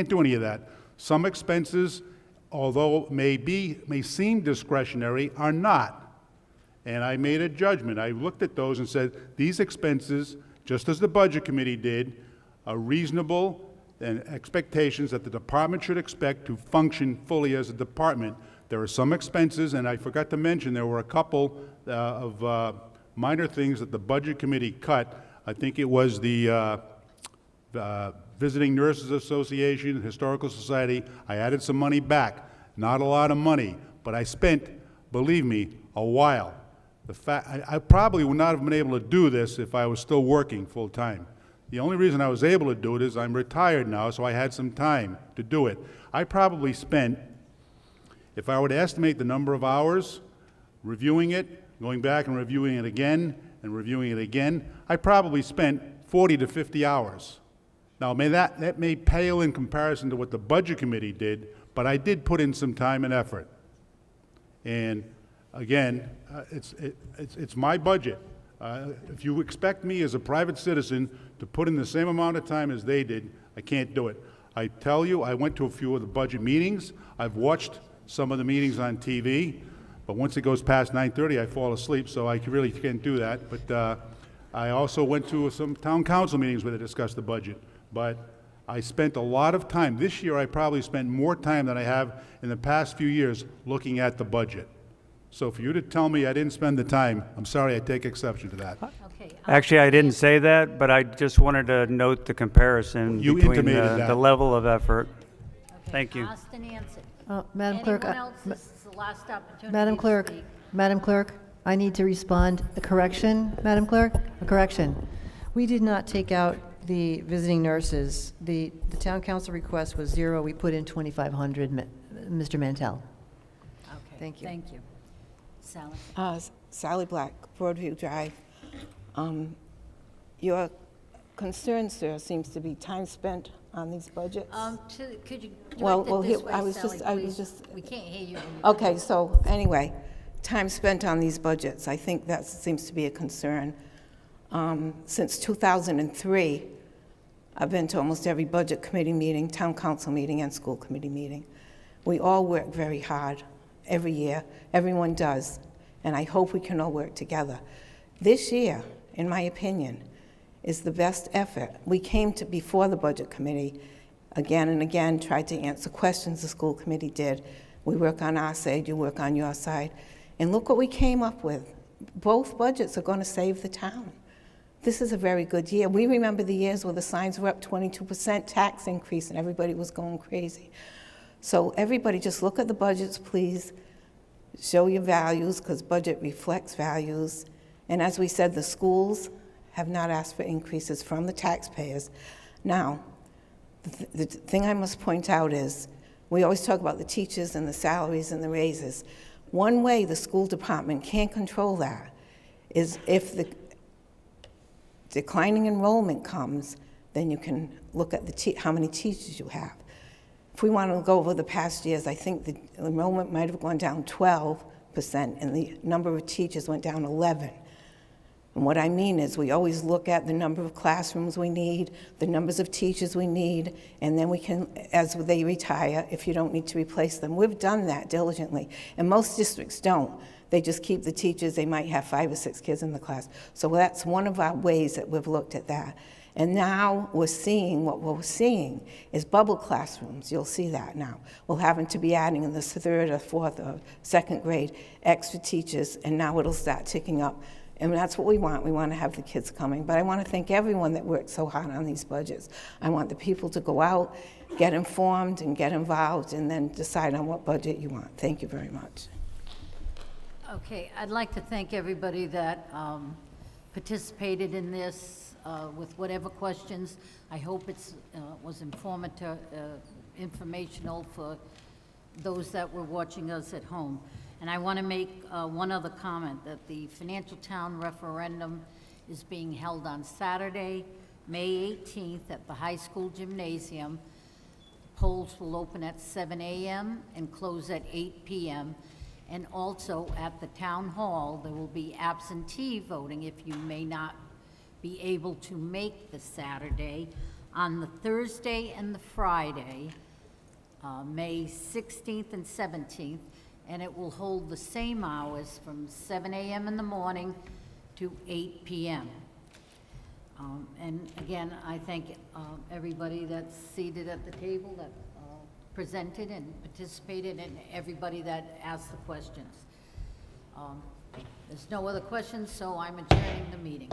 E: do any of that. Some expenses, although may seem discretionary, are not. And I made a judgment. I looked at those and said, these expenses, just as the Budget Committee did, are reasonable and expectations that the department should expect to function fully as a department. There are some expenses, and I forgot to mention, there were a couple of minor things that the Budget Committee cut. I think it was the Visiting Nurses Association, Historical Society. I added some money back. Not a lot of money, but I spent, believe me, a while. I probably would not have been able to do this if I was still working full time. The only reason I was able to do it is I'm retired now, so I had some time to do it. I probably spent, if I were to estimate the number of hours reviewing it, going back and reviewing it again, and reviewing it again, I probably spent 40 to 50 hours. Now, that may pale in comparison to what the Budget Committee did, but I did put in some time and effort. And again, it's my budget. If you expect me as a private citizen to put in the same amount of time as they did, I can't do it. I tell you, I went to a few of the budget meetings. I've watched some of the meetings on TV, but once it goes past 9:30, I fall asleep, so I really can't do that. But I also went to some town council meetings where they discussed the budget. But I spent a lot of time. This year, I probably spent more time than I have in the past few years looking at the budget. So for you to tell me I didn't spend the time, I'm sorry, I take exception to that.
A: Okay.
G: Actually, I didn't say that, but I just wanted to note the comparison
E: You
G: between
E: intimated that.
G: the level of effort.
A: Okay,
G: Thank you.
A: asked and answered.
C: Madam Clerk,
A: Anyone else? This is the last opportunity
C: Madam
A: to
C: Clerk,
A: speak.
C: Madam Clerk, I need to respond. A correction, Madam Clerk, a correction. We did not take out the visiting nurses. The town council request was 0. We put in 2,500, Mr. Mantell.
A: Okay.
C: Thank you.
A: Thank you. Sally?
P: Sally Black, Broadview Drive. Your concern, sir, seems to be time spent on these budgets.
A: Could you
P: Well,
A: direct it this way,
P: I was
A: Sally,
P: just,
A: please? We can't hear you.
P: Okay, so anyway, time spent on these budgets, I think that seems to be a concern. Since 2003, I've been to almost every budget committee meeting, town council meeting, and school committee meeting. We all work very hard every year. Everyone does, and I hope we can all work together. This year, in my opinion, is the best effort. We came to before the budget committee again and again, tried to answer questions the school committee did. We work on our side, you work on your side, and look what we came up with. Both budgets are going to save the town. This is a very good year. We remember the years where the signs were up 22% tax increase and everybody was going crazy. So everybody just look at the budgets, please. Show your values, because budget reflects values. And as we said, the schools have not asked for increases from the taxpayers. Now, the thing I must point out is, we always talk about the teachers and the salaries and the raises. One way the school department can control that is if the declining enrollment comes, then you can look at how many teachers you have. If we want to go over the past years, I think the enrollment might have gone down 12%, and the number of teachers went down 11%. And what I mean is we always look at the number of classrooms we need, the numbers of teachers we need, and then we can, as they retire, if you don't need to replace them. We've done that diligently, and most districts don't. They just keep the teachers. They might have 5 or 6 kids in the class. So that's one of our ways that we've looked at that. And now we're seeing, what we're seeing is bubble classrooms. You'll see that now. We'll have to be adding in the 3rd or 4th or 2nd grade extra teachers, and now it'll start ticking up. And that's what we want. We want to have the kids coming. But I want to thank everyone that worked so hard on these budgets. I want the people to go out, get informed, and get involved, and then decide on what budget you want. Thank you very much.
A: Okay, I'd like to thank everybody that participated in this with whatever questions. I hope it was informative, informational for those that were watching us at home. And I want to make one other comment, that the Financial Town Referendum is being held on Saturday, May 18th at the high school gymnasium. Polls will open at 7 a.m. and close at 8 p.m. And also at the town hall, there will be absentee voting if you may not be able to make the Saturday. On the Thursday and the Friday, May 16th and 17th, and it will hold the same hours from 7 a.m. in the morning to 8 p.m. And again, I thank everybody that's seated at the table that presented and participated, and everybody that asked the questions. There's no other questions, so I'm adjourning the meeting.